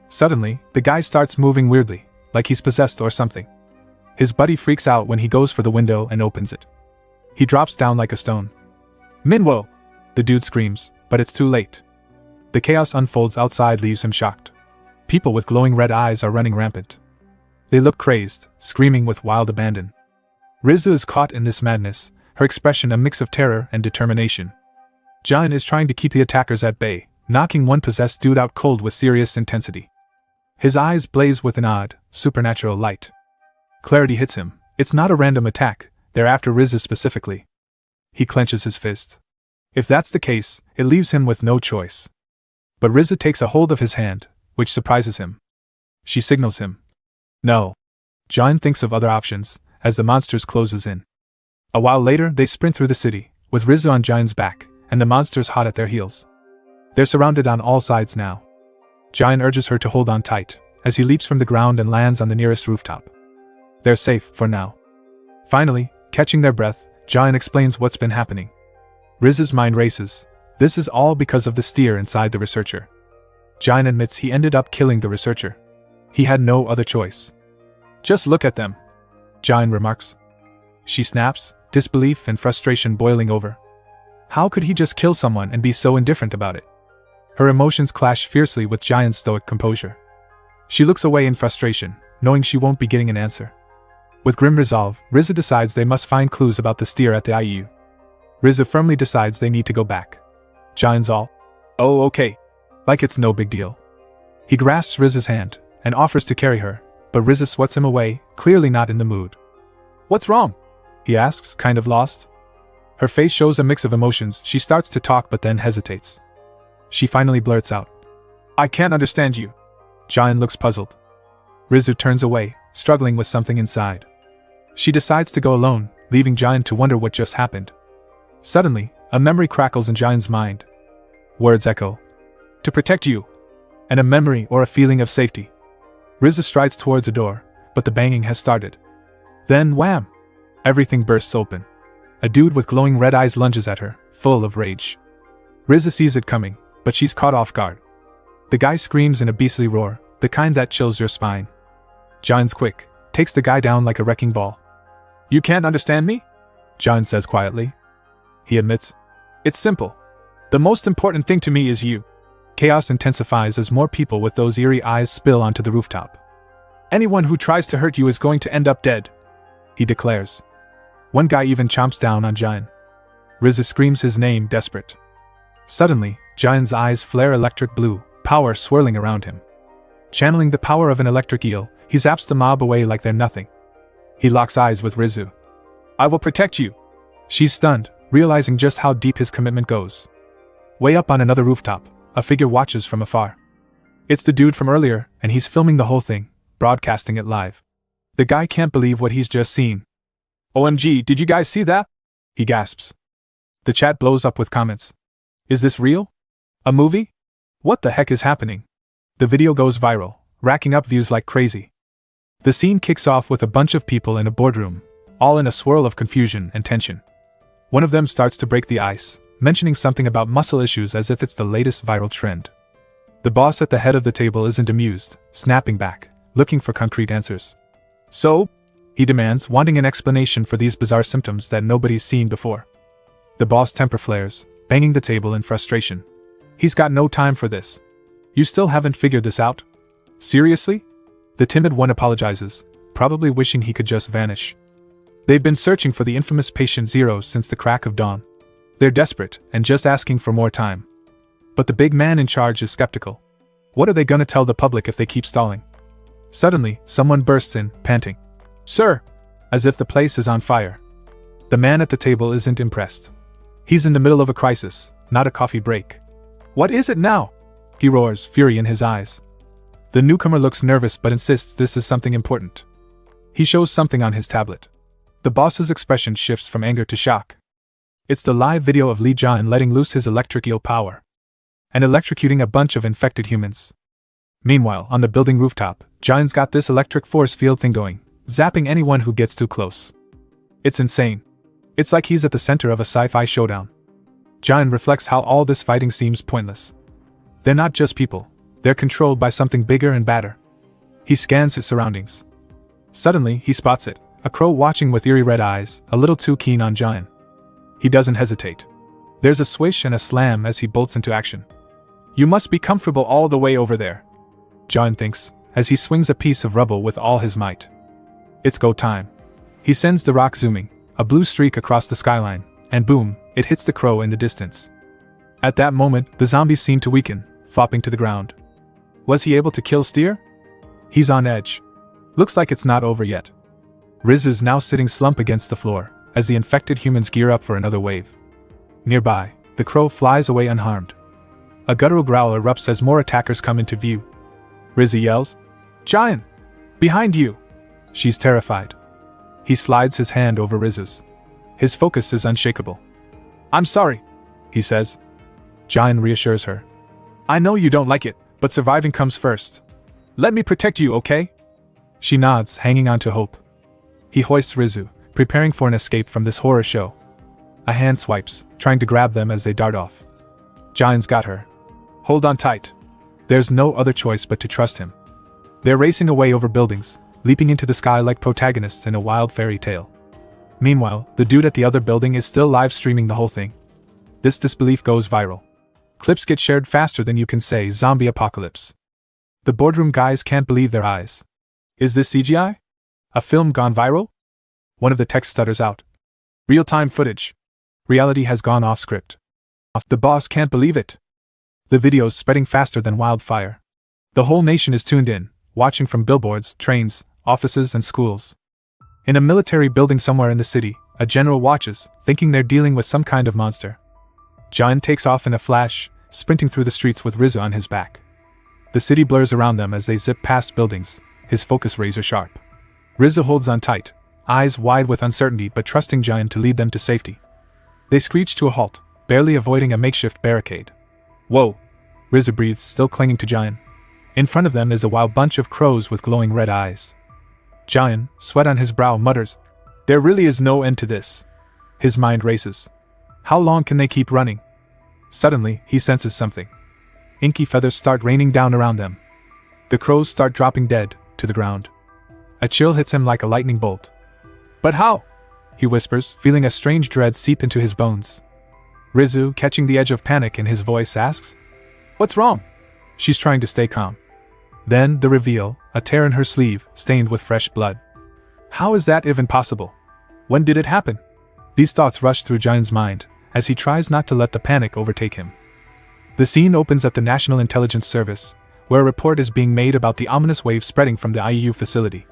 Suddenly, the guy starts moving weirdly, like he's possessed or something. His buddy freaks out when he goes for the window and opens it. He drops down like a stone. "Minwo!" the dude screams, but it's too late. The chaos unfolds outside leaves him shocked. People with glowing red eyes are running rampant. They look crazed, screaming with wild abandon. Rizu is caught in this madness, her expression a mix of terror and determination. Jain is trying to keep the attackers at bay, knocking one possessed dude out cold with serious intensity. His eyes blaze with an odd, supernatural light. Clarity hits him. It's not a random attack, they're after Rizu specifically. He clenches his fist. If that's the case, it leaves him with no choice. But Rizu takes a hold of his hand, which surprises him. She signals him. No. Jain thinks of other options, as the monsters closes in. A while later, they sprint through the city, with Rizu on Jain's back, and the monsters hot at their heels. They're surrounded on all sides now. Jain urges her to hold on tight, as he leaps from the ground and lands on the nearest rooftop. They're safe, for now. Finally, catching their breath, Jain explains what's been happening. Rizu's mind races. This is all because of the steer inside the researcher. Jain admits he ended up killing the researcher. He had no other choice. Just look at them, Jain remarks. She snaps, disbelief and frustration boiling over. How could he just kill someone and be so indifferent about it? Her emotions clash fiercely with Jain's stoic composure. She looks away in frustration, knowing she won't be getting an answer. With grim resolve, Rizu decides they must find clues about the steer at the IU. Rizu firmly decides they need to go back. Jain's all, "Oh, okay. Like it's no big deal." He grasps Rizu's hand, and offers to carry her, but Rizu swats him away, clearly not in the mood. "What's wrong?" he asks, kind of lost. Her face shows a mix of emotions. She starts to talk but then hesitates. She finally blurts out, "I can't understand you." Jain looks puzzled. Rizu turns away, struggling with something inside. She decides to go alone, leaving Jain to wonder what just happened. Suddenly, a memory crackles in Jain's mind. Words echo. "To protect you." and a memory or a feeling of safety. Riza strides towards a door, but the banging has started. Then wham! Everything bursts open. A dude with glowing red eyes lunges at her, full of rage. Riza sees it coming, but she's caught off guard. The guy screams in a beastly roar, the kind that chills your spine. John's quick, takes the guy down like a wrecking ball. "You can't understand me?" John says quietly. He admits, "It's simple. The most important thing to me is you." Chaos intensifies as more people with those eerie eyes spill onto the rooftop. "Anyone who tries to hurt you is going to end up dead," he declares. One guy even chomps down on John. Riza screams his name, desperate. Suddenly, John's eyes flare electric blue, power swirling around him. Channeling the power of an electric eel, he zaps the mob away like they're nothing. He locks eyes with Rizu. "I will protect you." She's stunned, realizing just how deep his commitment goes. Way up on another rooftop, a figure watches from afar. It's the dude from earlier, and he's filming the whole thing, broadcasting it live. The guy can't believe what he's just seen. "OMG, did you guys see that?" he gasps. The chat blows up with comments. "Is this real? A movie? What the heck is happening?" The video goes viral, racking up views like crazy. The scene kicks off with a bunch of people in a boardroom, all in a swirl of confusion and tension. One of them starts to break the ice, mentioning something about muscle issues as if it's the latest viral trend. The boss at the head of the table isn't amused, snapping back, looking for concrete answers. "So?" he demands, wanting an explanation for these bizarre symptoms that nobody's seen before. The boss temper flares, banging the table in frustration. He's got no time for this. "You still haven't figured this out? Seriously?" The timid one apologizes, probably wishing he could just vanish. They've been searching for the infamous Patient Zero since the crack of dawn. They're desperate and just asking for more time. But the big man in charge is skeptical. What are they gonna tell the public if they keep stalling? Suddenly, someone bursts in, panting. "Sir!" As if the place is on fire. The man at the table isn't impressed. He's in the middle of a crisis, not a coffee break. "What is it now?" he roars, fury in his eyes. The newcomer looks nervous but insists this is something important. He shows something on his tablet. The boss's expression shifts from anger to shock. It's the live video of Lee John letting loose his electric eel power and electrocuting a bunch of infected humans. Meanwhile, on the building rooftop, John's got this electric force field thing going, zapping anyone who gets too close. It's insane. It's like he's at the center of a sci-fi showdown. John reflects how all this fighting seems pointless. They're not just people. They're controlled by something bigger and badder. He scans his surroundings. Suddenly, he spots it, a crow watching with eerie red eyes, a little too keen on John. He doesn't hesitate. There's a swish and a slam as he bolts into action. "You must be comfortable all the way over there," John thinks, as he swings a piece of rubble with all his might. It's go time. He sends the rock zooming, a blue streak across the skyline, and boom, it hits the crow in the distance. At that moment, the zombies seem to weaken, flopping to the ground. Was he able to kill Steer? He's on edge. Looks like it's not over yet. Riz is now sitting slump against the floor, as the infected humans gear up for another wave. Nearby, the crow flies away unharmed. A guttural growl erupts as more attackers come into view. Rizzy yells, "Giant! Behind you!" She's terrified. He slides his hand over Riz's. His focus is unshakable. "I'm sorry," he says. Giant reassures her. "I know you don't like it, but surviving comes first. Let me protect you, okay?" She nods, hanging on to hope. He hoists Rizu, preparing for an escape from this horror show. A hand swipes, trying to grab them as they dart off. Giant's got her. Hold on tight. There's no other choice but to trust him. They're racing away over buildings, leaping into the sky like protagonists in a wild fairy tale. Meanwhile, the dude at the other building is still live streaming the whole thing. This disbelief goes viral. Clips get shared faster than you can say zombie apocalypse. The boardroom guys can't believe their eyes. Is this CGI? A film gone viral? One of the texts stutters out. Real-time footage. Reality has gone off script. The boss can't believe it. The video's spreading faster than wildfire. The whole nation is tuned in, watching from billboards, trains, offices, and schools. In a military building somewhere in the city, a general watches, thinking they're dealing with some kind of monster. John takes off in a flash, sprinting through the streets with Riza on his back. The city blurs around them as they zip past buildings, his focus razor sharp. Riza holds on tight, eyes wide with uncertainty but trusting John to lead them to safety. They screech to a halt, barely avoiding a makeshift barricade. "Whoa!" Riza breathes, still clinging to John. In front of them is a wild bunch of crows with glowing red eyes. Jian, sweat on his brow, mutters, "There really is no end to this." His mind races. How long can they keep running? Suddenly, he senses something. Inky feathers start raining down around them. The crows start dropping dead to the ground. A chill hits him like a lightning bolt. "But how?" he whispers, feeling a strange dread seep into his bones. Rizu, catching the edge of panic in his voice, asks, "What's wrong?" She's trying to stay calm. Then, the reveal, a tear in her sleeve, stained with fresh blood. How is that even possible? When did it happen? These thoughts rush through Jian's mind, as he tries not to let the panic overtake him. The scene opens at the National Intelligence Service, where a report is being made about the ominous wave spreading from the IU facility.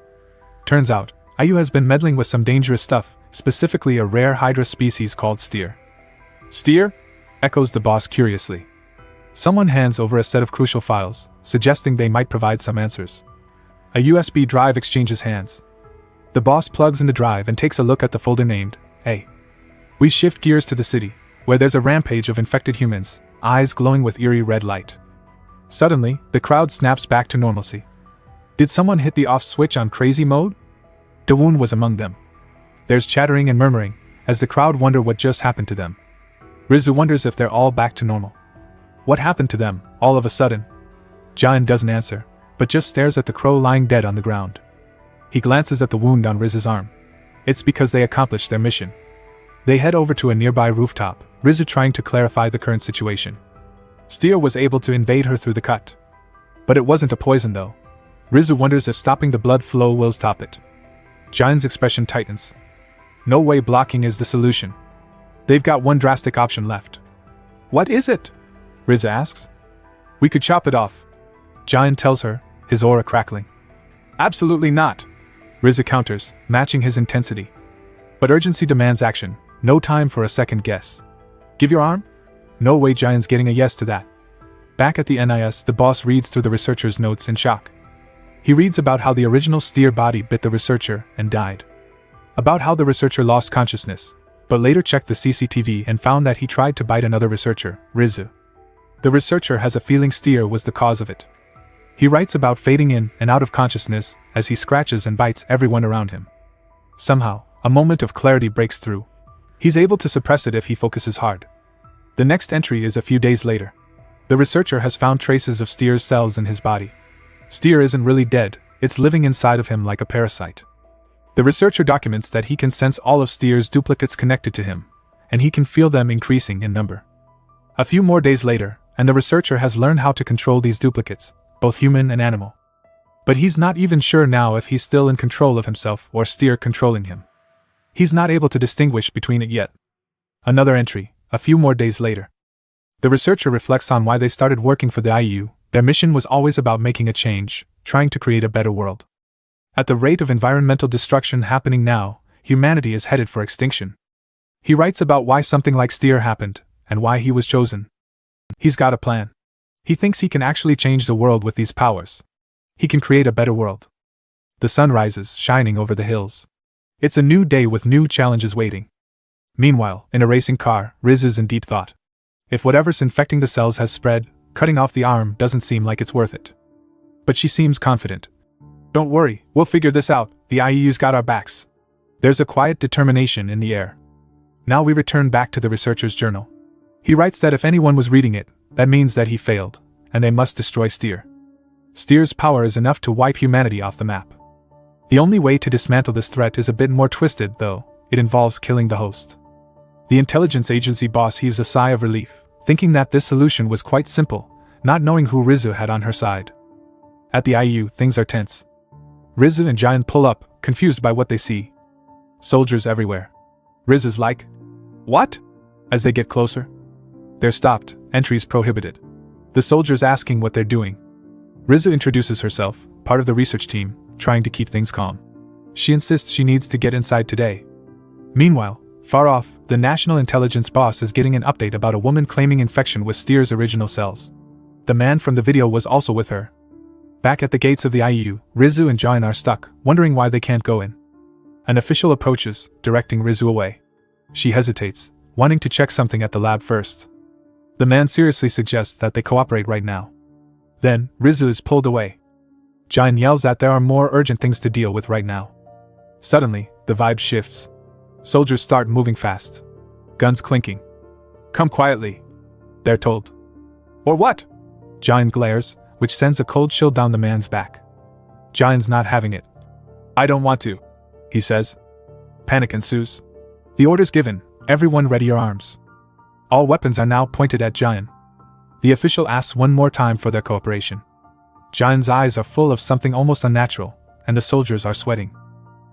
Turns out, IU has been meddling with some dangerous stuff, specifically a rare hydra species called steer. "Steer?" echoes the boss curiously. Someone hands over a set of crucial files, suggesting they might provide some answers. A USB drive exchanges hands. The boss plugs in the drive and takes a look at the folder named A. We shift gears to the city, where there's a rampage of infected humans, eyes glowing with eerie red light. Suddenly, the crowd snaps back to normalcy. Did someone hit the off switch on crazy mode? Dawoon was among them. There's chattering and murmuring, as the crowd wonder what just happened to them. Rizu wonders if they're all back to normal. What happened to them, all of a sudden? Jian doesn't answer, but just stares at the crow lying dead on the ground. He glances at the wound on Riz's arm. It's because they accomplished their mission. They head over to a nearby rooftop, Rizu trying to clarify the current situation. Steer was able to invade her through the cut. But it wasn't a poison though. Rizu wonders if stopping the blood flow will stop it. Jian's expression tightens. No way blocking is the solution. They've got one drastic option left. What is it? Riz asks. We could chop it off. Jian tells her, his aura crackling. Absolutely not. Riz counters, matching his intensity. But urgency demands action, no time for a second guess. Give your arm? No way, Jian's getting a yes to that. Back at the NIS, the boss reads through the researcher's notes in shock. He reads about how the original steer body bit the researcher and died. About how the researcher lost consciousness, but later checked the CCTV and found that he tried to bite another researcher, Rizu. The researcher has a feeling steer was the cause of it. He writes about fading in and out of consciousness as he scratches and bites everyone around him. Somehow, a moment of clarity breaks through. He's able to suppress it if he focuses hard. The next entry is a few days later. The researcher has found traces of Steer's cells in his body. Steer isn't really dead, it's living inside of him like a parasite. The researcher documents that he can sense all of Steer's duplicates connected to him, and he can feel them increasing in number. A few more days later, and the researcher has learned how to control these duplicates, both human and animal. But he's not even sure now if he's still in control of himself or Steer controlling him. He's not able to distinguish between it yet. Another entry, a few more days later. The researcher reflects on why they started working for the IU. Their mission was always about making a change, trying to create a better world. At the rate of environmental destruction happening now, humanity is headed for extinction. He writes about why something like Steer happened, and why he was chosen. He's got a plan. He thinks he can actually change the world with these powers. He can create a better world. The sun rises, shining over the hills. It's a new day with new challenges waiting. Meanwhile, in a racing car, Riz is in deep thought. If whatever's infecting the cells has spread, cutting off the arm doesn't seem like it's worth it. But she seems confident. Don't worry, we'll figure this out, the IU's got our backs. There's a quiet determination in the air. Now we return back to the researcher's journal. He writes that if anyone was reading it, that means that he failed, and they must destroy Steer. Steer's power is enough to wipe humanity off the map. The only way to dismantle this threat is a bit more twisted, though. It involves killing the host. The intelligence agency boss heaves a sigh of relief, thinking that this solution was quite simple, not knowing who Rizu had on her side. At the IU, things are tense. Rizu and Jian pull up, confused by what they see. Soldiers everywhere. Riz is like, "What?" As they get closer. They're stopped, entries prohibited. The soldiers asking what they're doing. Rizu introduces herself, part of the research team, trying to keep things calm. She insists she needs to get inside today. Meanwhile, far off, the National Intelligence boss is getting an update about a woman claiming infection with Steer's original cells. The man from the video was also with her. Back at the gates of the IU, Rizu and Jian are stuck, wondering why they can't go in. An official approaches, directing Rizu away. She hesitates, wanting to check something at the lab first. The man seriously suggests that they cooperate right now. Then, Rizu is pulled away. Jian yells that there are more urgent things to deal with right now. Suddenly, the vibe shifts. Soldiers start moving fast. Guns clinking. Come quietly, they're told. Or what? Jian glares, which sends a cold chill down the man's back. Jian's not having it. I don't want to, he says. Panic ensues. The order's given, everyone ready your arms. All weapons are now pointed at Jian. The official asks one more time for their cooperation. Jian's eyes are full of something almost unnatural, and the soldiers are sweating.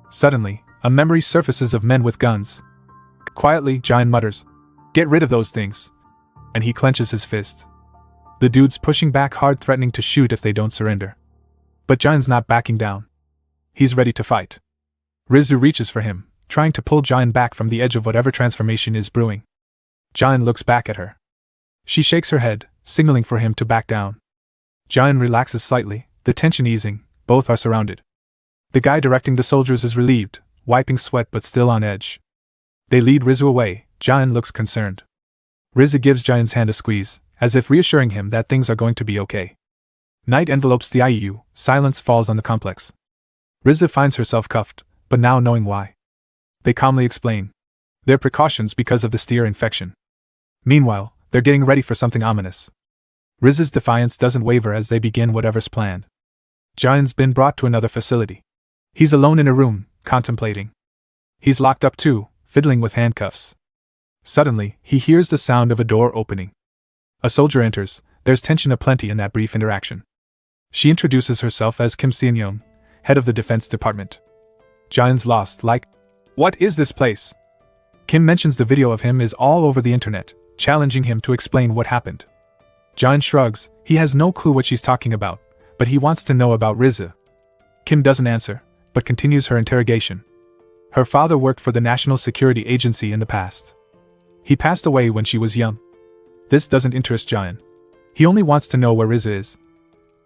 Suddenly, a memory surfaces of men with guns. Quietly, Jian mutters, "Get rid of those things." And he clenches his fist. The dude's pushing back hard, threatening to shoot if they don't surrender. But Jian's not backing down. He's ready to fight. Rizu reaches for him, trying to pull Jian back from the edge of whatever transformation is brewing. Jian looks back at her. She shakes her head, signaling for him to back down. Jian relaxes slightly, the tension easing. Both are surrounded. The guy directing the soldiers is relieved, wiping sweat but still on edge. They lead Rizu away. Jian looks concerned. Rizu gives Jian's hand a squeeze, as if reassuring him that things are going to be okay. Night envelopes the IU, silence falls on the complex. Rizu finds herself cuffed, but now knowing why. They calmly explain. Their precautions because of the steer infection. Meanwhile, they're getting ready for something ominous. Rizu's defiance doesn't waver as they begin whatever's planned. Jian's been brought to another facility. He's alone in a room, contemplating. He's locked up too, fiddling with handcuffs. Suddenly, he hears the sound of a door opening. A soldier enters. There's tension aplenty in that brief interaction. She introduces herself as Kim Seon-young, head of the defense department. Jian's lost, like, what is this place? Kim mentions the video of him is all over the internet, challenging him to explain what happened. Jian shrugs. He has no clue what she's talking about, but he wants to know about Rizu. Kim doesn't answer, but continues her interrogation. Her father worked for the National Security Agency in the past. He passed away when she was young. This doesn't interest Jian. He only wants to know where Rizu is.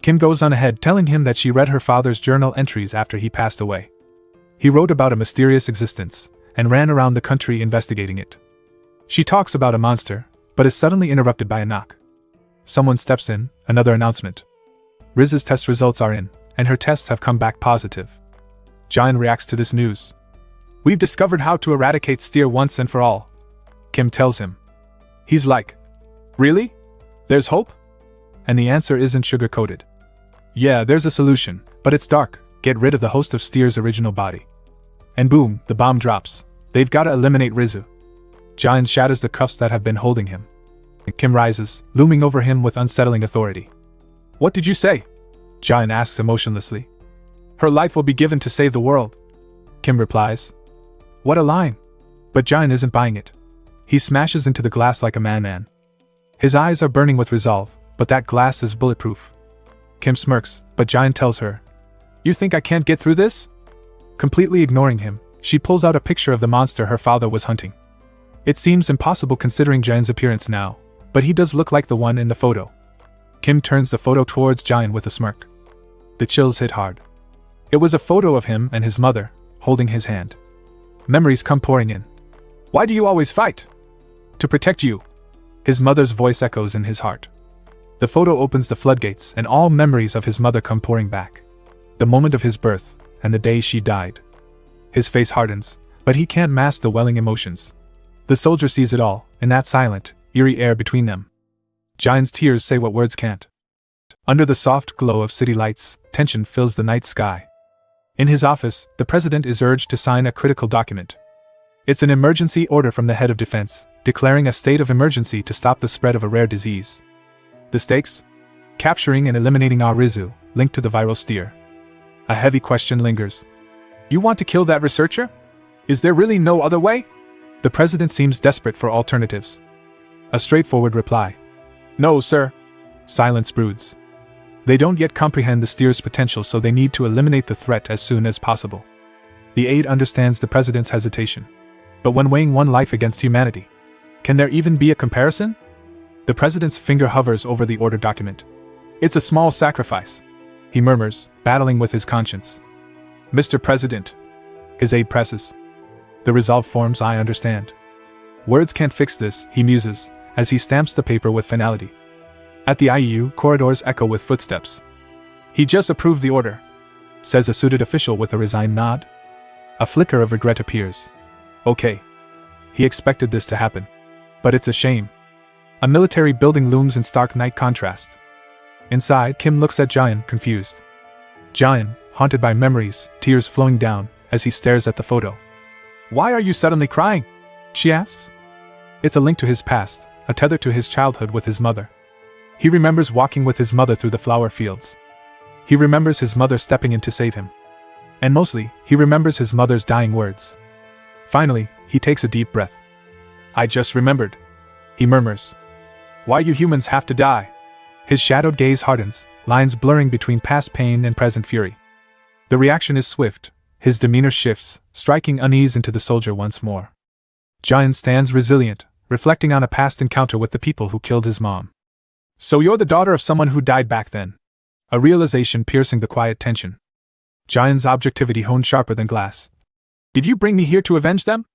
Kim goes on ahead, telling him that she read her father's journal entries after he passed away. He wrote about a mysterious existence, and ran around the country investigating it. She talks about a monster, but is suddenly interrupted by a knock. Someone steps in, another announcement. Rizu's test results are in, and her tests have come back positive. Jian reacts to this news. We've discovered how to eradicate steer once and for all, Kim tells him. He's like, really? There's hope? And the answer isn't sugar-coated. Yeah, there's a solution, but it's dark. Get rid of the host of steer's original body. And boom, the bomb drops. They've got to eliminate Rizu. Jian shatters the cuffs that have been holding him. Kim rises, looming over him with unsettling authority. What did you say? Jian asks emotionlessly. Her life will be given to save the world, Kim replies. What a line. But Jian isn't buying it. He smashes into the glass like a madman. His eyes are burning with resolve, but that glass is bulletproof. Kim smirks, but Jian tells her, You think I can't get through this? Completely ignoring him, she pulls out a picture of the monster her father was hunting. It seems impossible considering Jian's appearance now, but he does look like the one in the photo. Kim turns the photo towards Jian with a smirk. The chills hit hard. It was a photo of him and his mother, holding his hand. Memories come pouring in. Why do you always fight? To protect you. His mother's voice echoes in his heart. The photo opens the floodgates and all memories of his mother come pouring back. The moment of his birth, and the day she died. His face hardens, but he can't mask the welling emotions. The soldier sees it all, in that silent, eerie air between them. Jian's tears say what words can't. Under the soft glow of city lights, tension fills the night sky. In his office, the president is urged to sign a critical document. It's an emergency order from the head of defense, declaring a state of emergency to stop the spread of a rare disease. The stakes? Capturing and eliminating Rizu, linked to the viral steer. A heavy question lingers. You want to kill that researcher? Is there really no other way? The president seems desperate for alternatives. A straightforward reply. No, sir. Silence broods. They don't yet comprehend the steer's potential, so they need to eliminate the threat as soon as possible. The aide understands the president's hesitation. But when weighing one life against humanity, can there even be a comparison? The president's finger hovers over the order document. It's a small sacrifice, he murmurs, battling with his conscience. Mr. President. His aide presses. The resolve forms. I understand. Words can't fix this, he muses, as he stamps the paper with finality. At the IEU, corridors echo with footsteps. "He just approved the order," says a suited official with a resigned nod. A flicker of regret appears. Okay. He expected this to happen. But it's a shame. A military building looms in stark night contrast. Inside, Kim looks at Jaehyun, confused. Jaehyun, haunted by memories, tears flowing down, as he stares at the photo. "Why are you suddenly crying?" she asks. It's a link to his past, a tether to his childhood with his mother. He remembers walking with his mother through the flower fields. He remembers his mother stepping in to save him. And mostly, he remembers his mother's dying words. Finally, he takes a deep breath. "I just remembered," he murmurs. "Why you humans have to die?" His shadowed gaze hardens, lines blurring between past pain and present fury. The reaction is swift. His demeanor shifts, striking unease into the soldier once more. Jaehyun stands resilient, reflecting on a past encounter with the people who killed his mom. "So you're the daughter of someone who died back then?" A realization piercing the quiet tension. Jaehyun's objectivity honed sharper than glass. "Did you bring me here to avenge them?"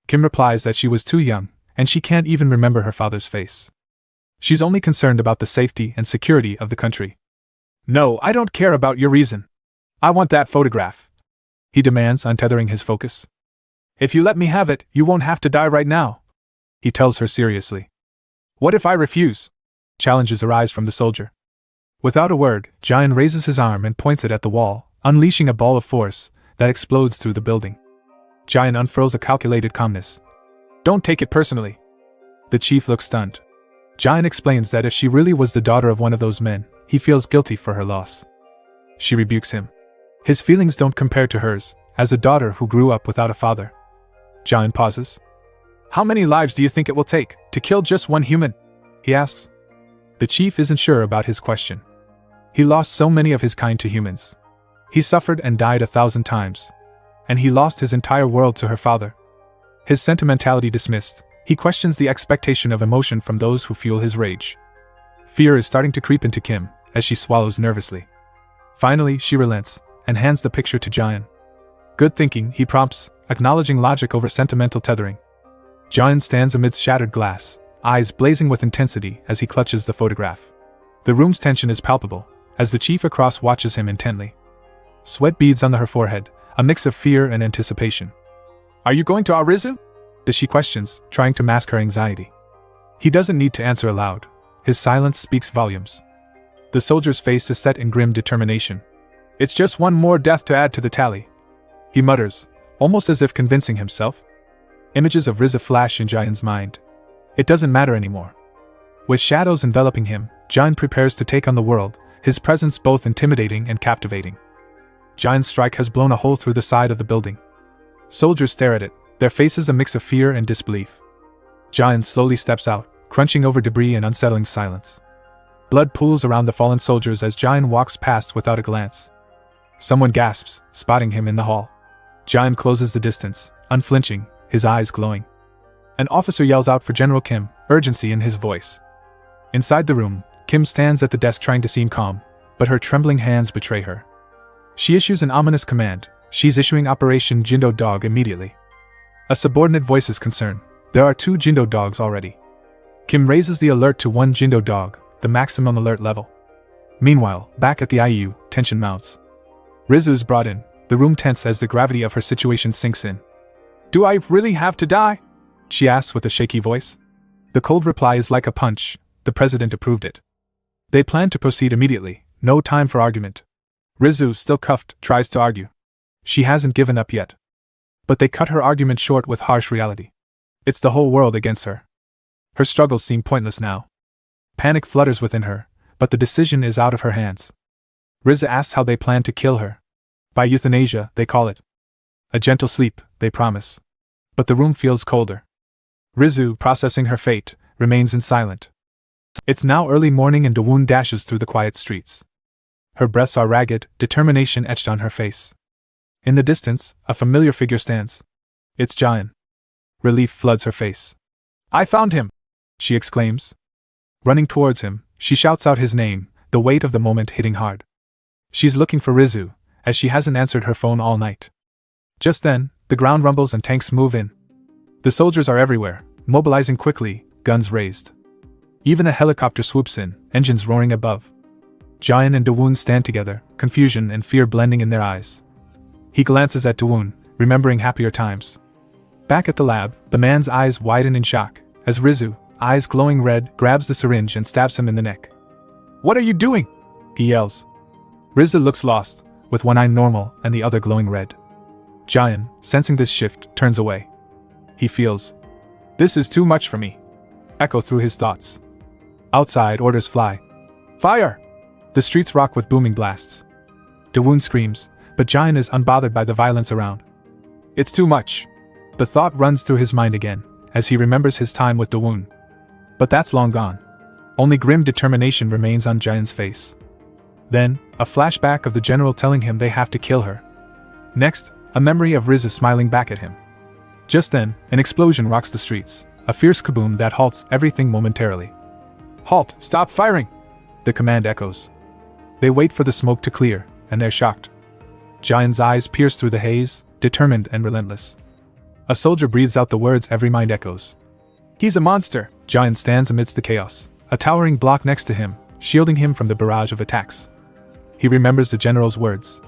Kim replies that she was too young, and she can't even remember her father's face. She's only concerned about the safety and security of the country. "No, I don't care about your reason. I want that photograph," he demands, untethering his focus. "If you let me have it, you won't have to die right now," he tells her seriously. "What if I refuse?" Challenges arise from the soldier. Without a word, Jaehyun raises his arm and points it at the wall, unleashing a ball of force that explodes through the building. Jaehyun unfurls a calculated calmness. "Don't take it personally." The chief looks stunned. Jaehyun explains that if she really was the daughter of one of those men, he feels guilty for her loss. She rebukes him. His feelings don't compare to hers, as a daughter who grew up without a father. Jaehyun pauses. "How many lives do you think it will take to kill just one human?" he asks. The chief isn't sure about his question. He lost so many of his kind to humans. He suffered and died 1,000 times. And he lost his entire world to her father. His sentimentality dismissed, he questions the expectation of emotion from those who fuel his rage. Fear is starting to creep into Kim, as she swallows nervously. Finally, she relents, and hands the picture to Jaehyun. "Good thinking," he prompts, acknowledging logic over sentimental tethering. Jaehyun stands amidst shattered glass, eyes blazing with intensity as he clutches the photograph. The room's tension is palpable, as the chief across watches him intently. Sweat beads on her forehead, a mix of fear and anticipation. "Are you going to Arizu?" she questions, trying to mask her anxiety. He doesn't need to answer aloud. His silence speaks volumes. The soldier's face is set in grim determination. "It's just one more death to add to the tally," he mutters, almost as if convincing himself. Images of Riza flash in Jaehyun's mind. It doesn't matter anymore. With shadows enveloping him, Jaehyun prepares to take on the world, his presence both intimidating and captivating. Jaehyun's strike has blown a hole through the side of the building. Soldiers stare at it, their faces a mix of fear and disbelief. Jaehyun slowly steps out, crunching over debris in unsettling silence. Blood pools around the fallen soldiers as Jaehyun walks past without a glance. Someone gasps, spotting him in the hall. Jaehyun closes the distance, unflinching, his eyes glowing. An officer yells out for General Kim, urgency in his voice. Inside the room, Kim stands at the desk trying to seem calm, but her trembling hands betray her. She issues an ominous command. She's issuing Operation Jindo Dog immediately. A subordinate voices concern. There are 2 Jindo Dogs already. Kim raises the alert to 1 Jindo Dog, the maximum alert level. Meanwhile, back at the IU, tension mounts. Rizu's brought in, the room tense as the gravity of her situation sinks in. "Do I really have to die?" she asks with a shaky voice. The cold reply is like a punch. The president approved it. They plan to proceed immediately, no time for argument. Rizu, still cuffed, tries to argue. She hasn't given up yet. But they cut her argument short with harsh reality. It's the whole world against her. Her struggles seem pointless now. Panic flutters within her, but the decision is out of her hands. Riza asks how they plan to kill her. By euthanasia, they call it. A gentle sleep, they promise. But the room feels colder. Rizu, processing her fate, remains silent. It's now early morning and Dawoon dashes through the quiet streets. Her breasts are ragged, determination etched on her face. In the distance, a familiar figure stands. It's Jaehyun. Relief floods her face. "I found him!" she exclaims. Running towards him, she shouts out his name, the weight of the moment hitting hard. She's looking for Rizu, as she hasn't answered her phone all night. Just then, the ground rumbles and tanks move in. The soldiers are everywhere, mobilizing quickly, guns raised. Even a helicopter swoops in, engines roaring above. Jayan and Dawoon stand together, confusion and fear blending in their eyes. He glances at Dawoon, remembering happier times. Back at the lab, the man's eyes widen in shock, as Rizu, eyes glowing red, grabs the syringe and stabs him in the neck. "What are you doing?" he yells. Rizu looks lost, with one eye normal and the other glowing red. Jayan, sensing this shift, turns away. He feels, "This is too much for me," echo through his thoughts. Outside, orders fly. "Fire!" The streets rock with booming blasts. Dawoon screams, but Jayan is unbothered by the violence around. "It's too much." The thought runs through his mind again, as he remembers his time with Dawoon. But that's long gone. Only grim determination remains on Jayan's face. Then, a flashback of the general telling him they have to kill her. Next, a memory of Riza smiling back at him. Just then, an explosion rocks the streets, a fierce kaboom that halts everything momentarily. "Halt! Stop firing!" The command echoes. They wait for the smoke to clear, and they're shocked. Jayan's eyes pierce through the haze, determined and relentless. A soldier breathes out the words every mind echoes. "He's a monster!" Jayan stands amidst the chaos, a towering block next to him, shielding him from the barrage of attacks. He remembers the general's words.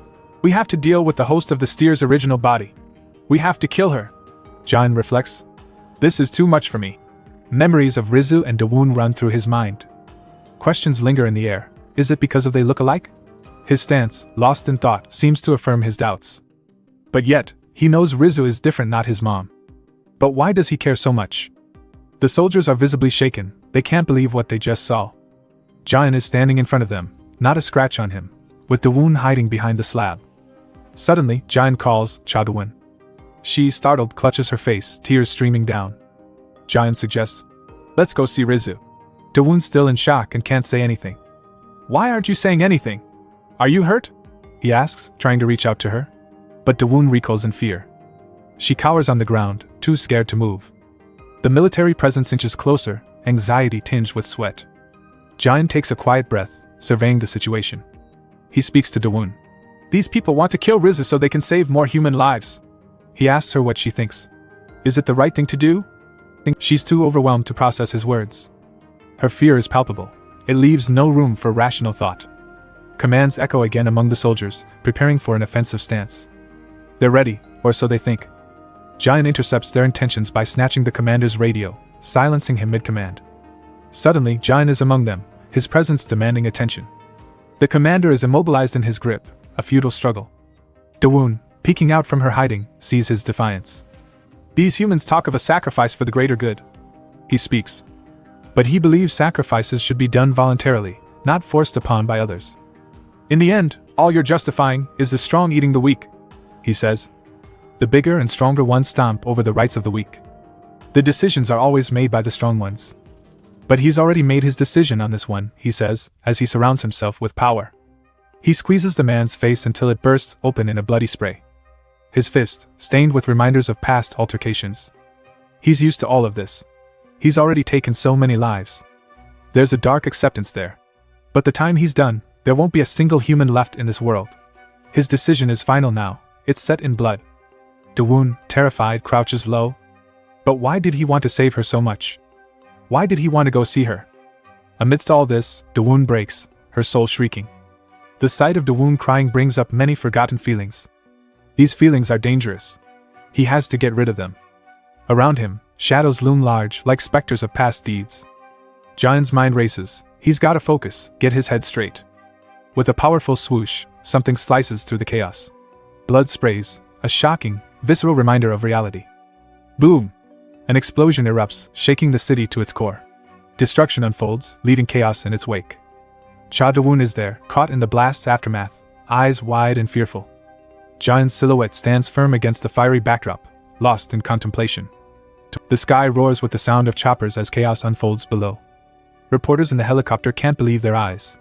"We have to deal with the host of the steer's original body. We have to kill her." Jayan reflects. "This is too much for me." Memories of Rizu and Dawoon run through his mind. Questions linger in the air. Is it because of they look alike? His stance, lost in thought, seems to affirm his doubts. But yet, he knows Rizu is different, not his mom. But why does he care so much? The soldiers are visibly shaken, they can't believe what they just saw. Jayan is standing in front of them, not a scratch on him, with Dawoon hiding behind the slab. Suddenly, Jayan calls, "Cha Dawoon." She, startled, clutches her face, tears streaming down. Jayan suggests, "Let's go see Rizu." Dawoon's still in shock and can't say anything. "Why aren't you saying anything? Are you hurt?" he asks, trying to reach out to her. But Dawoon recoils in fear. She cowers on the ground, too scared to move. The military presence inches closer, anxiety tinged with sweat. Jayan takes a quiet breath, surveying the situation. He speaks to Dawoon. "These people want to kill Rizu so they can save more human lives." He asks her what she thinks. Is it the right thing to do? She's too overwhelmed to process his words. Her fear is palpable. It leaves no room for rational thought. Commands echo again among the soldiers, preparing for an offensive stance. They're ready, or so they think. Jayan intercepts their intentions by snatching the commander's radio, silencing him mid-command. Suddenly, Jayan is among them, his presence demanding attention. The commander is immobilized in his grip, a futile struggle. Dawoon, peeking out from her hiding, sees his defiance. "These humans talk of a sacrifice for the greater good," he speaks. But he believes sacrifices should be done voluntarily, not forced upon by others. "In the end, all you're justifying is the strong eating the weak," he says. "The bigger and stronger ones stomp over the rights of the weak. The decisions are always made by the strong ones." But he's already made his decision on this one, he says, as he surrounds himself with power. He squeezes the man's face until it bursts open in a bloody spray. His fist, stained with reminders of past altercations. He's used to all of this. He's already taken so many lives. There's a dark acceptance there. But the time he's done, there won't be a single human left in this world. His decision is final now, it's set in blood. Dawoon, terrified, crouches low. But why did he want to save her so much? Why did he want to go see her? Amidst all this, Dawoon breaks, her soul shrieking. The sight of Dawoon crying brings up many forgotten feelings. These feelings are dangerous. He has to get rid of them. Around him, shadows loom large, like specters of past deeds. Jayan's mind races. He's gotta focus, get his head straight. With a powerful swoosh, something slices through the chaos. Blood sprays, a shocking, visceral reminder of reality. Boom! An explosion erupts, shaking the city to its core. Destruction unfolds, leaving chaos in its wake. Cha Dawoon is there, caught in the blast's aftermath, eyes wide and fearful. Jayan's silhouette stands firm against the fiery backdrop, lost in contemplation. The sky roars with the sound of choppers as chaos unfolds below. Reporters in the helicopter can't believe their eyes.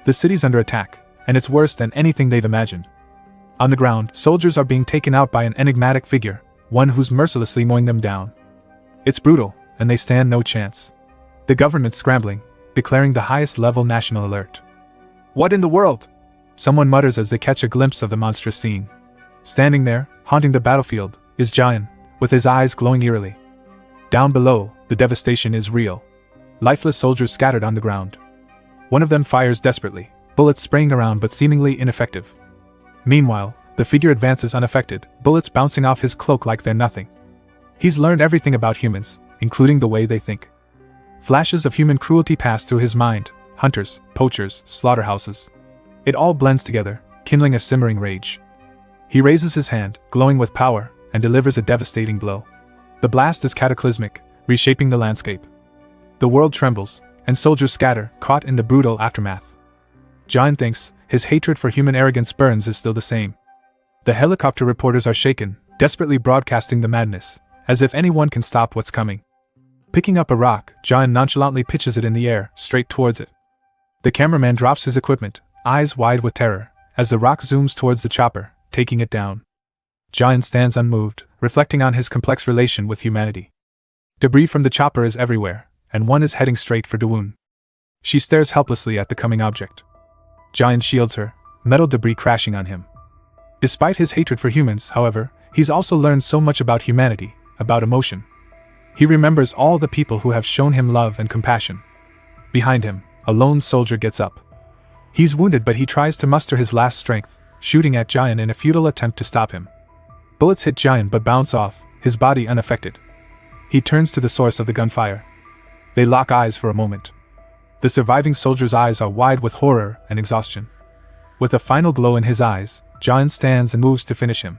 The city's under attack, and it's worse than anything they've imagined. On the ground, soldiers are being taken out by an enigmatic figure, one who's mercilessly mowing them down. It's brutal, and they stand no chance. The government's scrambling, declaring the highest level national alert. "What in the world?" someone mutters as they catch a glimpse of the monstrous scene. Standing there, haunting the battlefield, is Jayan, with his eyes glowing eerily. Down below, the devastation is real. lifeless soldiers scattered on the ground. One of them fires desperately, bullets spraying around but seemingly ineffective. Meanwhile, the figure advances unaffected, bullets bouncing off his cloak like they're nothing. He's learned everything about humans, including the way they think. Flashes of human cruelty pass through his mind: hunters, poachers, slaughterhouses. It all blends together, kindling a simmering rage. He raises his hand, glowing with power, and delivers a devastating blow. The blast is cataclysmic, reshaping the landscape. The world trembles, and soldiers scatter, caught in the brutal aftermath. John thinks his hatred for human arrogance burns is still the same. The helicopter reporters are shaken, desperately broadcasting the madness, as if anyone can stop what's coming. Picking up a rock, John nonchalantly pitches it in the air, straight towards it. The cameraman drops his equipment, eyes wide with terror, as the rock zooms towards the chopper, taking it down. John stands unmoved, reflecting on his complex relation with humanity. Debris from the chopper is everywhere, and one is heading straight for Dawoon. She stares helplessly at the coming object. John shields her, metal debris crashing on him. Despite his hatred for humans, however, he's also learned so much about humanity, about emotion. He remembers all the people who have shown him love and compassion. Behind him, a lone soldier gets up. He's wounded, but he tries to muster his last strength, shooting at Giant in a futile attempt to stop him. Bullets hit Giant but bounce off, his body unaffected. He turns to the source of the gunfire. They lock eyes for a moment. The surviving soldier's eyes are wide with horror and exhaustion. With a final glow in his eyes, Giant stands and moves to finish him.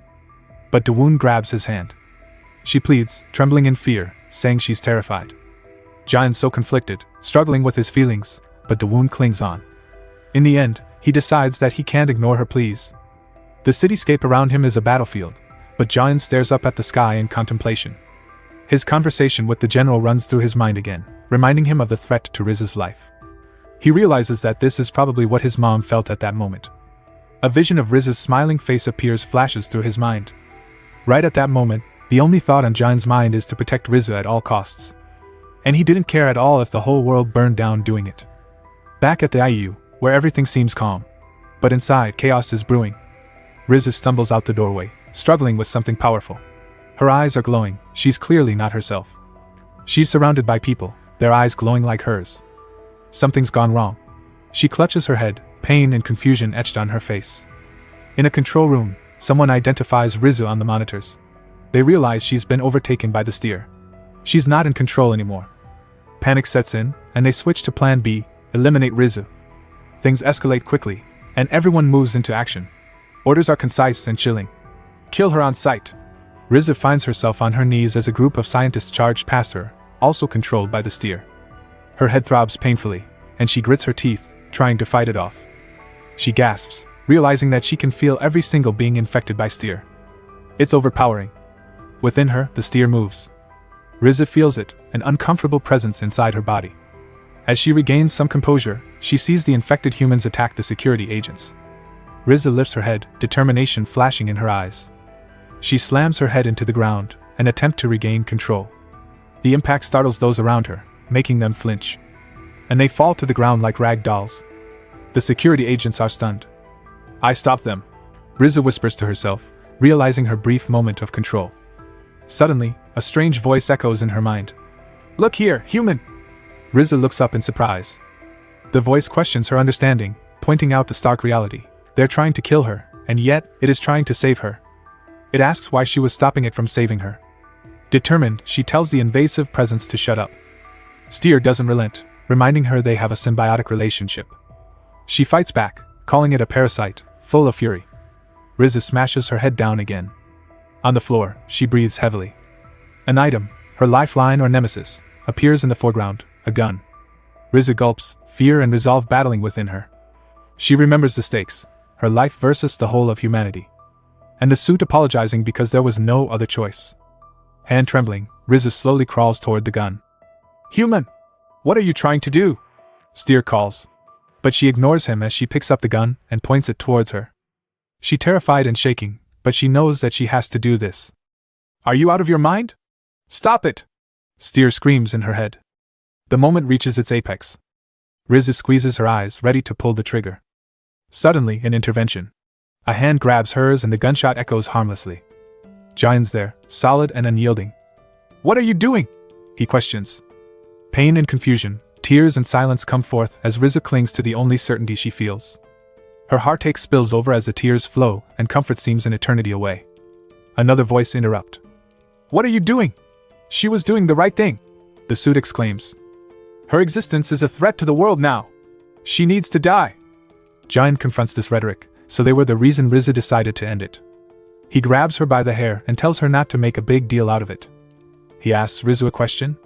But Dawoon grabs his hand. She pleads, trembling in fear, saying she's terrified. Giant's so conflicted, struggling with his feelings, but Dawoon clings on. In the end, he decides that he can't ignore her pleas. The cityscape around him is a battlefield, but Giant stares up at the sky in contemplation. His conversation with the general runs through his mind again, reminding him of the threat to Riz's life. He realizes that this is probably what his mom felt at that moment. A vision of Riz's smiling face flashes through his mind. Right at that moment, the only thought on Giant's mind is to protect Riz at all costs. And he didn't care at all if the whole world burned down doing it. Back at the IU, where everything seems calm. But inside, chaos is brewing. Riz stumbles out the doorway, struggling with something powerful. Her eyes are glowing, she's clearly not herself. She's surrounded by people, their eyes glowing like hers. Something's gone wrong. She clutches her head, pain and confusion etched on her face. In a control room, someone identifies Riz on the monitors. They realize she's been overtaken by the steer. She's not in control anymore. Panic sets in, and they switch to Plan B, eliminate Riz. Things escalate quickly, and everyone moves into action. Orders are concise and chilling. Kill her on sight. Riz finds herself on her knees as a group of scientists charge past her, also controlled by the steer. Her head throbs painfully, and she grits her teeth, trying to fight it off. She gasps, realizing that she can feel every single being infected by steer. It's overpowering. Within her, the steer moves. Riz feels it, an uncomfortable presence inside her body. As she regains some composure, she sees the infected humans attack the security agents. Riz lifts her head, determination flashing in her eyes. She slams her head into the ground, an attempt to regain control. The impact startles those around her, making them flinch. And they fall to the ground like rag dolls. The security agents are stunned. I stopped them, Riz whispers to herself, realizing her brief moment of control. Suddenly, a strange voice echoes in her mind. Look here, human! Riz looks up in surprise. The voice questions her understanding, pointing out the stark reality. They're trying to kill her, and yet, it is trying to save her. It asks why she was stopping it from saving her. Determined, she tells the invasive presence to shut up. Steer doesn't relent, reminding her they have a symbiotic relationship. She fights back, calling it a parasite, full of fury. Riz smashes her head down again. On the floor, she breathes heavily. An item, her lifeline or nemesis, appears in the foreground, a gun. Riz gulps, fear and resolve battling within her. She remembers the stakes, her life versus the whole of humanity. And the suit apologizing because there was no other choice. Hand trembling, Riz slowly crawls toward the gun. Human! What are you trying to do? Steer calls. But she ignores him as she picks up the gun and points it towards her. She's terrified and shaking, but she knows that she has to do this. Are you out of your mind? Stop it! Steer screams in her head. The moment reaches its apex. Riz squeezes her eyes, ready to pull the trigger. Suddenly, an intervention. A hand grabs hers and the gunshot echoes harmlessly. Giant's there, solid and unyielding. What are you doing? He questions. Pain and confusion, Tears and silence come forth as Riza clings to the only certainty she feels. Her heartache spills over as the tears flow, and comfort seems an eternity away. Another voice interrupts. "What are you doing? She was doing the right thing," the suit exclaims. "Her existence is a threat to the world now. She needs to die." Jian confronts this rhetoric, so they were the reason Riza decided to end it. He grabs her by the hair and tells her not to make a big deal out of it. He asks Rizu a question.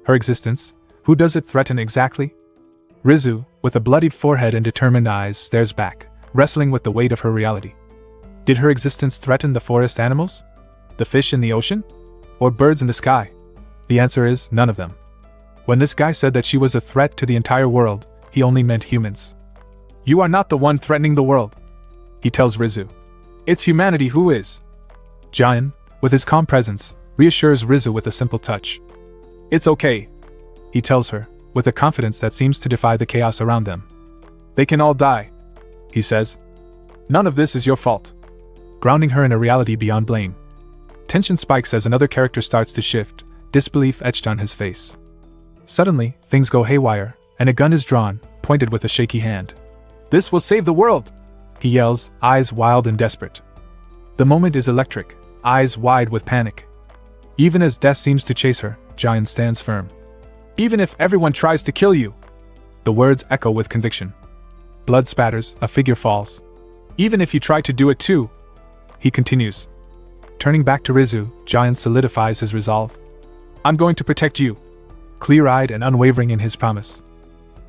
Her existence? Who does it threaten exactly? Rizu, with a bloodied forehead and determined eyes, stares back, wrestling with the weight of her reality. Did her existence threaten the forest animals? The fish in the ocean? Or birds in the sky? The answer is none of them. When this guy said that she was a threat to the entire world, he only meant humans. "You are not the one threatening the world," he tells Rizu. "It's humanity who is." Jian, with his calm presence, reassures Rizu with a simple touch. "It's okay," he tells her, with a confidence that seems to defy the chaos around them. "They can all die," he says. "None of this is your fault," grounding her in a reality beyond blame. Tension spikes as another character starts to shift, disbelief etched on his face. Suddenly, things go haywire, and a gun is drawn, pointed with a shaky hand. "This will save the world!" he yells, eyes wild and desperate. The moment is electric, eyes wide with panic. Even as death seems to chase her, Jian stands firm. "Even if everyone tries to kill you," the words echo with conviction. Blood spatters, a figure falls. "Even if you try to do it too," he continues. Turning back to Rizu, Jian solidifies his resolve. "I'm going to protect you," clear-eyed and unwavering in his promise.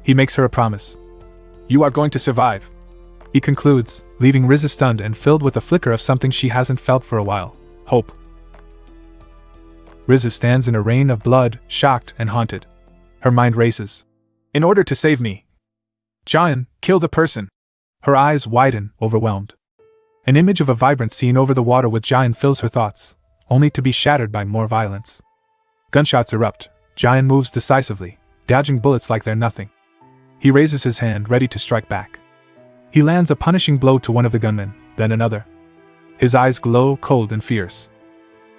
He makes her a promise. "You are going to survive," he concludes, leaving Riza stunned and filled with a flicker of something she hasn't felt for a while: hope. Riza stands in a rain of blood, shocked and haunted. Her mind races. "In order to save me, Jian killed a person." Her eyes widen, overwhelmed. An image of a vibrant scene over the water with Jian fills her thoughts, only to be shattered by more violence. Gunshots erupt. Jian moves decisively, dodging bullets like they're nothing. He raises his hand, ready to strike back. He lands a punishing blow to one of the gunmen, then another. His eyes glow cold and fierce.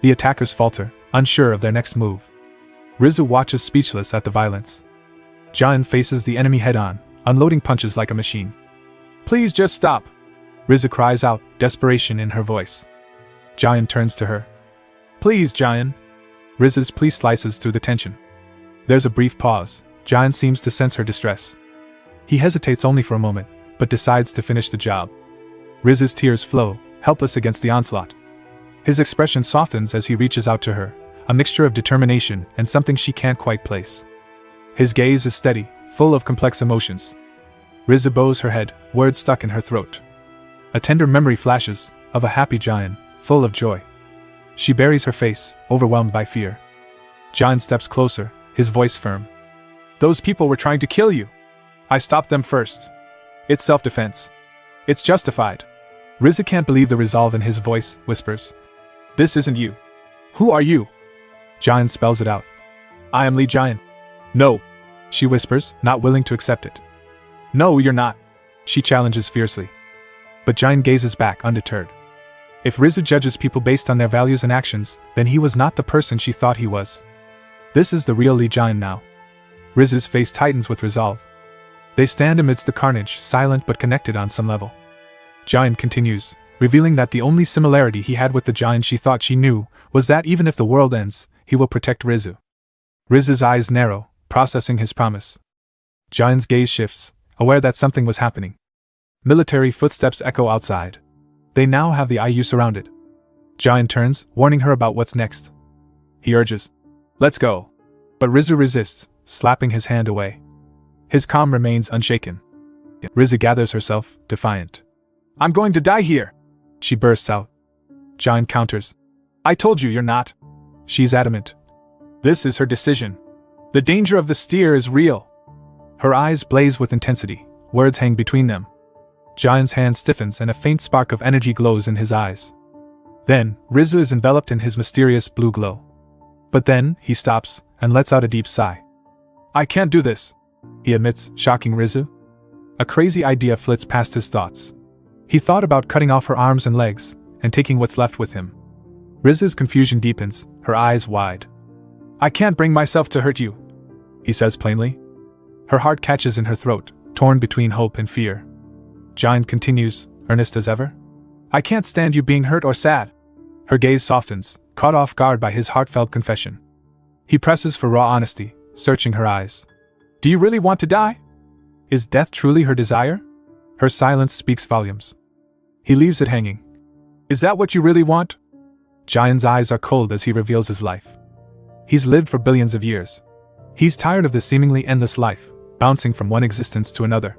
The attackers falter, unsure of their next move. Rizu watches speechless at the violence. Jian faces the enemy head-on, unloading punches like a machine. "Please just stop," Rizu cries out, desperation in her voice. Jian turns to her. "Please, Jian." Rizu's plea slices through the tension. There's a brief pause. Jian seems to sense her distress. He hesitates only for a moment, but decides to finish the job. Rizu's tears flow, helpless against the onslaught. His expression softens as he reaches out to her, a mixture of determination and something she can't quite place. His gaze is steady, full of complex emotions. Rizu bows her head, words stuck in her throat. A tender memory flashes, of a happy Jian, full of joy. She buries her face, overwhelmed by fear. Jian steps closer, his voice firm. "Those people were trying to kill you. I stopped them first. It's self-defense. It's justified." Rizu can't believe the resolve in his voice, whispers. "This isn't you. Who are you?" Jian spells it out. "I am Li Jian." "No," she whispers, not willing to accept it. "No, you're not," she challenges fiercely. But Jian gazes back, undeterred. If Rizu judges people based on their values and actions, then he was not the person she thought he was. This is the real Li Jian now. Rizu's face tightens with resolve. They stand amidst the carnage, silent but connected on some level. Jian continues, revealing that the only similarity he had with the Jian she thought she knew was that even if the world ends, he will protect Rizu. Rizu's eyes narrow, processing his promise. Jian's gaze shifts, aware that something was happening. Military footsteps echo outside. They now have the IU surrounded. Jian turns, warning her about what's next. He urges, "Let's go." But Rizu resists, slapping his hand away. His calm remains unshaken. Rizu gathers herself, defiant. "I'm going to die here," she bursts out. Jian counters. "I told you you're not." She's adamant. This is her decision. The danger of the steer is real. Her eyes blaze with intensity, words hang between them. Jian's hand stiffens and a faint spark of energy glows in his eyes. Then, Rizu is enveloped in his mysterious blue glow. But then, he stops, and lets out a deep sigh. "I can't do this," he admits, shocking Rizu. A crazy idea flits past his thoughts. He thought about cutting off her arms and legs, and taking what's left with him. Rizu's confusion deepens, her eyes wide. "I can't bring myself to hurt you," he says plainly. Her heart catches in her throat, torn between hope and fear. Jian continues, earnest as ever. I can't stand you being hurt or sad. Her gaze softens, caught off guard by his heartfelt confession. He presses for raw honesty, searching her eyes. Do you really want to die? Is death truly her desire? Her silence speaks volumes. He leaves it hanging. Is that what you really want? Jian's eyes are cold as he reveals his life. He's lived for billions of years. He's tired of this seemingly endless life, bouncing from one existence to another.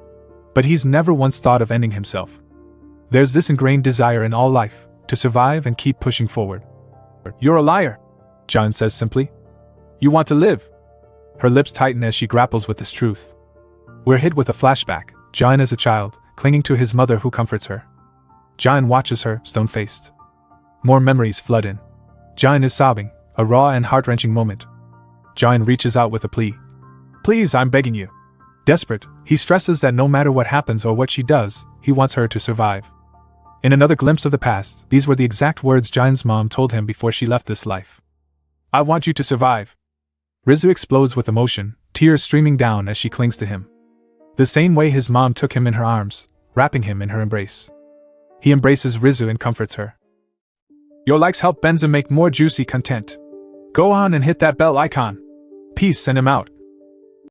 But he's never once thought of ending himself. There's this ingrained desire in all life, to survive and keep pushing forward. You're a liar, Jian says simply. You want to live. Her lips tighten as she grapples with this truth. We're hit with a flashback, Jian as a child, clinging to his mother who comforts her. Jian watches her, stone-faced. More memories flood in. Jian is sobbing, a raw and heart-wrenching moment. Jian reaches out with a plea. Please, I'm begging you. Desperate, he stresses that no matter what happens or what she does, he wants her to survive. In another glimpse of the past, these were the exact words Jian's mom told him before she left this life. I want you to survive. Rizu explodes with emotion, tears streaming down as she clings to him. The same way his mom took him in her arms, wrapping him in her embrace. He embraces Rizu and comforts her. Your likes help Benza make more juicy content. Go on and hit that bell icon. Peace, send him out.